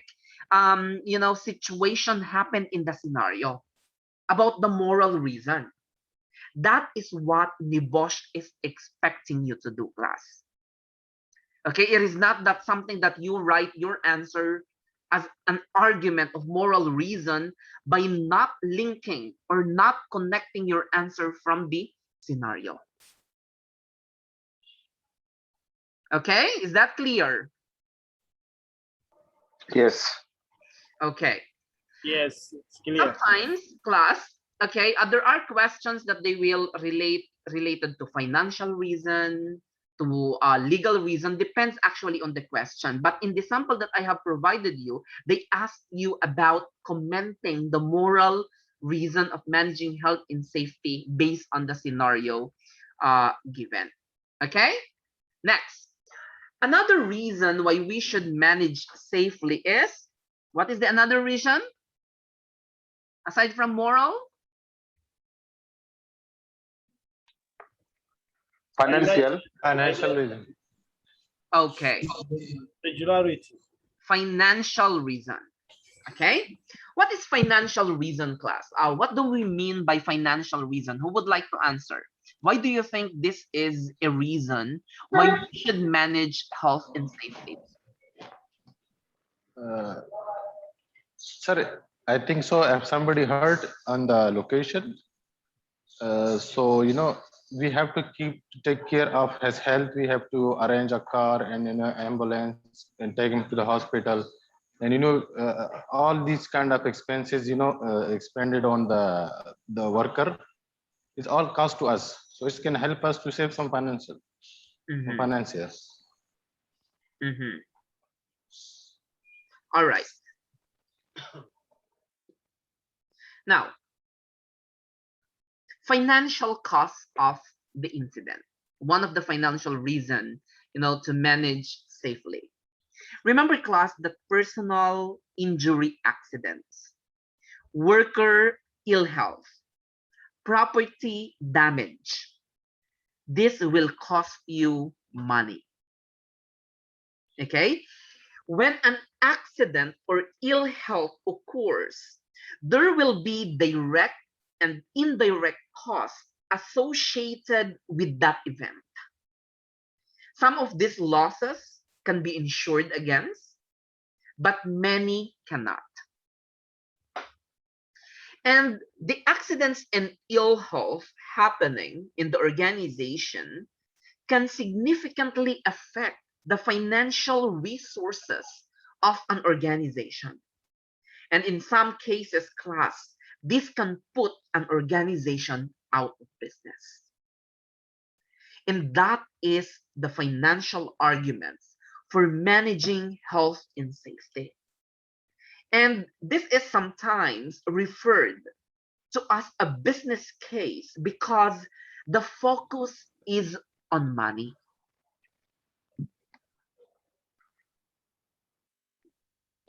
situation happened in the scenario about the moral reason. That is what Nebosh is expecting you to do, class. Okay, it is not that something that you write your answer as an argument of moral reason by not linking or not connecting your answer from the scenario. Okay, is that clear? Yes. Okay. Yes, it's clear. Sometimes, class, okay, there are questions that they will related to financial reason, to legal reason, depends actually on the question. But in the sample that I have provided you, they ask you about commenting the moral reason of managing health and safety based on the scenario given. Okay, next. Another reason why we should manage safely is, what is the another reason? Aside from moral? Financial. Financial reason. Okay. Regularity. Financial reason. Okay. What is financial reason, class? What do we mean by financial reason? Who would like to answer? Why do you think this is a reason why we should manage health and safety? Sir, I think so. If somebody hurt on the location, so we have to take care of his health. We have to arrange a car and ambulance and take him to the hospital, and all these kind of expenses expended on the worker is all cost to us. So it can help us to save some financial finances. All right. Now, financial cost of the incident. One of the financial reason, to manage safely. Remember, class, that personal injury accidents, worker ill health, property damage, this will cost you money. Okay? When an accident or ill health occurs, there will be direct and indirect costs associated with that event. Some of these losses can be insured against, but many cannot. And the accidents and ill health happening in the organization can significantly affect the financial resources of an organization. And in some cases, class, this can put an organization out of business. And that is the financial arguments for managing health and safety. And this is sometimes referred to as a business case because the focus is on money.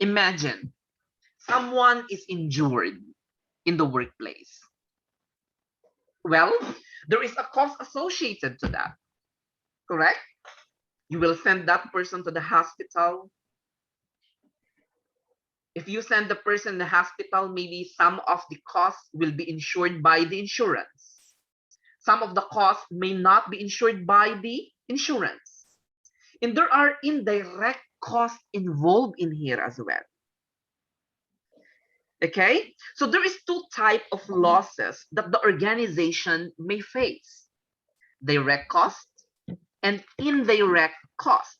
Imagine someone is injured in the workplace. Well, there is a cost associated to that, correct? You will send that person to the hospital. If you send the person to the hospital, maybe some of the costs will be insured by the insurance. Some of the costs may not be insured by the insurance. And there are indirect costs involved in here as well. Okay, so there is two types of losses that the organization may face: direct cost and indirect cost.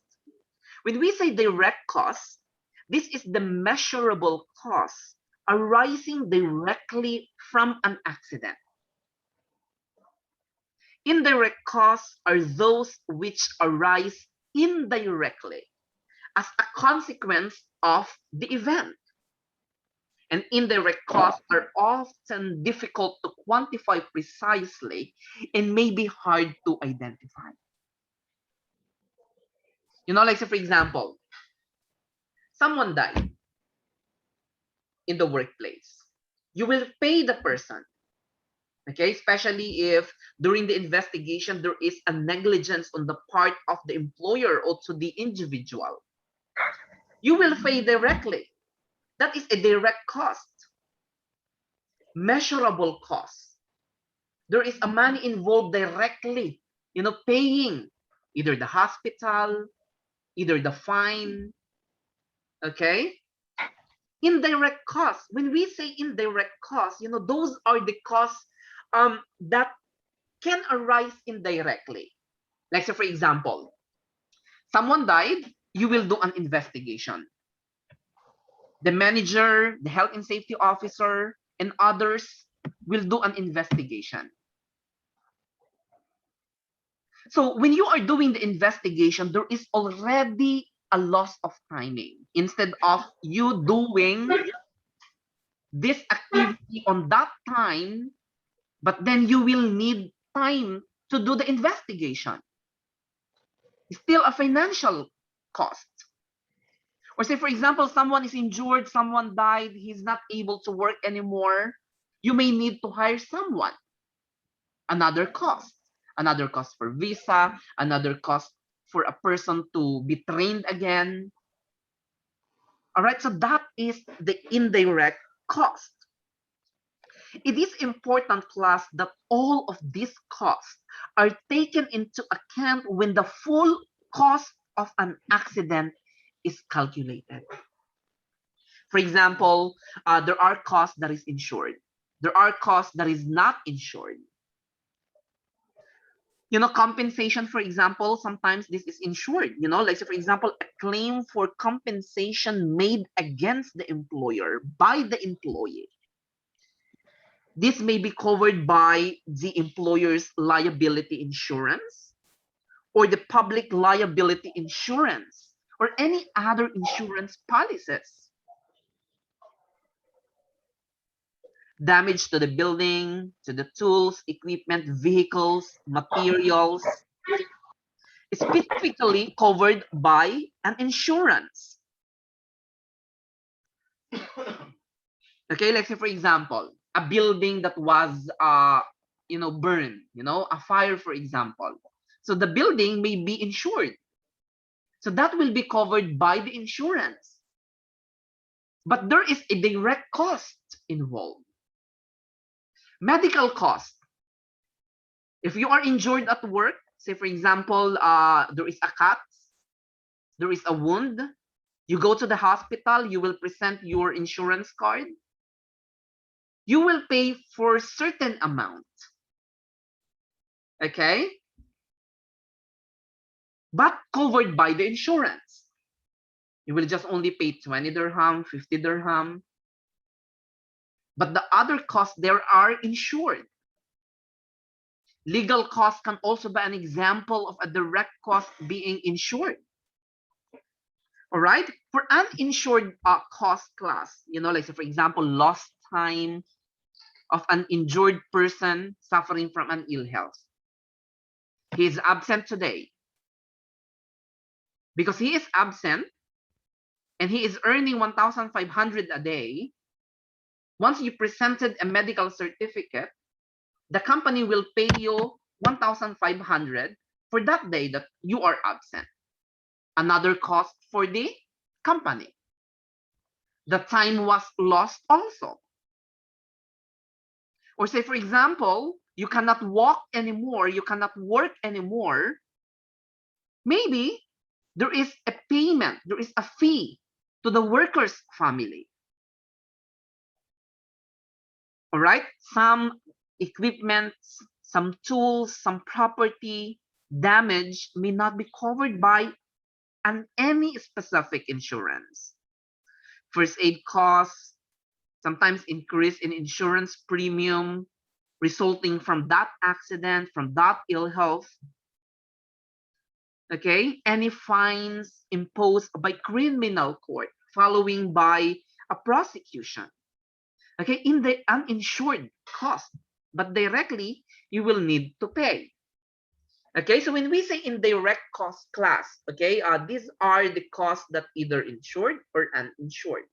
When we say direct cost, this is the measurable cost arising directly from an accident. Indirect costs are those which arise indirectly as a consequence of the event. And indirect costs are often difficult to quantify precisely and may be hard to identify. Like say, for example, someone died in the workplace. You will pay the person, okay? Especially if during the investigation, there is a negligence on the part of the employer or to the individual. You will pay directly. That is a direct cost. Measurable cost. There is a money involved directly, paying either the hospital, either the fine, okay? Indirect costs. When we say indirect costs, those are the costs that can arise indirectly. Like, say, for example, someone died, you will do an investigation. The manager, the health and safety officer, and others will do an investigation. So when you are doing the investigation, there is already a loss of timing. Instead of you doing this activity on that time, but then you will need time to do the investigation. It's still a financial cost. Or say, for example, someone is injured, someone died, he's not able to work anymore. You may need to hire someone. Another cost for visa, another cost for a person to be trained again. All right, so that is the indirect cost. It is important, class, that all of these costs are taken into account when the full cost of an accident is calculated. For example, there are costs that is insured. There are costs that is not insured. Compensation, for example, sometimes this is insured. Like, say, for example, a claim for compensation made against the employer by the employee. This may be covered by the employer's liability insurance or the public liability insurance or any other insurance policies. Damage to the building, to the tools, equipment, vehicles, materials, specifically covered by an insurance. Okay, let's say, for example, a building that was burned, a fire, for example. So the building may be insured. So that will be covered by the insurance. But there is a direct cost involved. Medical cost. If you are injured at work, say, for example, there is a cut, there is a wound, you go to the hospital, you will present your insurance card. You will pay for a certain amount. Okay? But covered by the insurance. You will just only pay 20 dirham, 50 dirham. But the other costs there are insured. Legal costs can also be an example of a direct cost being insured. All right? For uninsured cost class, like, say, for example, lost time of an injured person suffering from an ill health. He is absent today. Because he is absent and he is earning 1,500 a day, once you presented a medical certificate, the company will pay you 1,500 for that day that you are absent. Another cost for the company. The time was lost also. Or say, for example, you cannot walk anymore, you cannot work anymore. Maybe there is a payment, there is a fee to the worker's family. All right, some equipment, some tools, some property damage may not be covered by any specific insurance. First aid costs, sometimes increase in insurance premium resulting from that accident, from that ill health. Okay, any fines imposed by criminal court following by a prosecution. Okay, in the uninsured cost, but directly you will need to pay. Okay, so when we say indirect cost class, okay, these are the costs that either insured or uninsured.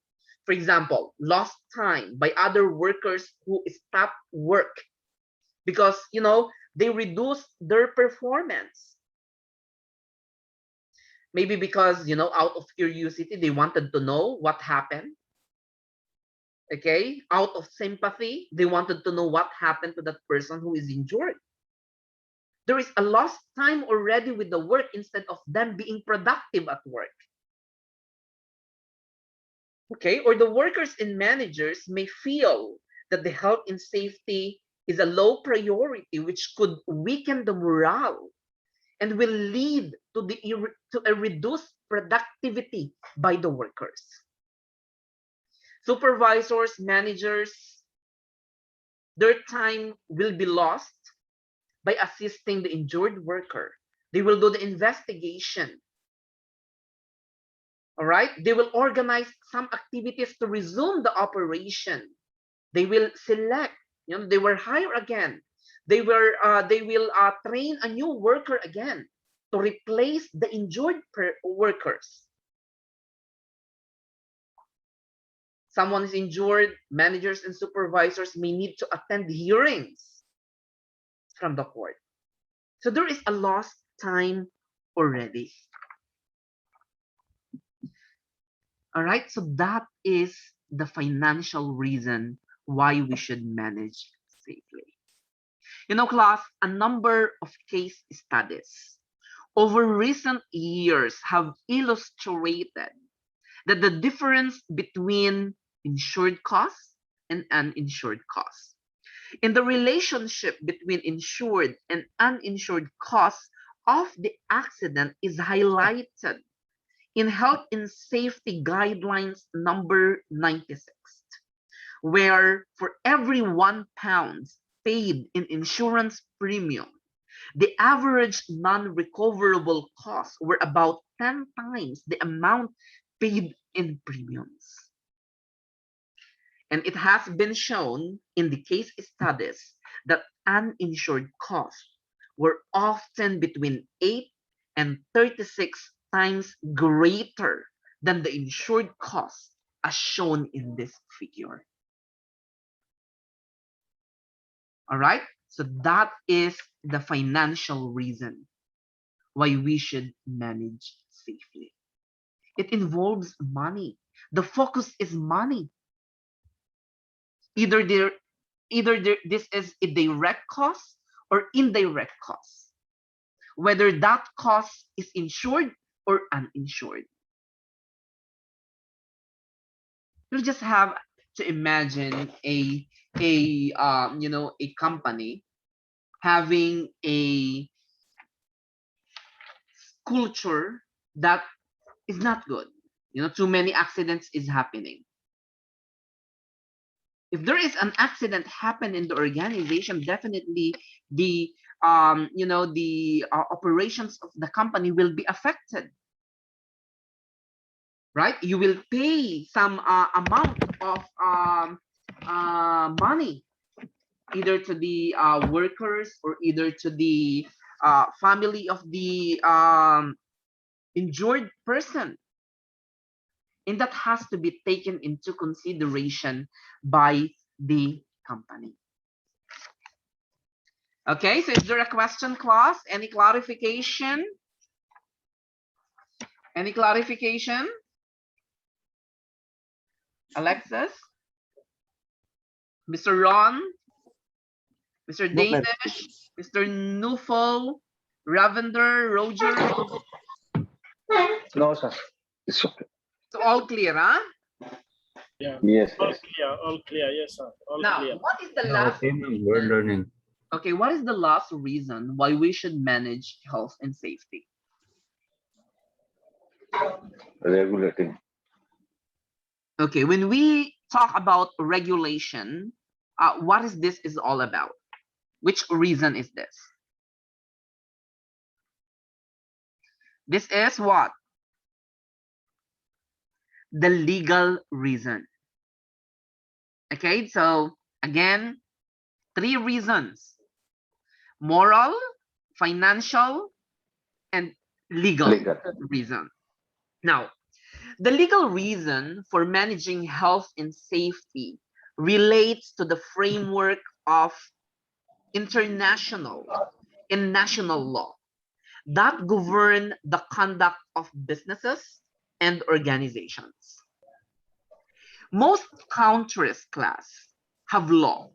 For example, lost time by other workers who stopped work because, they reduced their performance. Maybe because, out of curiosity, they wanted to know what happened. Okay, out of sympathy, they wanted to know what happened to that person who is injured. There is a lost time already with the work instead of them being productive at work. Okay, or the workers and managers may feel that the health and safety is a low priority, which could weaken the morale and will lead to a reduced productivity by the workers. Supervisors, managers, their time will be lost by assisting the injured worker. They will do the investigation. All right? They will organize some activities to resume the operation. They will select, they will hire again. They will train a new worker again to replace the injured workers. Someone is injured, managers and supervisors may need to attend hearings from the court. So there is a lost time already. All right, so that is the financial reason why we should manage safely. Class, a number of case studies over recent years have illustrated that the difference between insured costs and uninsured costs. In the relationship between insured and uninsured costs of the accident is highlighted in Health and Safety Guidelines number 96, where for every £1 paid in insurance premium, the average non-recoverable costs were about 10 times the amount paid in premiums. And it has been shown in the case studies that uninsured costs were often between 8 and 36 times greater than the insured costs as shown in this figure. All right, so that is the financial reason why we should manage safely. It involves money. The focus is money. Either this is a direct cost or indirect cost, whether that cost is insured or uninsured. You just have to imagine a company having a culture that is not good. Too many accidents is happening. If there is an accident happen in the organization, definitely the operations of the company will be affected, right? You will pay some amount of money either to the workers or either to the family of the injured person. And that has to be taken into consideration by the company. Okay, so is there a question, class? Any clarification? Any clarification? Alexis? Mr. Ron? Mr. No Danish? Mr. Newfound? Lavender? Roger? No, sir. It's okay. So all clear, huh? Yeah. Yes. All clear. All clear. Yes, sir. All now, clear. what is the last? We're learning. Okay, what is the last reason why we should manage health and safety? Regulating. Okay, when we talk about regulation, what is this is all about? Which reason is this? This is what? The legal reason. Okay, so again, 3 reasons: moral, financial, and legal reason. Now, the legal reason for managing health and safety relates to the framework of international and national law that govern the conduct of businesses and organizations. Most countries, class, have law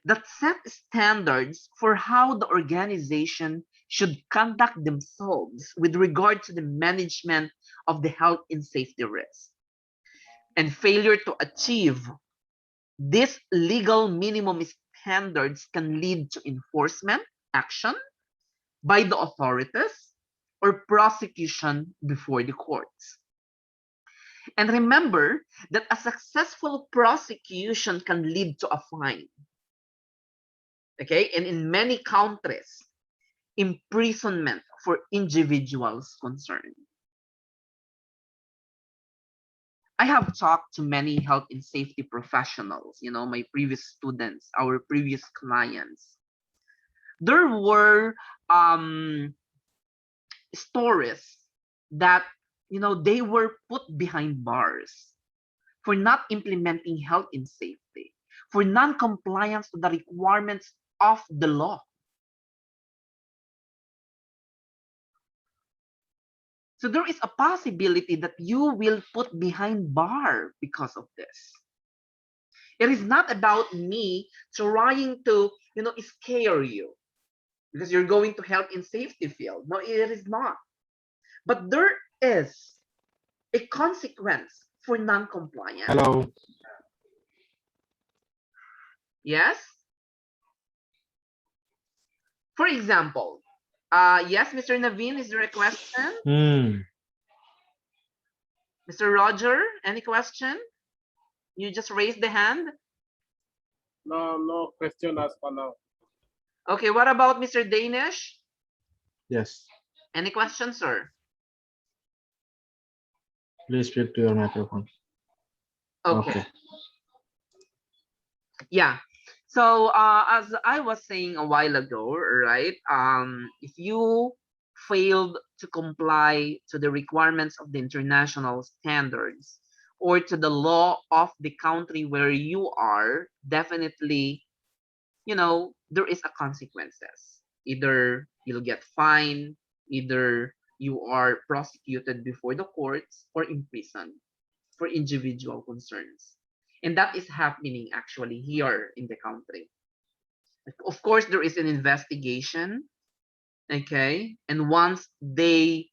that set standards for how the organization should conduct themselves with regard to the management of the health and safety risk. And failure to achieve these legal minimum standards can lead to enforcement action by the authorities or prosecution before the courts. And remember that a successful prosecution can lead to a fine. Okay, and in many countries, imprisonment for individuals concerned. I have talked to many health and safety professionals, my previous students, our previous clients. There were stories that, they were put behind bars for not implementing health and safety, for non-compliance to the requirements of the law. So there is a possibility that you will put behind bar because of this. It is not about me trying to, scare you because you're going to health and safety field. No, it is not. But there is a consequence for non-compliance. Hello. Yes? For example, yes, Mr. Naveen, is there a question? Mr. Roger, any question? You just raised the hand. No question as for now. Okay, what about Mr. Danish? Yes. Any questions, sir? Please speak to your microphone. Okay. Yeah. So as I was saying a while ago, right? If you failed to comply to the requirements of the international standards or to the law of the country where you are, definitely, there is a consequences. Either you'll get fined, either you are prosecuted before the courts or imprisoned for individual concerns. And that is happening actually here in the country. Of course, there is an investigation, okay? And once they,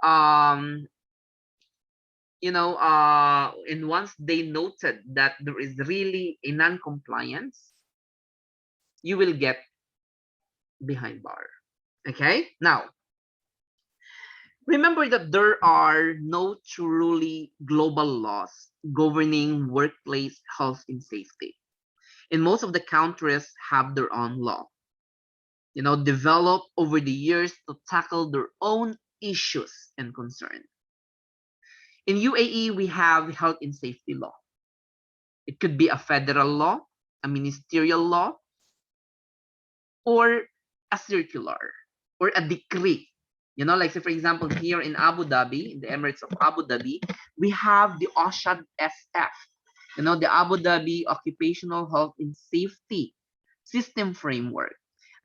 and once they noted that there is really a non-compliance, you will get behind bar, okay? Now, remember that there are no truly global laws governing workplace health and safety. And most of the countries have their own law, developed over the years to tackle their own issues and concerns. In UAE, we have health and safety law. It could be a federal law, a ministerial law, or a circular, or a decree. Like say, for example, here in Abu Dhabi, in the Emirates of Abu Dhabi, we have the OSHA SF, the Abu Dhabi Occupational Health and Safety System Framework.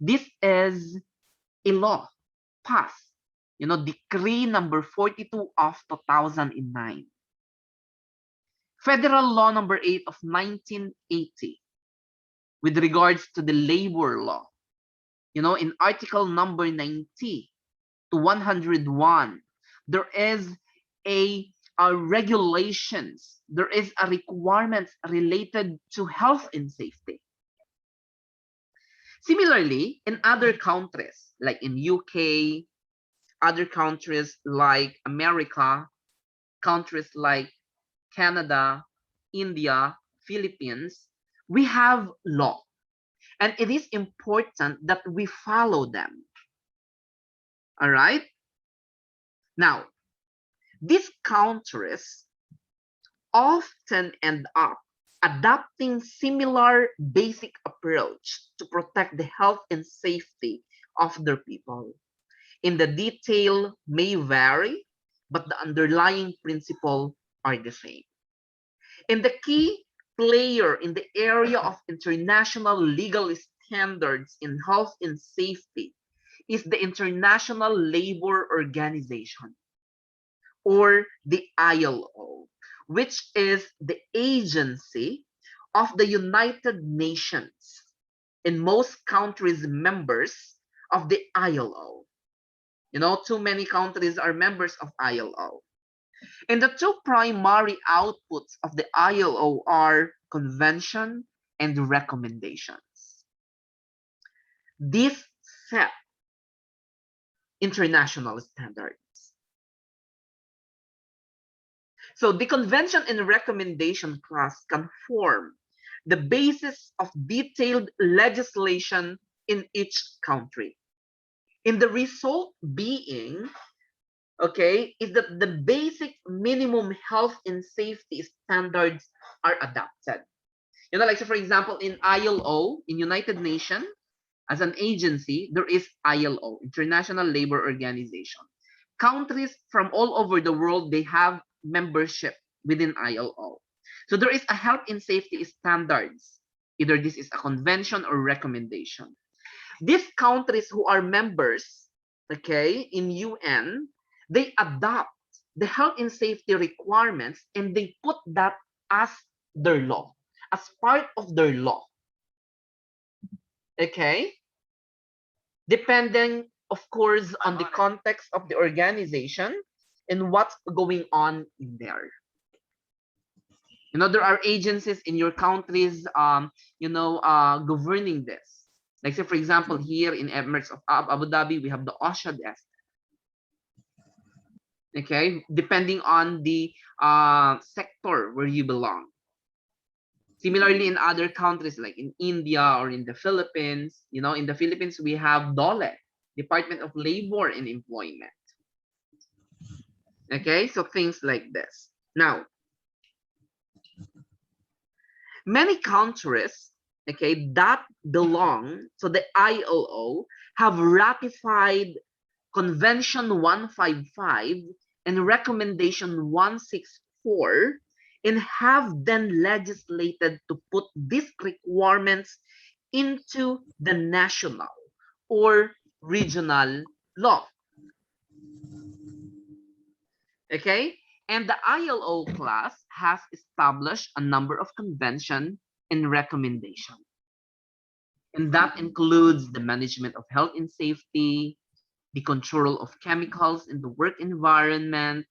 This is a law passed, decree number 42 of 2009. Federal law number 8 of 1980 with regards to the labor law. In article number 90 to 101, there is a regulations, there is a requirements related to health and safety. Similarly, in other countries, like in UK, other countries like America, countries like Canada, India, Philippines, we have law. And it is important that we follow them. All right? Now, these countries often end up adopting similar basic approach to protect the health and safety of their people. In the detail may vary, but the underlying principle are the same. And the key player in the area of international legal standards in health and safety is the International Labor Organization, or the ILO, which is the agency of the United Nations, and most countries members of the ILO. Too many countries are members of ILO. And the two primary outputs of the ILO are convention and recommendations. This set international standards. So the convention and recommendation class can form the basis of detailed legislation in each country. In the result being, okay, is that the basic minimum health and safety standards are adopted. You know, like so for example, in ILO, in United Nations, as an agency, there is ILO, International Labor Organization. Countries from all over the world, they have membership within ILO. So there is a health and safety standards. Either this is a convention or recommendation. These countries who are members, okay, in UN, they adopt the health and safety requirements and they put that as their law, as part of their law. Okay? Depending, of course, on the context of the organization and what's going on in there. You know, there are agencies in your countries, governing this. Like, say, for example, here in Emirates of Abu Dhabi, we have the OSHA desk. Okay, depending on the sector where you belong. Similarly, in other countries like in India or in the Philippines, you know, in the Philippines, we have DOLE, Department of Labor and Employment. Okay, so things like this. Now, many countries, okay, that belong to the ILO have ratified Convention 155 and Recommendation 164 and have then legislated to put these requirements into the national or regional law. Okay, and the ILO class has established a number of convention and recommendation. And that includes the management of health and safety, the control of chemicals in the work environment,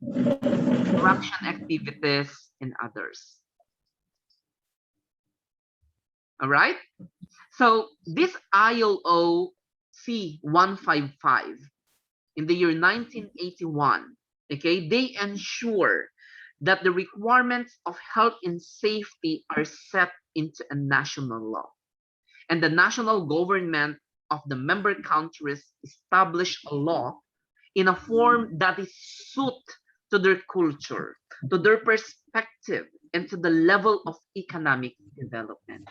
corruption activities, and others. All right. So this ILO C155 in the year 1981, okay, they ensure that the requirements of health and safety are set into a national law. And the national government of the member countries establish a law in a form that is suited to their culture, to their perspective, and to the level of economic development.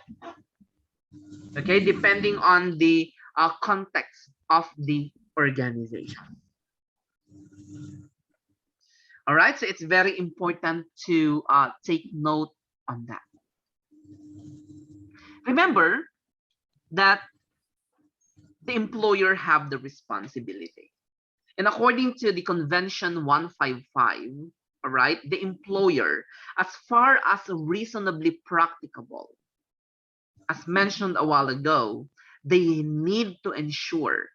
Okay, depending on the context of the organization. All right, so it's very important to take note on that. Remember that the employer have the responsibility. And according to the Convention 155, all right, the employer, as far as reasonably practicable, as mentioned a while ago, they need to ensure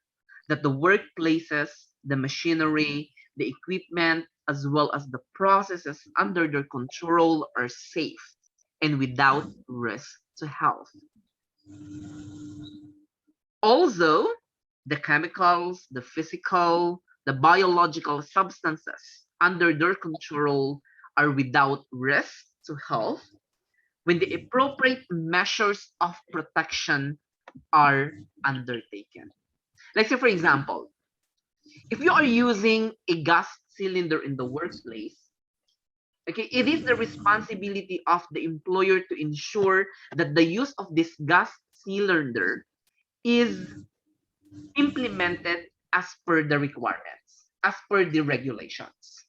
that the workplaces, the machinery, the equipment, as well as the processes under their control are safe and without risk to health. Also, the chemicals, the physical, the biological substances under their control are without risk to health when the appropriate measures of protection are undertaken. Let's say, for example, if you are using a gas cylinder in the workplace, okay, it is the responsibility of the employer to ensure that the use of this gas cylinder is implemented as per the requirements, as per the regulations.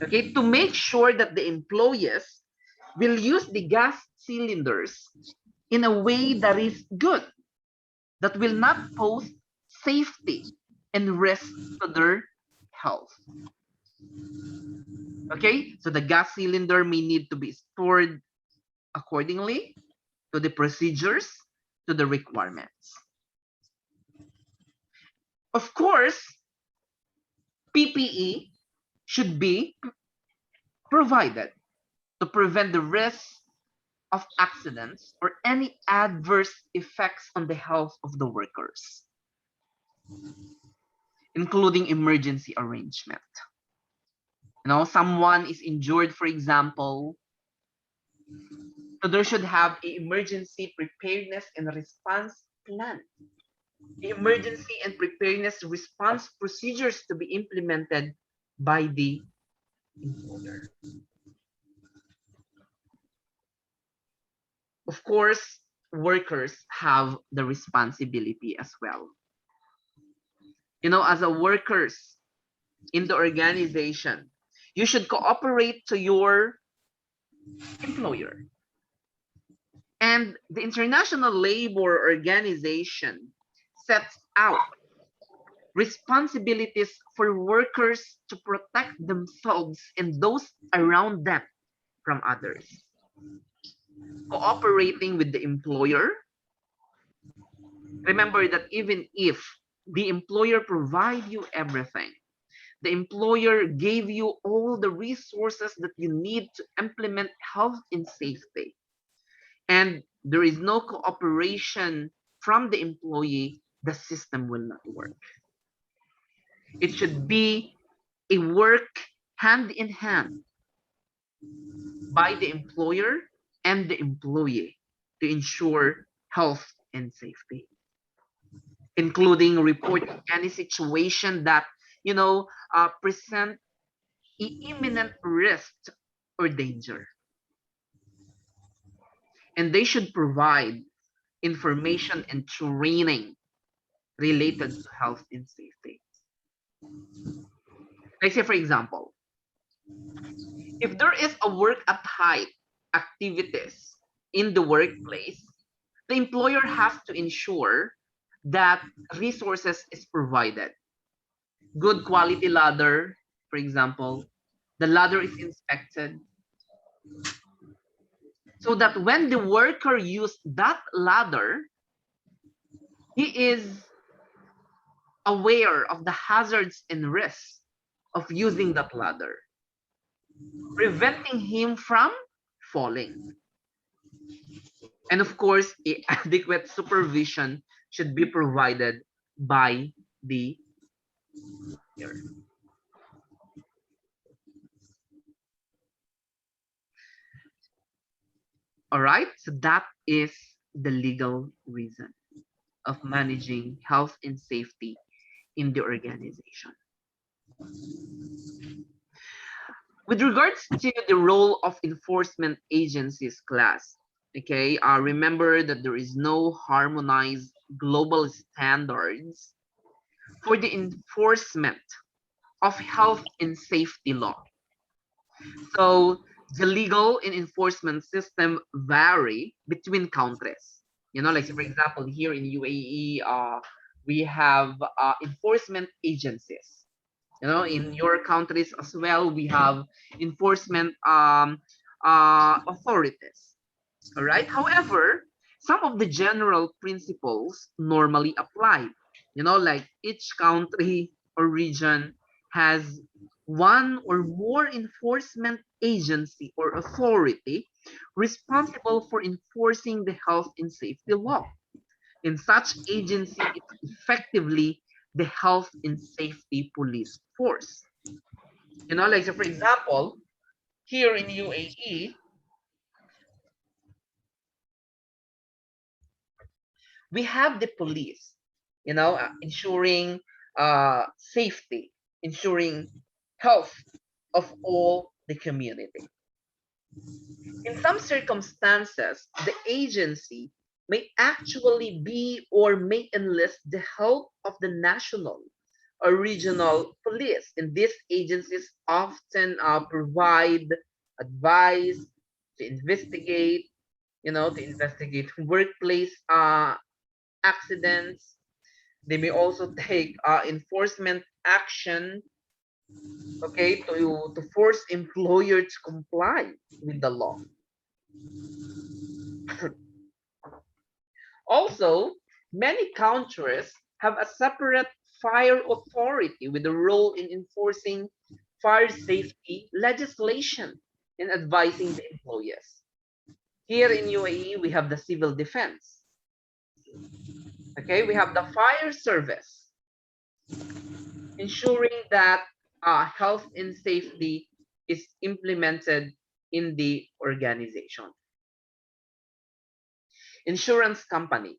Okay, to make sure that the employees will use the gas cylinders in a way that is good, that will not pose safety and risk to their health. Okay, so the gas cylinder may need to be stored accordingly to the procedures, to the requirements. Of course, PPE should be provided to prevent the risk of accidents or any adverse effects on the health of the workers, including emergency arrangement. Someone is injured, for example. So there should have an emergency preparedness and response plan. The emergency and preparedness response procedures to be implemented by the employer. Of course, workers have the responsibility as well. As a workers in the organization, you should cooperate to your employer. And the International Labor Organization sets out responsibilities for workers to protect themselves and those around them from others. Cooperating with the employer. Remember that even if the employer provide you everything, the employer gave you all the resources that you need to implement health and safety, and there is no cooperation from the employee, the system will not work. It should be a work hand in hand by the employer and the employee to ensure health and safety, including reporting any situation that present imminent risk or danger. And they should provide information and training related to health and safety. Like say, for example, if there is a work at height activities in the workplace, the employer has to ensure that resources is provided. Good quality ladder, for example, the ladder is inspected so that when the worker uses that ladder, he is aware of the hazards and risks of using that ladder, preventing him from falling. And of course, adequate supervision should be provided by the employer. All right, so that is the legal reason of managing health and safety in the organization. With regards to the role of enforcement agencies, class, okay, remember that there is no harmonized global standards for the enforcement of health and safety law. So the legal and enforcement system vary between countries. Like for example, here in UAE, we have enforcement agencies. In your countries as well, we have enforcement authorities. All right. However, some of the general principles normally apply. Like each country or region has one or more enforcement agency or authority responsible for enforcing the health and safety law. In such agency, it's effectively the health and safety police force. Like so for example, here in UAE, we have the police, ensuring safety, ensuring health of all the community. In some circumstances, the agency may actually be or may enlist the help of the national or regional police. And these agencies often provide advice to investigate, workplace accidents. They may also take enforcement action, okay, to force employer to comply with the law. Also, many countries have a separate fire authority with a role in enforcing fire safety legislation and advising the employees. Here in UAE, we have the civil defense. Okay, we have the fire service, ensuring that health and safety is implemented in the organization. Insurance company,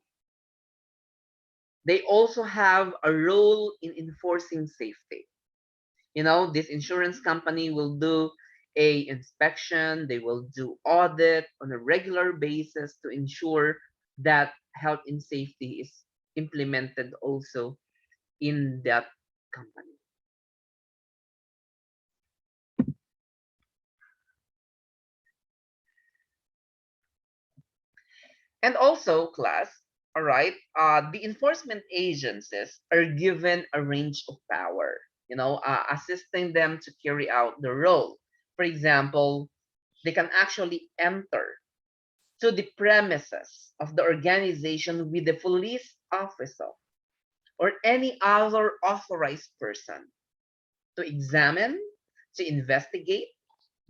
they also have a role in enforcing safety. This insurance company will do a inspection, they will do audit on a regular basis to ensure that health and safety is implemented also in that company. And also, class, all right, the enforcement agencies are given a range of power, assisting them to carry out the role. For example, they can actually enter to the premises of the organization with the police officer or any other authorized person to examine, to investigate.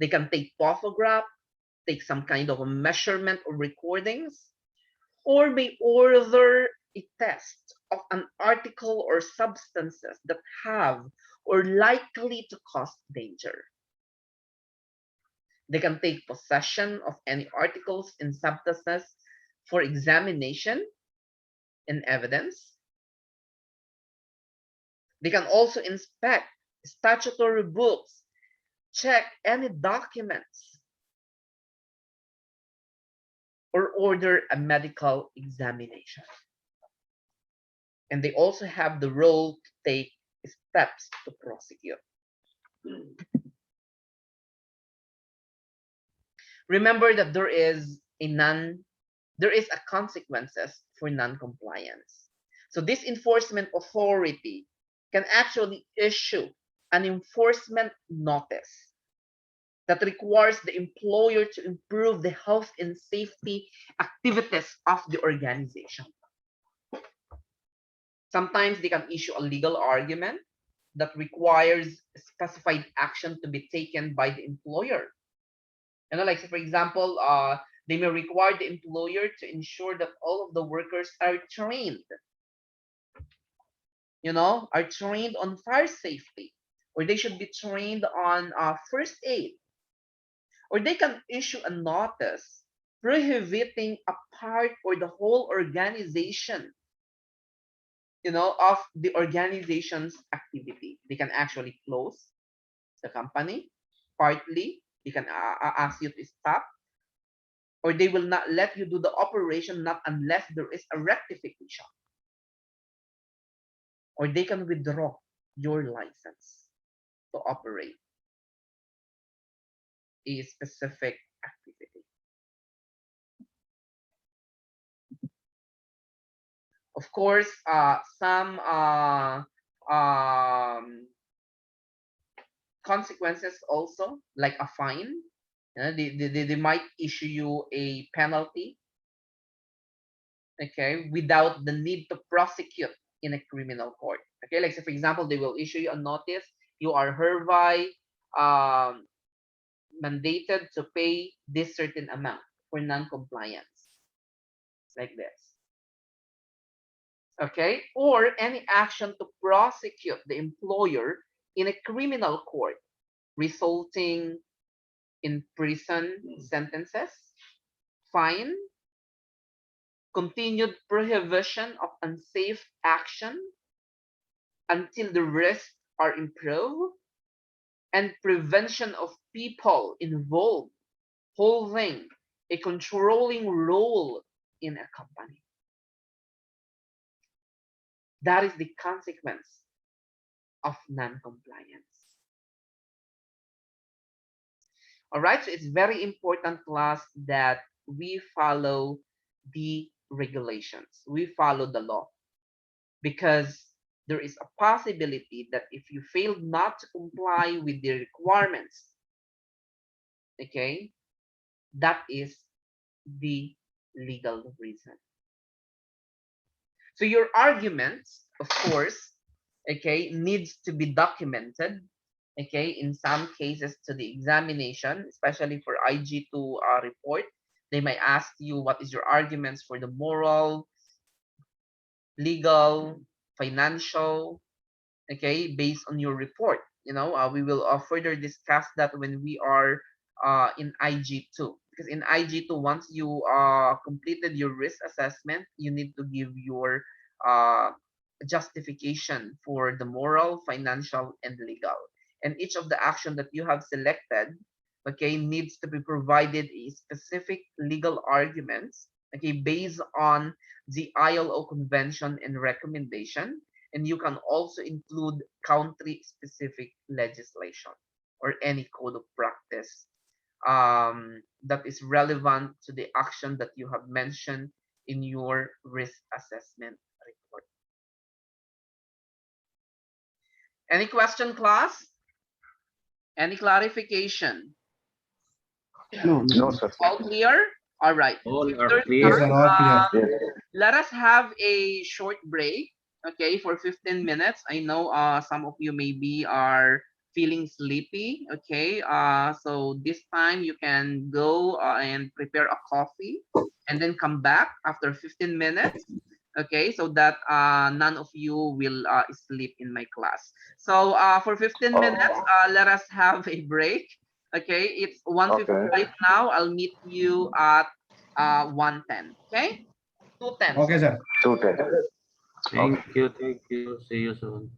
They can take photograph, take some kind of a measurement or recordings, or may order a test of an article or substances that have or likely to cause danger. They can take possession of any articles and substances for examination and evidence. They can also inspect statutory books, check any documents, or order a medical examination. And they also have the role to take steps to prosecute. Remember that there is a consequences for non-compliance. So this enforcement authority can actually issue an enforcement notice that requires the employer to improve the health and safety activities of the organization. Sometimes they can issue a legal argument that requires specified action to be taken by the employer. Like, for example, they may require the employer to ensure that all of the workers are trained, are trained on fire safety, or they should be trained on first aid, or they can issue a notice prohibiting a part or the whole organization, of the organization's activity. They can actually close the company partly. They can ask you to stop, or they will not let you do the operation not unless there is a rectification, or they can withdraw your license to operate a specific activity. Of course, some consequences also, like a fine. They might issue you a penalty, okay, without the need to prosecute in a criminal court. Okay, like, so for example, they will issue you a notice. You are hereby mandated to pay this certain amount for non-compliance, like this. Okay, or any action to prosecute the employer in a criminal court, resulting in prison sentences, fine, continued prohibition of unsafe action until the risks are improved, and prevention of people involved holding a controlling role in a company. That is the consequence of non-compliance. All right, so it's very important, class, that we follow the regulations, we follow the law, because there is a possibility that if you fail not to comply with the requirements, okay, that is the legal reason. So your arguments, of course, okay, needs to be documented, okay, in some cases to the examination, especially for IG2 report. They might ask you what is your arguments for the moral, legal, financial, okay, based on your report. We will further discuss that when we are in IG2, because in IG2, once you completed your risk assessment, you need to give your uh, justification for the moral, financial, and legal. And each of the action that you have selected, okay, needs to be provided a specific legal arguments, okay, based on the ILO convention and recommendation. And you can also include country specific legislation or any code of practice that is relevant to the action that you have mentioned in your risk assessment report. Any question, class? Any clarification? No, No, no. sir. All clear? All right. All If are there's clear. none, all clear. let us have a short break, okay, for 15 minutes. I know some of you maybe are feeling sleepy, okay. So this time you can go and prepare a coffee and then come back after 15 minutes, okay, so that none of you will sleep in my class. So for 15 minutes, let us have a break. Okay, it's 1:55 Okay. now. I'll meet you at 1:10. Okay, 2:10. Okay, sir. 210. Thank you. Thank you. See you soon.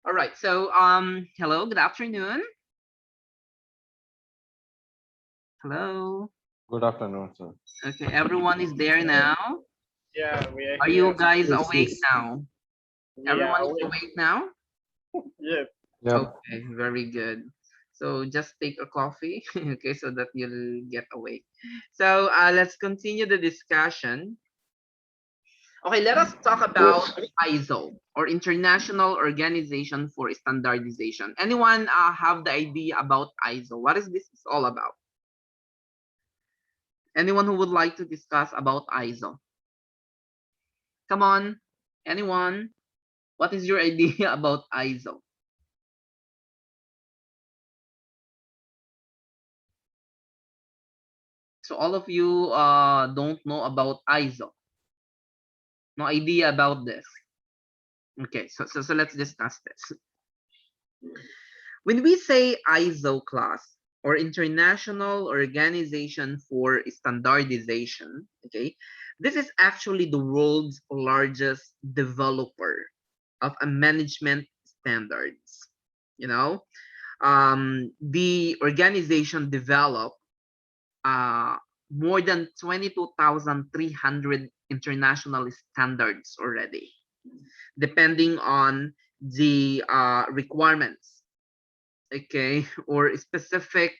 All right. So hello, good afternoon. Hello. Good afternoon, sir. Okay, everyone is there now. Yeah, we are Are you here. guys Yes, awake yes. now? We Everyone are is awake. awake now? Yes. Yep. Okay, very good. So just take a coffee, okay, so that you'll get awake. So let's continue the discussion. Okay, let us talk about Yes. ISO, or International Organization for Standardization. Anyone have the idea about ISO? What is this all about? Anyone who would like to discuss about ISO? Come on, anyone? What is your idea about ISO? So all of you don't know about ISO. No idea about this. Okay, so let's discuss this. When we say ISO class, or International Organization for Standardization, okay, this is actually the world's largest developer of a management standards. You know, the organization developed more than 22,300 international standards already, depending on the requirements, okay, or specific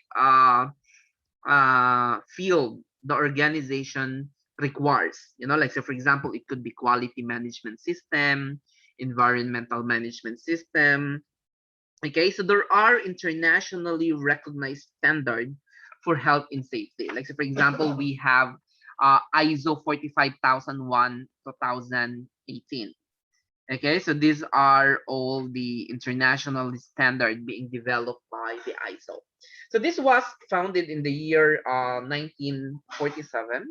field the organization requires. You know, like, so for example, it could be quality management system, environmental management system. Okay, so there are internationally recognized standard for health and safety. Like, so for example, we have ISO 45001 2018. Okay, so these are all the international standard being developed by the ISO. So this was founded in the year 1947.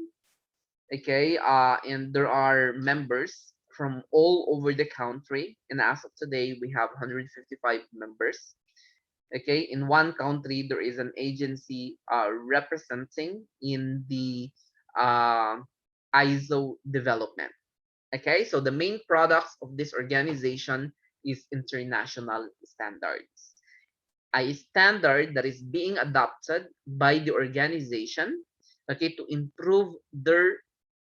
Okay, and there are members from all over the country, and as of today we have 155 members. Okay, in one country there is an agency representing in the uh, ISO development. Okay, so the main products of this organization is international standards, a standard that is being adopted by the organization, okay, to improve their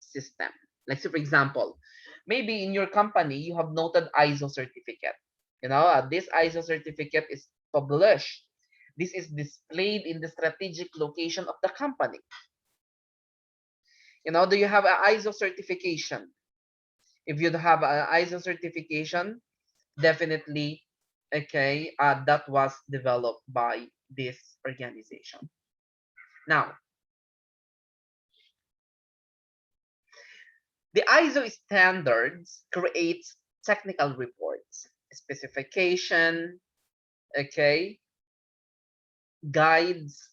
system. Like, so for example, maybe in your company you have noted ISO certificate. You know, this ISO certificate is published. This is displayed in the strategic location of the company. You know, do you have an ISO certification? If you have an ISO certification, definitely, okay, that was developed by this organization. Now, the ISO standards creates technical reports, specification, okay, guides,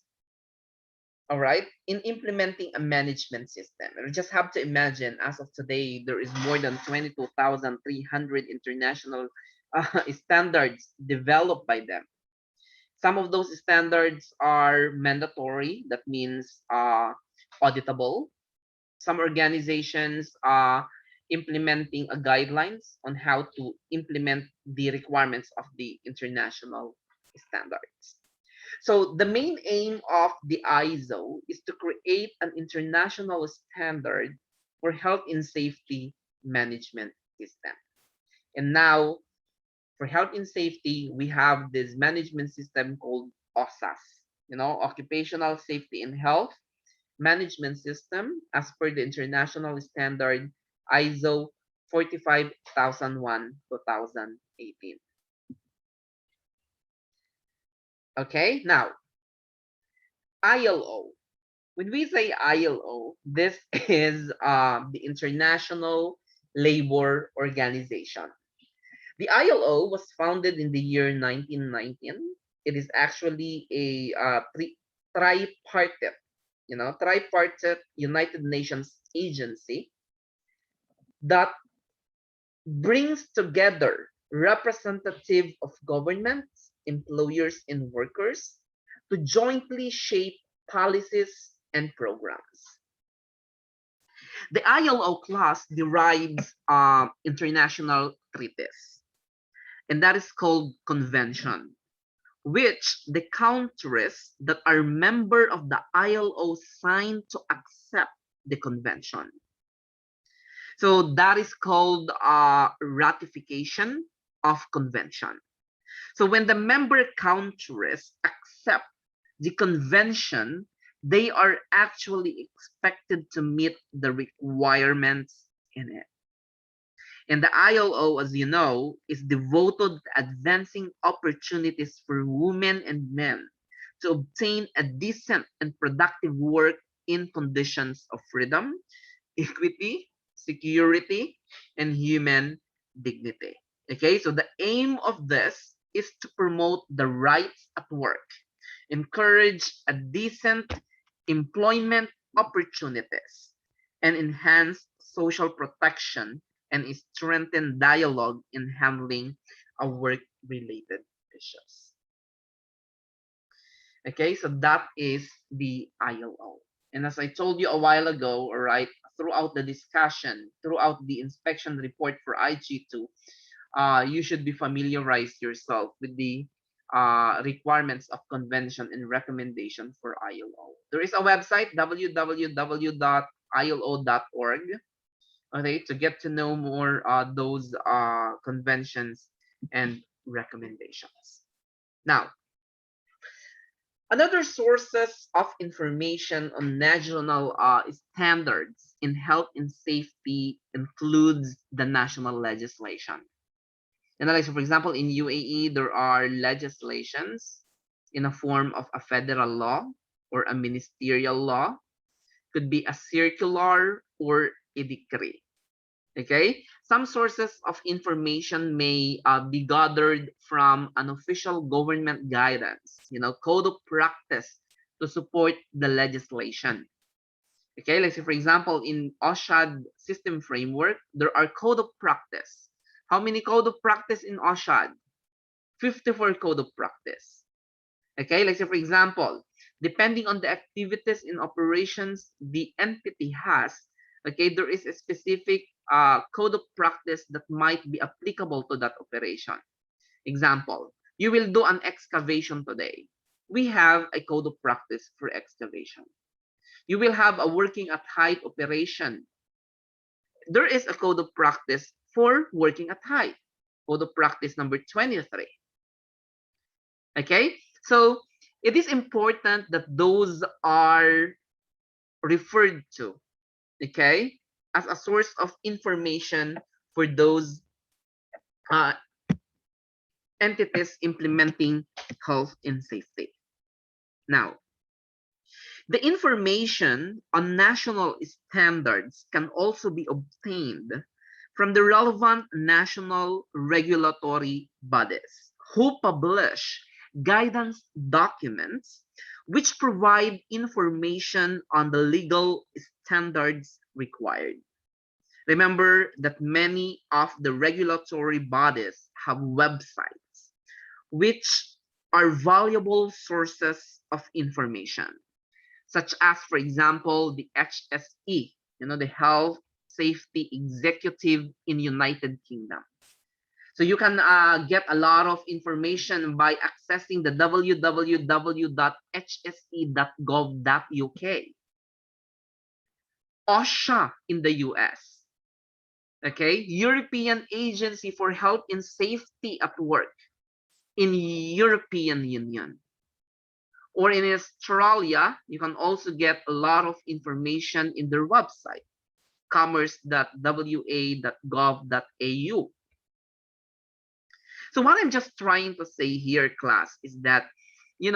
all right, in implementing a management system. And we just have to imagine, as of today, there is more than 22,300 international standards developed by them. Some of those standards are mandatory, that means auditable. Some organizations are implementing a guidelines on how to implement the requirements of the international standards. So the main aim of the ISO is to create an international standard for health and safety management system. And now, for health and safety, we have this management system called OSAS, you know, Occupational Safety and Health Management System, as per the international standard ISO 45001 2018. Okay, now ILO. When we say ILO, this is the International Labor Organization. The ILO was founded in the year 1919. It is actually a tripartite, you know, tripartite United Nations agency that brings together representative of governments, employers, and workers to jointly shape policies and programs. The ILO class derives international treaties. and that is called convention, which the countries that are member of the ILO sign to accept the convention. So that is called ratification of convention. So when the member countries accept the convention, they are actually expected to meet the requirements in it. And the ILO, as you know, is devoted to advancing opportunities for women and men to obtain a decent and productive work in conditions of freedom, equity, security, and human dignity. Okay, so the aim of this is to promote the rights at work, encourage a decent employment opportunities, and enhance social protection and strengthen dialogue in handling a work-related issues. Okay, so that is the ILO. And as I told you a while ago, all right, throughout the discussion, throughout the inspection report for IG2, you should be familiarized yourself with the requirements of convention and recommendation for ILO. There is a website, www.ilo.org, okay, to get to know more those conventions and recommendations. Now, another sources of information on national standards in health and safety includes the national legislation. And like, so for example, in UAE, there are legislations in a form of a federal law or a ministerial law, could be a circular or a decree. Okay, some sources of information may be gathered from an official government guidance, code of practice to support the legislation. Okay, let's say for example, in OSHAD system framework, there are code of practice. How many code of practice in OSHAD? 54 code of practice. Okay, let's say for example, depending on the activities in operations the entity has, okay, there is a specific code of practice that might be applicable to that operation. Example, you will do an excavation today. We have a code of practice for excavation. You will have a working at height operation. There is a code of practice for working at height. Code of practice number 23. Okay, so it is important that those are referred to, okay, as a source of information for those entities implementing health and safety. Now, the information on national standards can also be obtained from the relevant national regulatory bodies who publish guidance documents which provide information on the legal standards required. Remember that many of the regulatory bodies have websites which are valuable sources of information, such as, for example, the HSE, the Health Safety Executive in United Kingdom. So you can get a lot of information by accessing the www.hse.gov.uk. OSHA in the US, okay, European Agency for Health and Safety at Work in European Union. Or in Australia, you can also get a lot of information in their website, commerce.wa.gov.au. So what I'm just trying to say here, class, is that, you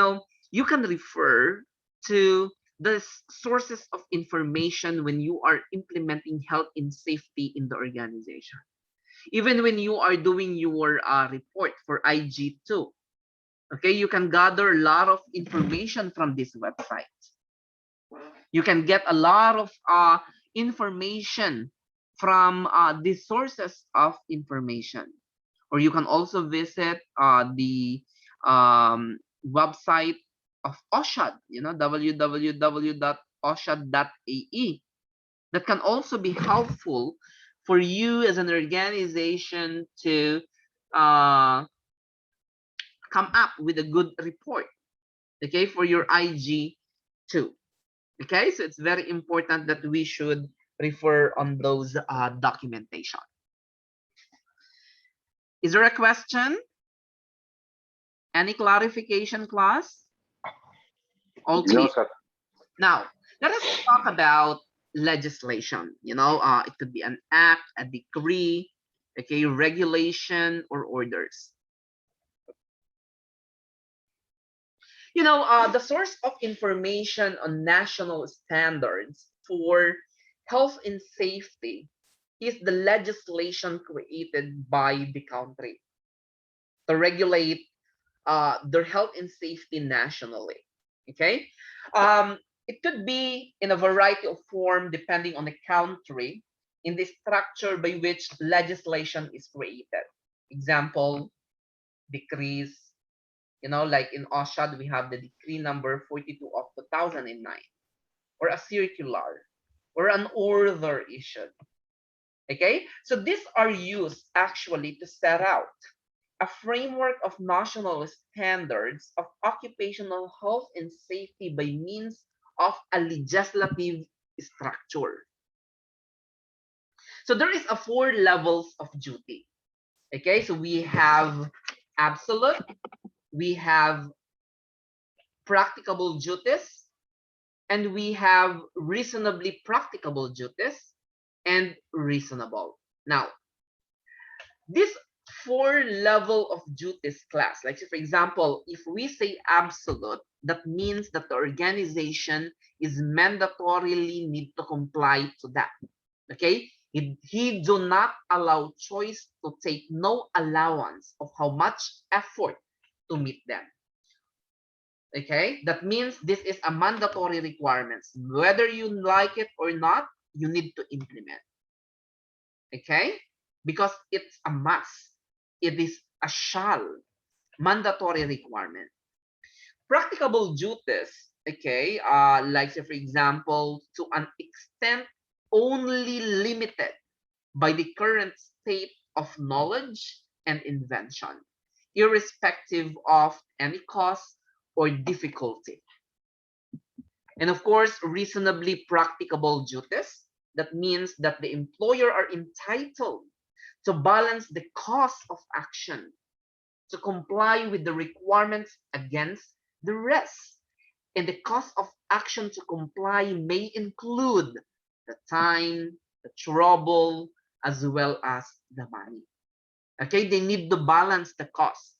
can refer to the sources of information when you are implementing health and safety in the organization. Even when you are doing your report for IG2, okay, you can gather a lot of information from this website. You can get a lot of information from these sources of information. Or you can also visit the website of OSHAD, www.oshad.ae. That can also be helpful for you as an organization to uh, come up with a good report, okay, for your IG2. Okay, so it's very important that we should refer on those documentation. Is there a question? Any clarification, class? All clear. No, sir. Now, let us talk about legislation. It could be an act, a decree, okay, regulation, or orders. The source of information on national standards for health and safety is the legislation created by the country to regulate their health and safety nationally. Okay, it could be in a variety of form depending on the country in the structure by which legislation is created. Example, decrees. Like in OSHAD, we have the decree number 42 of 2009, or a circular, or an order issued. Okay, so these are used actually to set out a framework of national standards of occupational health and safety by means of a legislative structure. So there is a 4 levels of duty. Okay, so we have absolute, we have practicable duties, and we have reasonably practicable duties and reasonable. Now, this 4 level of duties class, like for example, if we say absolute, that means that the organization is mandatorily need to comply to that. Okay, he do not allow choice to take no allowance of how much effort to meet them. Okay, that means this is a mandatory requirement. Whether you like it or not, you need to implement. Okay, because it's a must. It is a shall, mandatory requirement. Practicable duties, okay, like say for example, to an extent only limited by the current state of knowledge and invention, irrespective of any cost or difficulty. And of course, reasonably practicable duties. That means that the employer are entitled to balance the cost of action to comply with the requirements against the rest. And the cost of action to comply may include the time, the trouble, as well as the money. Okay, they need to balance the cost.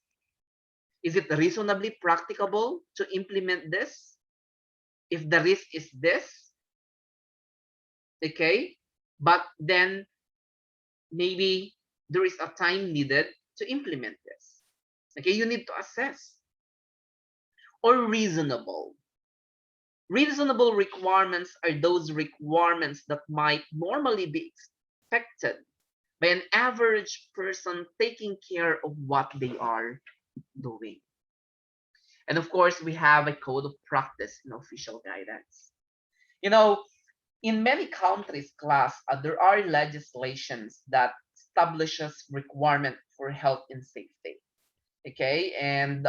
Is it reasonably practicable to implement this? If the risk is this, okay, but then maybe there is a time needed to implement this. Okay, you need to assess. Or reasonable. Reasonable requirements are those requirements that might normally be expected by an average person taking care of what they are doing. And of course, we have a code of practice and official guidance. In many countries, class, there are legislations that establishes requirement for health and safety. Okay, and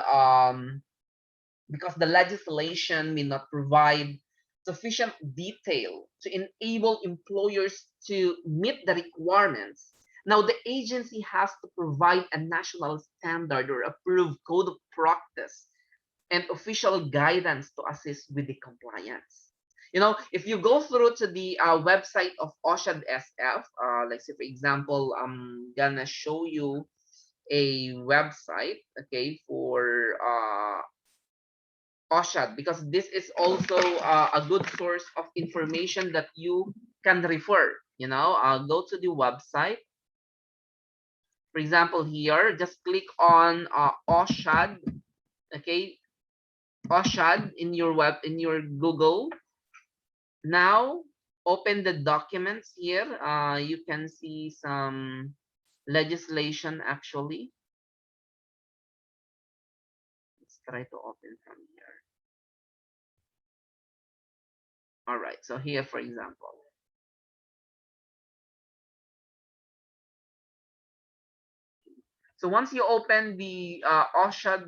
because the legislation may not provide sufficient detail to enable employers to meet the requirements, now the agency has to provide a national standard or approved code of practice and official guidance to assist with the compliance. If you go through to the website of OSHAD SF, like say for example, I'm gonna show you a website, okay, for OSHAD, because this is also a good source of information that you can refer. Go to the website. For example, here, just click on OSHAD, okay, OSHAD in your Google. Now, open the documents here. You can see some legislation actually. Let's try to open from here. All right, so here, for example. So once you open the oshad.com,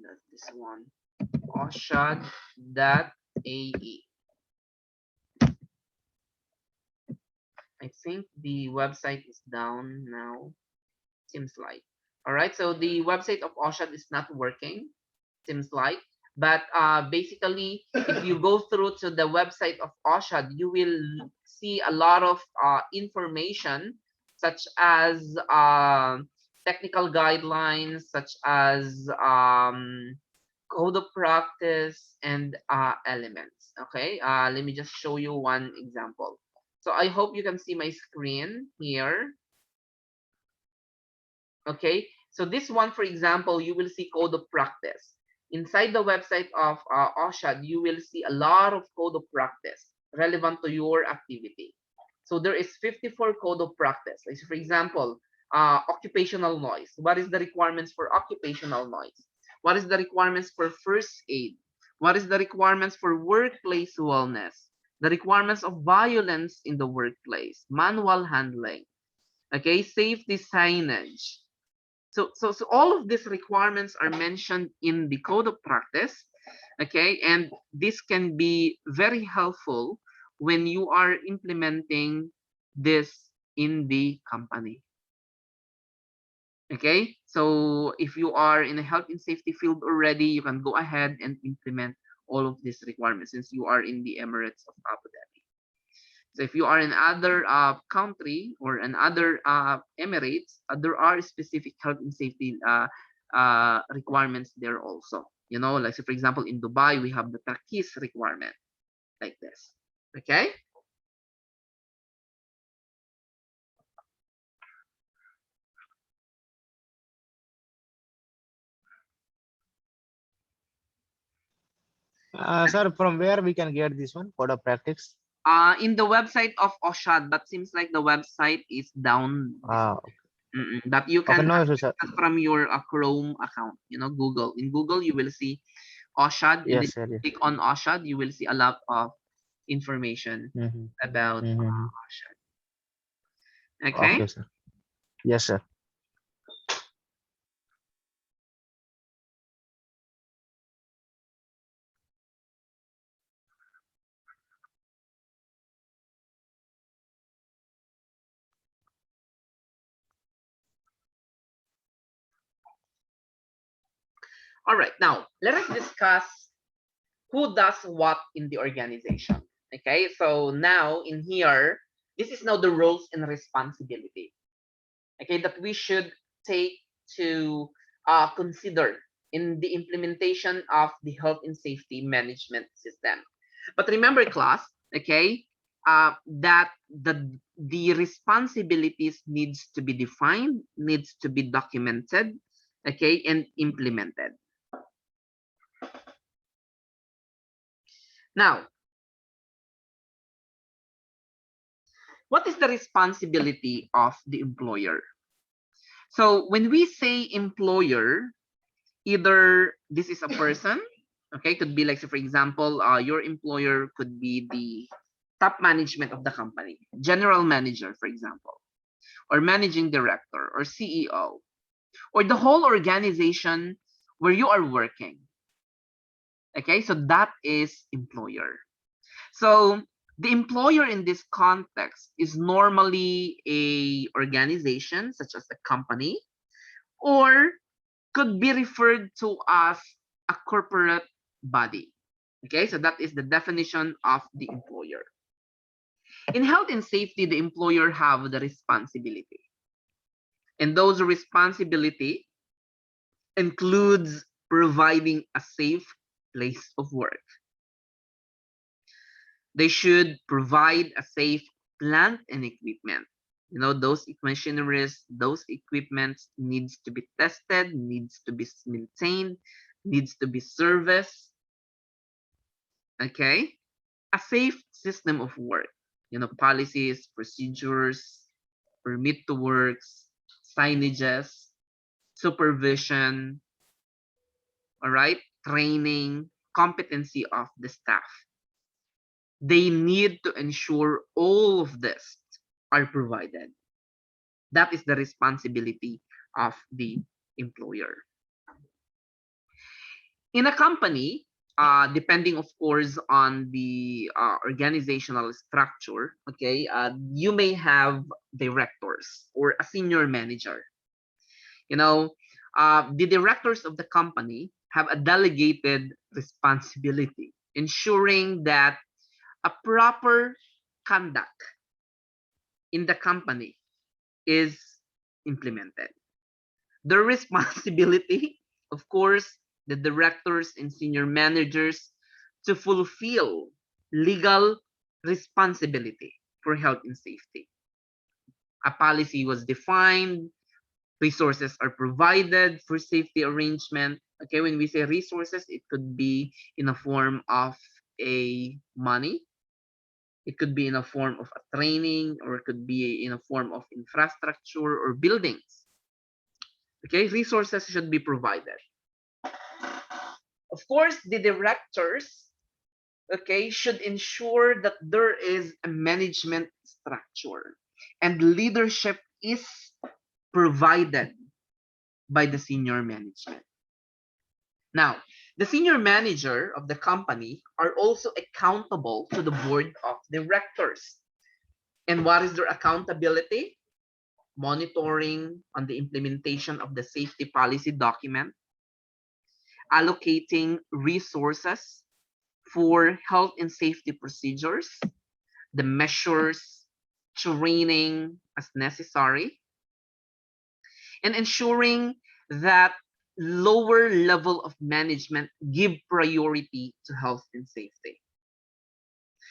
that's this one, oshad.ae. I think the website is down now. Seems like. All right, so the website of Oshad is not working. Seems like. But basically, if you go through to the website of Oshad, you will see a lot of information, such as technical guidelines, such as code of practice, and elements. Okay, let me just show you one example. So I hope you can see my screen here. Okay, so this one, for example, you will see code of practice. Inside the website of Oshad, you will see a lot of code of practice relevant to your activity. So there is 54 code of practice. Like, for example, occupational noise. What is the requirements for occupational noise? What is the requirements for first aid? What is the requirements for workplace wellness? The requirements of violence in the workplace, manual handling, okay, safety signage. So all of these requirements are mentioned in the code of practice, okay, and this can be very helpful when you are implementing this in the company. Okay, so if you are in a health and safety field already, you can go ahead and implement all of these requirements since you are in the Emirates of Abu Dhabi. So if you are in other country or in other Emirates, there are specific health and safety requirements there also. You know, like, so for example, in Dubai, we have the Turkish requirement like this. Okay. Sir, from where we can get this one code of practice? In the website of Oshad, but seems like the website is down. But you can access that from your Chrome account. You know, Google. In Google, you will see Oshad. Yes, sir. Click on Oshad, you will see a lot of information about Oshad. Okay. Okay, sir. Yes, sir. All right, now let us discuss who does what in the organization. Okay, so now in here, this is now the roles and responsibility. Okay, that we should take to consider in the implementation of the health and safety management system. But remember, class, okay, that the responsibilities needs to be defined, needs to be documented, okay, and implemented. Now, what is the responsibility of the employer? So when we say employer, either this is a person, okay, could be like, so for example, your employer could be the top management of the company, general manager, for example, or managing director, or CEO, or the whole organization where you are working. Okay, so that is employer. So the employer in this context is normally a organization such as a company, or could be referred to as a corporate body. Okay, so that is the definition of the employer. In health and safety, the employer have the responsibility. And those responsibility includes providing a safe place of work. They should provide a safe plant and equipment. You know, those machineries, those equipments needs to be tested, needs to be maintained, needs to be serviced. Okay, a safe system of work. You know, policies, procedures, permit to works, signages, supervision, all right, training, competency of the staff. They need to ensure all of this are provided. That is the responsibility of the employer. In a company, depending of course on the organizational structure, okay, you may have directors or a senior manager. You know, the directors of the company have a delegated responsibility, ensuring that a proper conduct in the company is implemented. Their responsibility, of course, the directors and senior managers to fulfill legal responsibility for health and safety. A policy was defined, resources are provided for safety arrangement. Okay, when we say resources, it could be in a form of a money, it could be in a form of a training, or it could be in a form of infrastructure or buildings. Okay, resources should be provided. Of course, the directors, okay, should ensure that there is a management structure and leadership is provided by the senior management. Now, the senior manager of the company are also accountable to the board of directors. And what is their accountability? Monitoring on the implementation of the safety policy document, allocating resources for health and safety procedures, the measures, training as necessary, and ensuring that lower level of management give priority to health and safety.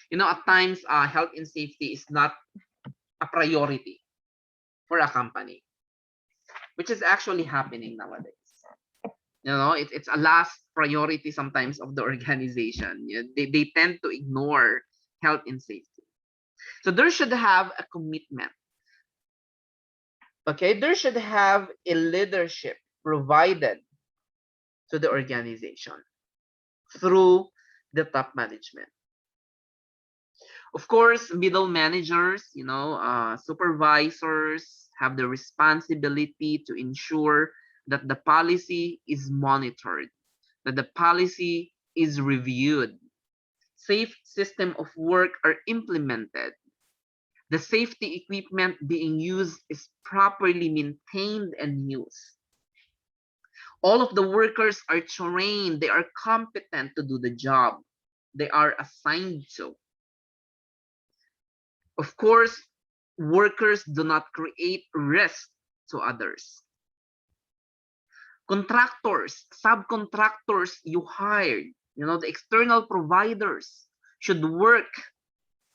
You know, at times, health and safety is not a priority for a company, which is actually happening nowadays. You know, it's a last priority sometimes of the organization. They tend to ignore health and safety. So there should have a commitment. Okay, there should have a leadership provided to the organization through the top management. Of course, middle managers, you know, supervisors have the responsibility to ensure that the policy is monitored, that the policy is reviewed, safe system of work are implemented, the safety equipment being used is properly maintained and used. All of the workers are trained, they are competent to do the job they are assigned to. Of course, workers do not create risk to others. Contractors, subcontractors you hired, you know, the external providers should work,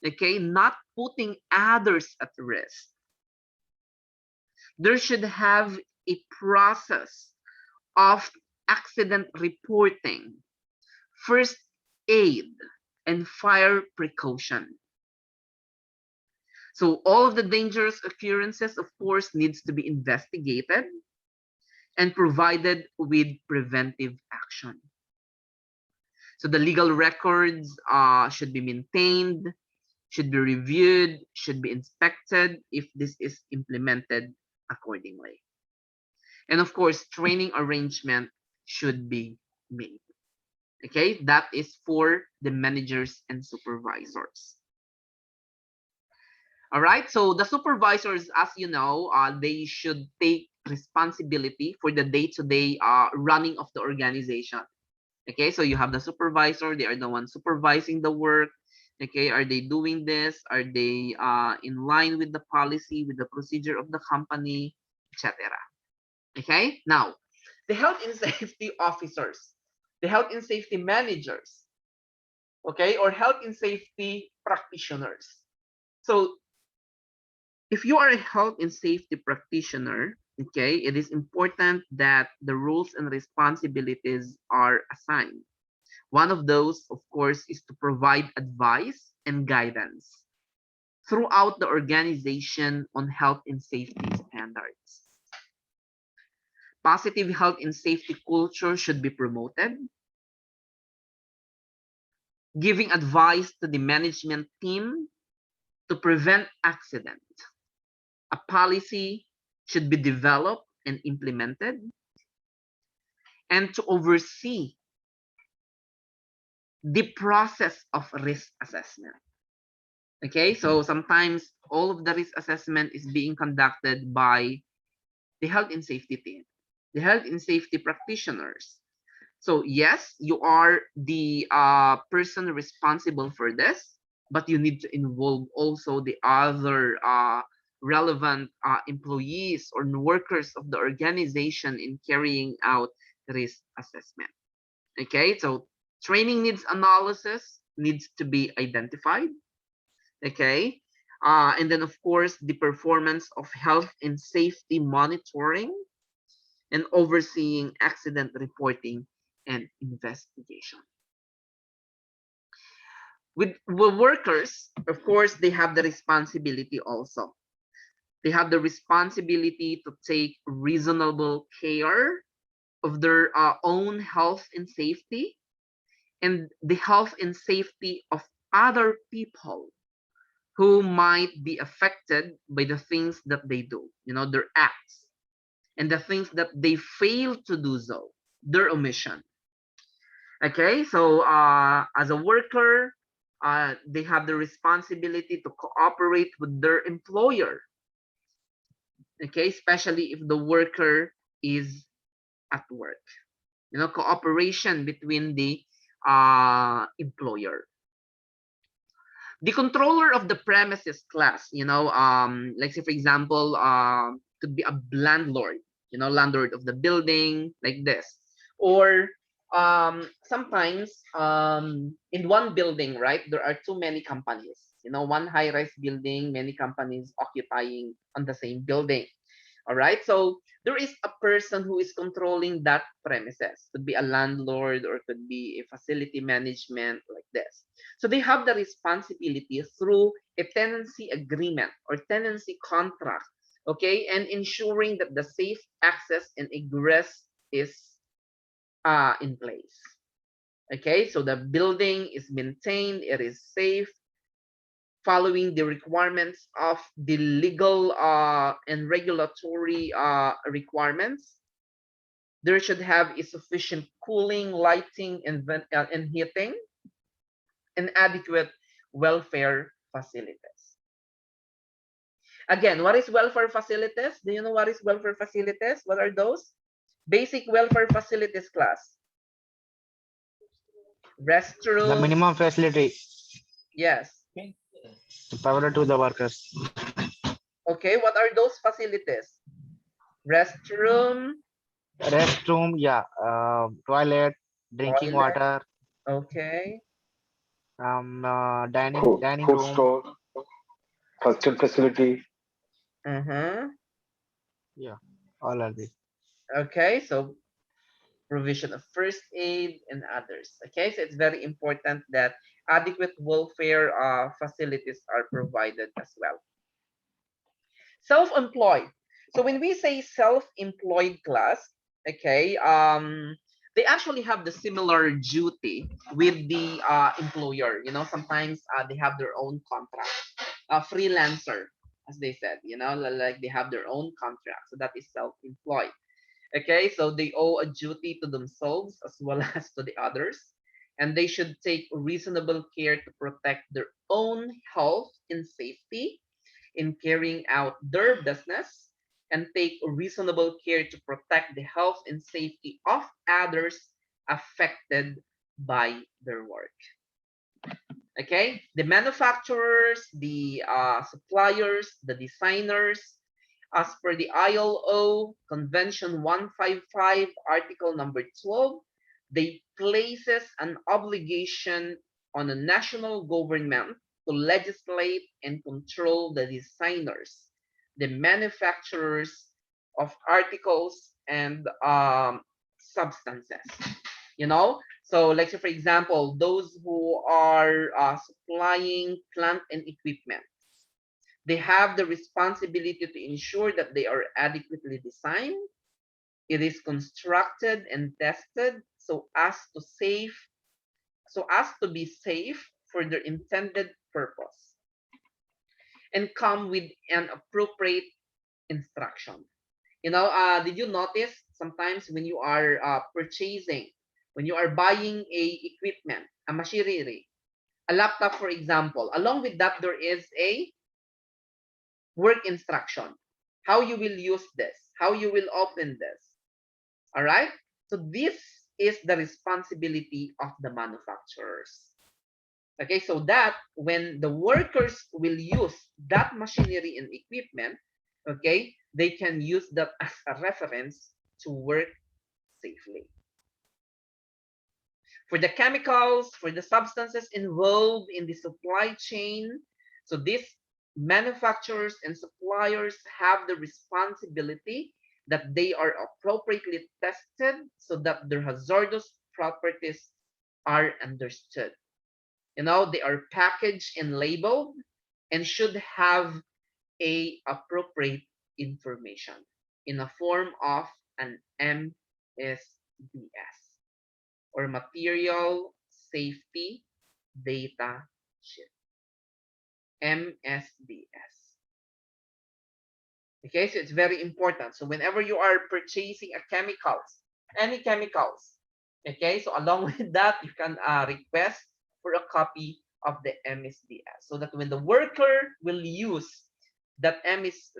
okay, not putting others at risk. There should have a process of accident reporting, first aid, and fire precaution. So all of the dangerous occurrences, of course, needs to be investigated and provided with preventive action. So the legal records should be maintained, should be reviewed, should be inspected if this is implemented accordingly. And of course, training arrangement should be made. Okay, that is for the managers and supervisors. All right, so the supervisors, as you know, they should take responsibility for the day-to-day running of the organization. Okay, so you have the supervisor, they are the ones supervising the work. Okay, are they doing this? Are they in line with the policy, with the procedure of the company, etc. Okay, now the health and safety officers, the health and safety managers, okay, or health and safety practitioners. So if you are a health and safety practitioner, okay, it is important that the roles and responsibilities are assigned. One of those, of course, is to provide advice and guidance throughout the organization on health and safety standards. Positive health and safety culture should be promoted. giving advice to the management team to prevent accident. A policy should be developed and implemented, and to oversee the process of risk assessment. Okay, so sometimes all of the risk assessment is being conducted by the health and safety team, the health and safety practitioners. So yes, you are the person responsible for this, but you need to involve also the other relevant employees or workers of the organization in carrying out risk assessment. Okay, so training needs analysis needs to be identified. Okay, and then of course the performance of health and safety monitoring and overseeing accident reporting and investigation. With workers, of course, they have the responsibility also. They have the responsibility to take reasonable care of their own health and safety and the health and safety of other people who might be affected by the things that they do, their acts, and the things that they fail to do so, their omission. Okay, so as a worker, they have the responsibility to cooperate with their employer. Okay, especially if the worker is at work. Cooperation between the employer. The controller of the premises class, like say for example, could be a landlord, landlord of the building, like this. Or sometimes in one building, right, there are too many companies. One high-rise building, many companies occupying on the same building. All right, so there is a person who is controlling that premises. Could be a landlord or could be a facility management, like this. So they have the responsibility through a tenancy agreement or tenancy contract, okay, and ensuring that the safe access and egress is in place. Okay, so the building is maintained, it is safe, following the requirements of the legal and regulatory requirements. There should have a sufficient cooling, lighting, and heating, and adequate welfare facilities. Again, what is welfare facilities? Do you know what is welfare facilities? What are those? Basic welfare facilities class. Restroom. The minimum facility. Yes. Provided to the workers. Okay, what are those facilities? Restroom. Restroom, yeah. Toilet, drinking Toilet. water. Okay. Dining Food room. store, first aid facility. Yeah, all are these. Okay, so provision of first aid and others. Okay, so it's very important that adequate welfare facilities are provided as well. Self-employed. So when we say self-employed class, okay, they actually have the similar duty with the employer. Sometimes they have their own contract. Freelancer, as they said, like they have their own contract. So that is self-employed. Okay, so they owe a duty to themselves as well as to the others, and they should take reasonable care to protect their own health and safety in carrying out their business, and take reasonable care to protect the health and safety of others affected by their work. Okay, the manufacturers, the suppliers, the designers, as per the ILO Convention 155, Article number 12, they places an obligation on a national government to legislate and control the designers, the manufacturers of articles and substances. So like say for example, those who are supplying plant and equipment, they have the responsibility to ensure that they are adequately designed, it is constructed and tested so as to so as to be safe for their intended purpose and come with an appropriate instruction. Did you notice sometimes when you are purchasing, when you are buying a equipment, a machinery, a laptop, for example, along with that, there is a work instruction, how you will use this, how you will open this. All right. So this is the responsibility of the manufacturers. Okay, so that when the workers will use that machinery and equipment, okay, they can use that as a reference to work safely. For the chemicals, for the substances involved in the supply chain, so these manufacturers and suppliers have the responsibility that they are appropriately tested so that their hazardous properties are understood. They are packaged and labeled and should have a appropriate information in a form of an MSDS or Material Safety Data Sheet, MSDS. Okay, so it's very important. So whenever you are purchasing a chemicals, any chemicals, okay, so along with that, you can request for a copy of the MSDS so that when the worker will use that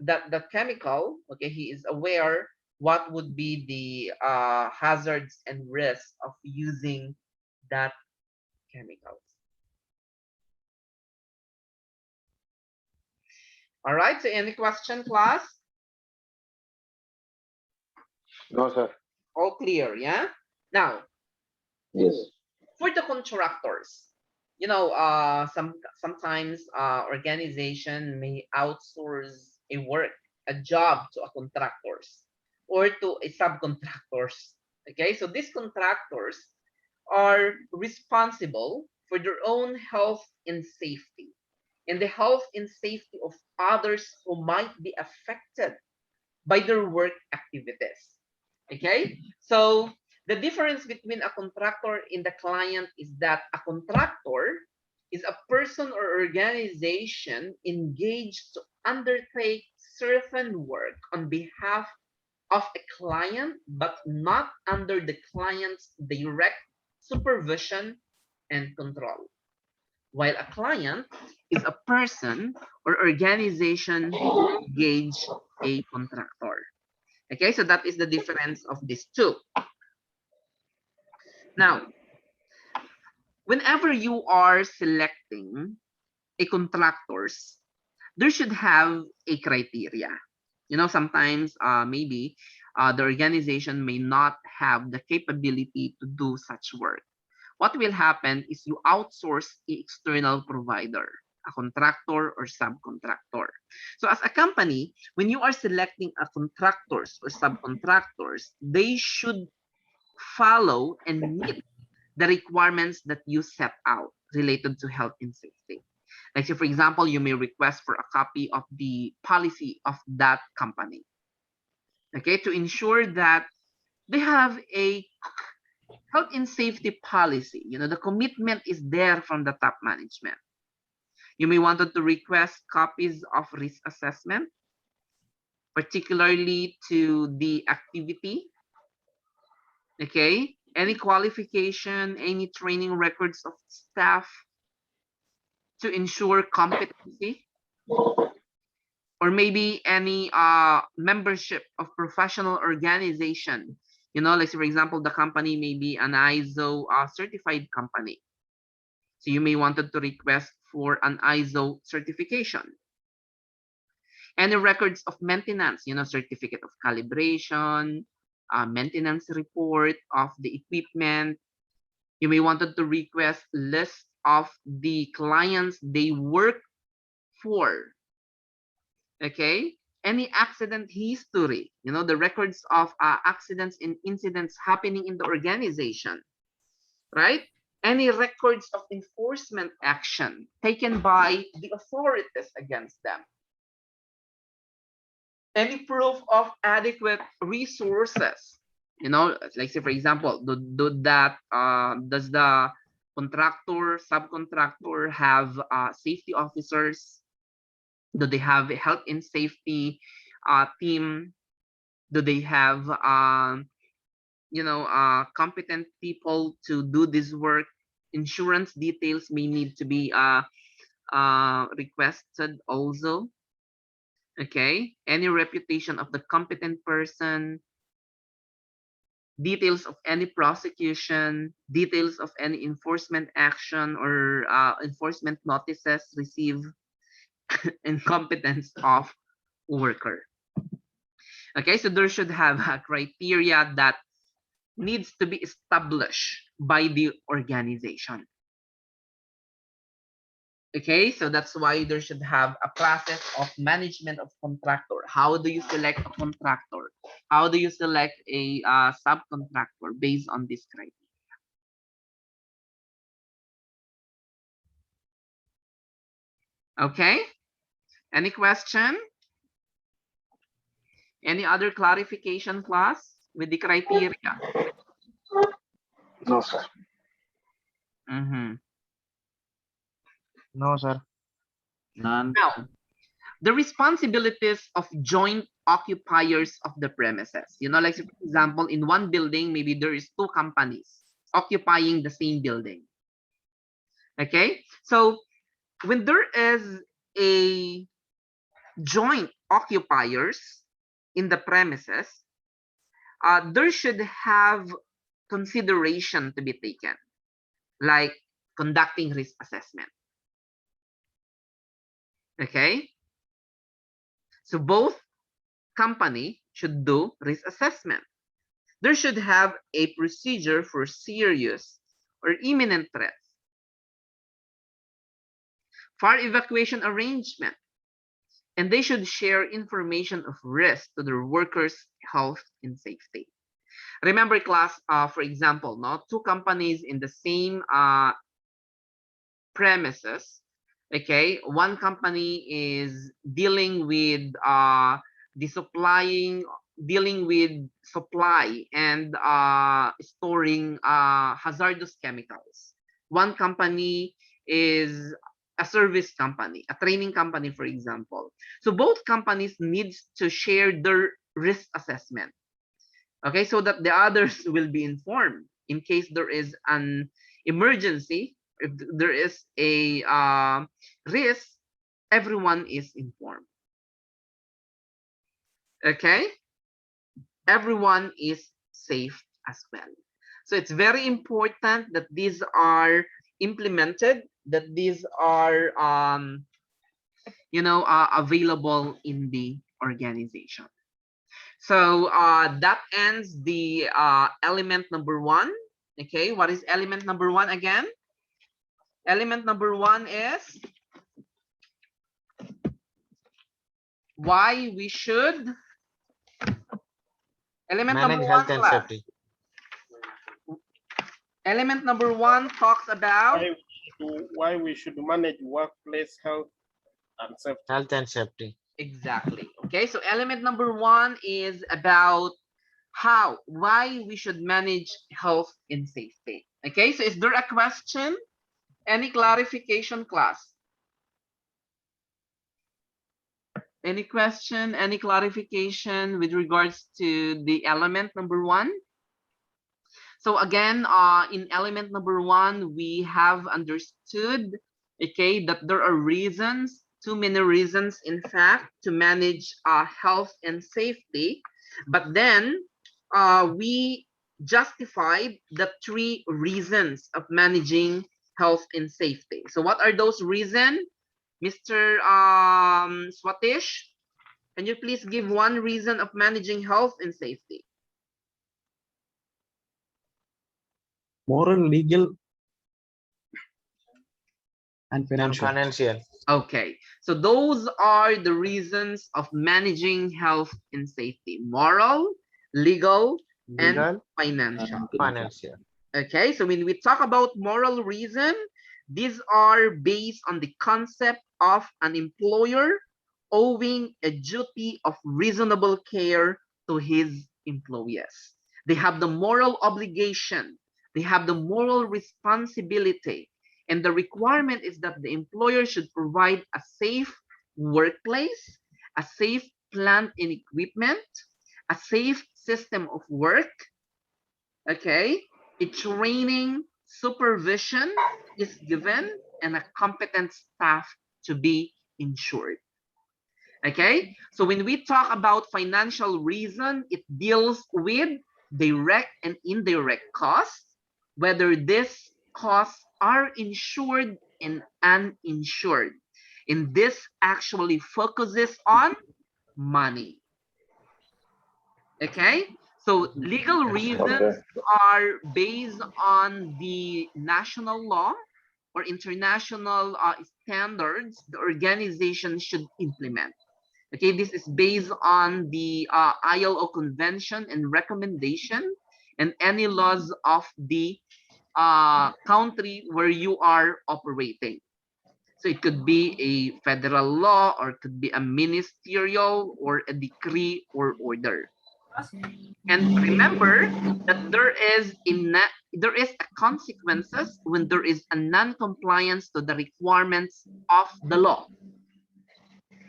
that chemical, okay, he is aware what would be the hazards and risks of using that chemicals. All right, so any question, class? No, sir. All clear, yeah? Now, Yes. for the contractors, sometimes organization may outsource a work, a job to a contractors or to a subcontractors. Okay, so these contractors are responsible for their own health and safety and the health and safety of others who might be affected by their work activities. Okay, so the difference between a contractor and the client is that a contractor is a person or organization engaged to undertake certain work on behalf of a client, but not under the client's direct supervision and control. While a client is a person or organization who engage a contractor. Okay, so that is the difference of these two. Now, whenever you are selecting a contractors, there should have a criteria. Sometimes maybe the organization may not have the capability to do such work. What will happen is you outsource an external provider, a contractor or subcontractor. So as a company, when you are selecting a contractors or subcontractors, they should follow and meet the requirements that you set out related to health and safety. Like, say, for example, you may request for a copy of the policy of that company, okay, to ensure that they have a health and safety policy. The commitment is there from the top management. You may want to request copies of risk assessment, particularly to the activity, okay, any qualification, any training records of staff to ensure competency, or maybe any membership of professional organization. Like, for example, the company may be an ISO certified company. So you may wanted to request for an ISO certification. Any records of maintenance, certificate of calibration, maintenance report of the equipment. You may wanted to request list of the clients they work for. Okay, any accident history, the records of accidents and incidents happening in the organization, right? Any records of enforcement action taken by the authorities against them. Any proof of adequate resources, like, say, for example, does the contractor, subcontractor have safety officers? Do they have a health and safety team? Do they have competent people to do this work? Insurance details may need to be requested also. Okay, any reputation of the competent person, details of any prosecution, details of any enforcement action or enforcement notices received, and competence of worker. Okay, so there should have a criteria that needs to be established by the organization. Okay, so that's why there should have a process of management of contractor. How do you select a contractor? How do you select a subcontractor based on this criteria? Okay, any question? Any other clarification, class, with the criteria? No, sir. No, sir. None. Now, the responsibilities of joint occupiers of the premises. Like for example, in one building, maybe there is 2 companies occupying the same building. Okay, so when there is a joint occupiers in the premises, there should have consideration to be taken, like conducting risk assessment. Okay, so both company should do risk assessment. There should have a procedure for serious or imminent threats, fire evacuation arrangement, and they should share information of risk to their workers' health and safety. Remember, class, for example, 2 companies in the same premises. Okay, one company is dealing with dealing with supply and storing hazardous chemicals. One company is a service company, a training company, for example. So both companies needs to share their risk assessment. Okay, so that the others will be informed in case there is an emergency. If there is a risk, everyone is informed. Okay, everyone is safe as well. So it's very important that these are implemented, that these are available in the organization. So that ends the element number 1. Okay, what is element number 1 again? Element number 1 is why we should Manage health and safety. Element number 1 talks about why we should manage workplace health and safety. Health and safety. Exactly. Okay, so element number 1 is about why we should manage health and safety. Okay, so is there a question? Any clarification, class? Any question, any clarification with regards to the element number 1? So again, in element number 1, we have understood, okay, that there are reasons, too many reasons, in fact, to manage health and safety. But then we justified the 3 reasons of managing health and safety. So what are those reasons? Mr. Swatish, can you please give 1 reason of managing health and safety? Moral, legal, and financial. Okay, so those are the reasons of managing health and safety: moral, legal, and financial. Okay, so when we talk about moral reason, these are based on the concept of an employer owing a duty of reasonable care to his employees. They have the moral obligation They have the moral responsibility. And the requirement is that the employer should provide a safe workplace, a safe plant and equipment, a safe system of work, okay? A training, supervision is given, and a competent staff to be ensured. Okay, so when we talk about financial reason, it deals with direct and indirect costs, whether these costs are insured and uninsured. And this actually focuses on money. Okay, so legal reasons are based on the national law or international standards the organization should implement. Okay, this is based on the ILO convention and recommendation and any laws of the country where you are operating. So it could be a federal law, or it could be a ministerial or a decree or order. And remember that there is a consequences when there is a non-compliance to the requirements of the law.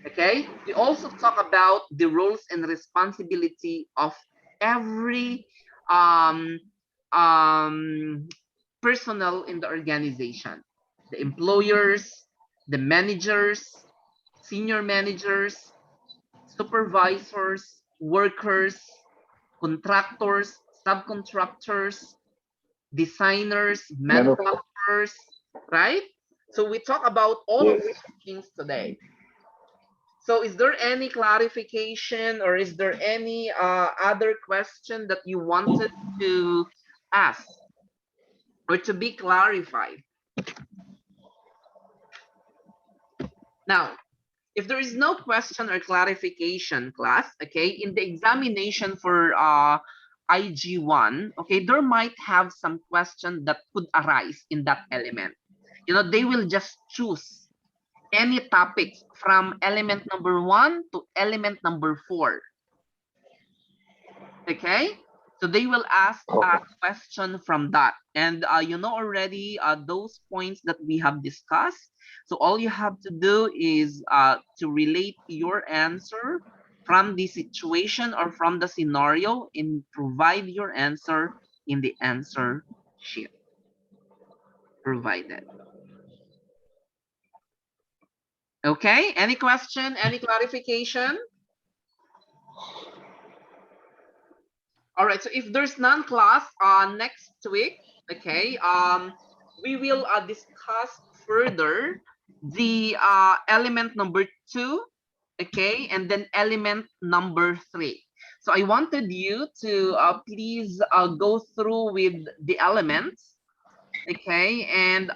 Okay, we also talk about the roles and responsibility of every personnel in the organization: the employers, the managers, senior managers, supervisors, workers, contractors, subcontractors, designers, manufacturers, right? So we talk about all of these things today. So is there any clarification, or is there any other question that you wanted to ask or to be clarified? Now, if there is no question or clarification, class, okay, in the examination for IG1, okay, there might have some question that could arise in that element. You know, they will just choose any topics from element number 1 to element number 4. Okay, so they will ask a question from that, and you know already those points that we have discussed. So all you have to do is to relate your answer from the situation or from the scenario and provide your answer in the answer sheet provided. Okay, any question, any clarification? All right, so if there's none, class, next week, okay, we will discuss further the element number 2, okay, and then element number 3. So I wanted you to please go through with the elements, okay, and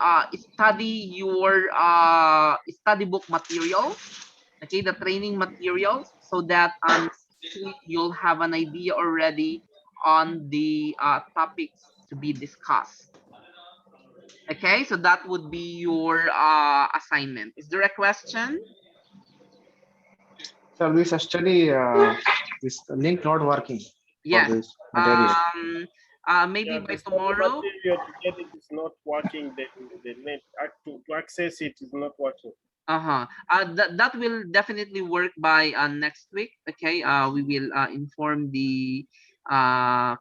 study your study book materials, okay, the training materials, so that you'll have an idea already on the topics to be discussed. Okay, so that would be your assignment. Is there a question? Sir, this study, this link not working. Yes. For this material. Maybe by tomorrow. It is not working. The net to access it is not working. That will definitely work by next week. Okay, we will inform the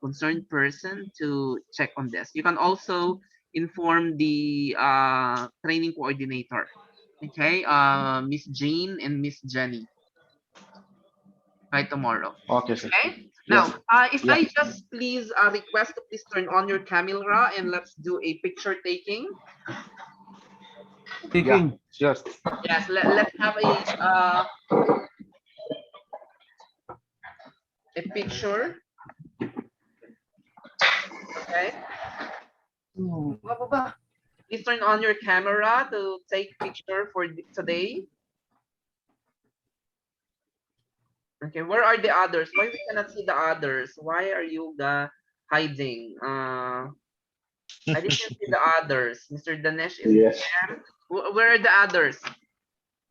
concerned person to check on this. You can also inform the training coordinator, okay, Miss Jane and Miss Jenny, by tomorrow. Okay, sir. Okay. Yes. Now, if I just please request to please turn on your camera and let's do a picture taking. Yeah, sure. Yes, let's have a picture. Okay. Please turn on your camera to take picture for today. Okay, where are the others? Why we cannot see the others? Why are you hiding? I didn't see the others. Mr. Danesh is there. Where are the others?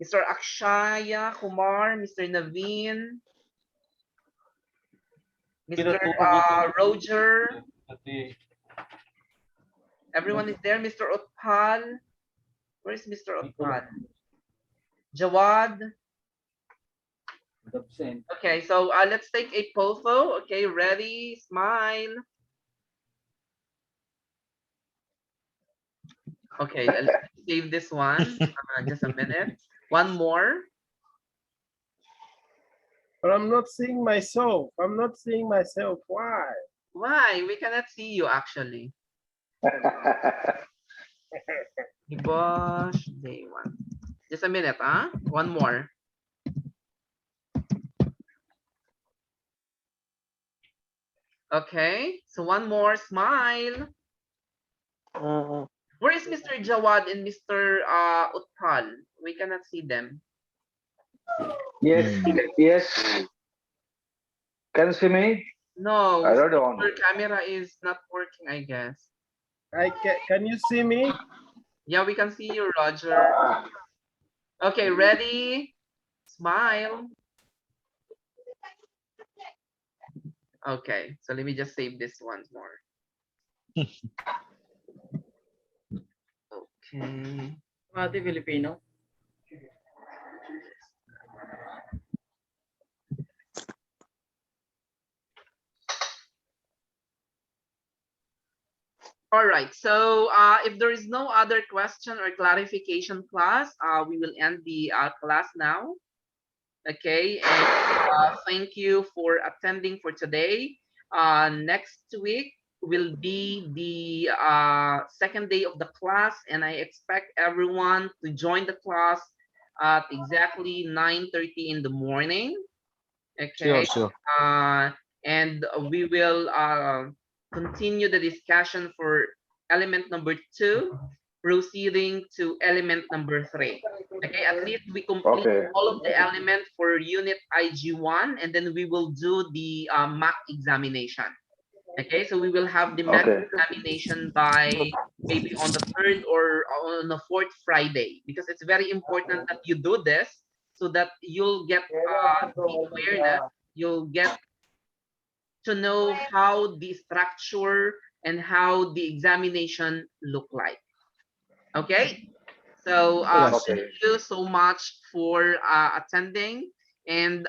Mr. Akshay, Kumar, Mr. Naveen, Mr. Roger. Everyone is there. Mr. Utpal. Where is Mr. Utpal? Jawad. Okay, so let's take a photo. Okay, ready, smile. Okay, let's save this one. Just a minute. One more. But I'm not seeing myself. I'm not seeing myself. Why? Why? We cannot see you actually. Nebosh, day one. Just a minute, huh? One more. Okay, so one more, smile. Where is Mr. Jawad and Mr. Utpal? We cannot see them. Yes, yes. Can you see me? No, I don't know. your camera is not working, I guess. Can you see me? Yeah, we can see you, Roger. Okay, ready? Smile. Okay, so let me just save this once more. Okay. Ate Filipino. All right, so if there is no other question or clarification, class, we will end the class now. Okay, and thank you for attending for today. Next week will be the second day of the class, and I expect everyone to join the class at exactly 9:30 in the morning. Okay, Sure. and we will continue the discussion for element number 2, proceeding to element number 3. Okay, at least we complete all of the elements for unit IG1, and then we will do the mock examination. Okay, so we will have the mock examination by maybe on the 3rd or on the 4th Friday, because it's very important that you do this so that you'll get the awareness, you'll get to know how the structure and how the examination look like. Okay, so thank you so much for attending, and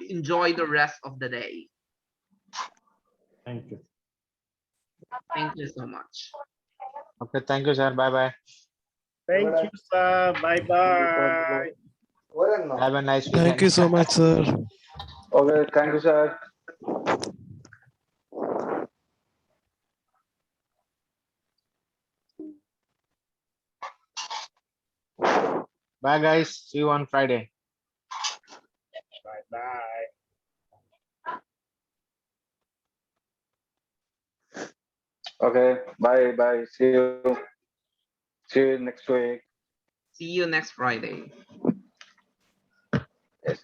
enjoy the rest of the day. Thank you. Thank you so much. Okay, thank you, sir. Bye-bye. Thank you, sir. Bye-bye. Have a nice weekend. Thank you so much, sir. Okay, thank you, sir. Bye, guys. See you on Friday. Bye-bye. Okay, bye. See you next week. See you next Friday. Yes.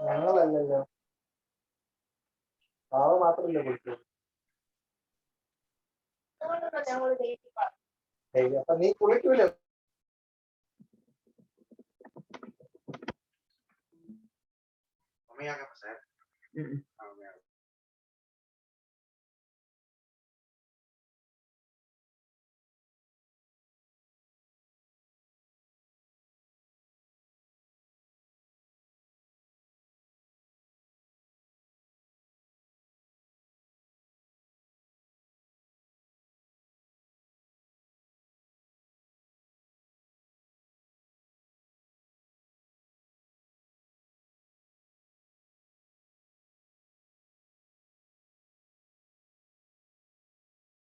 ഞങ്ങളല്ലല്ലോ പാവ മാത്രമല്ലേ കൊടുത്തു അപ്പൊ നീ കുളിക്കൂല Mamaya ka pa, sir.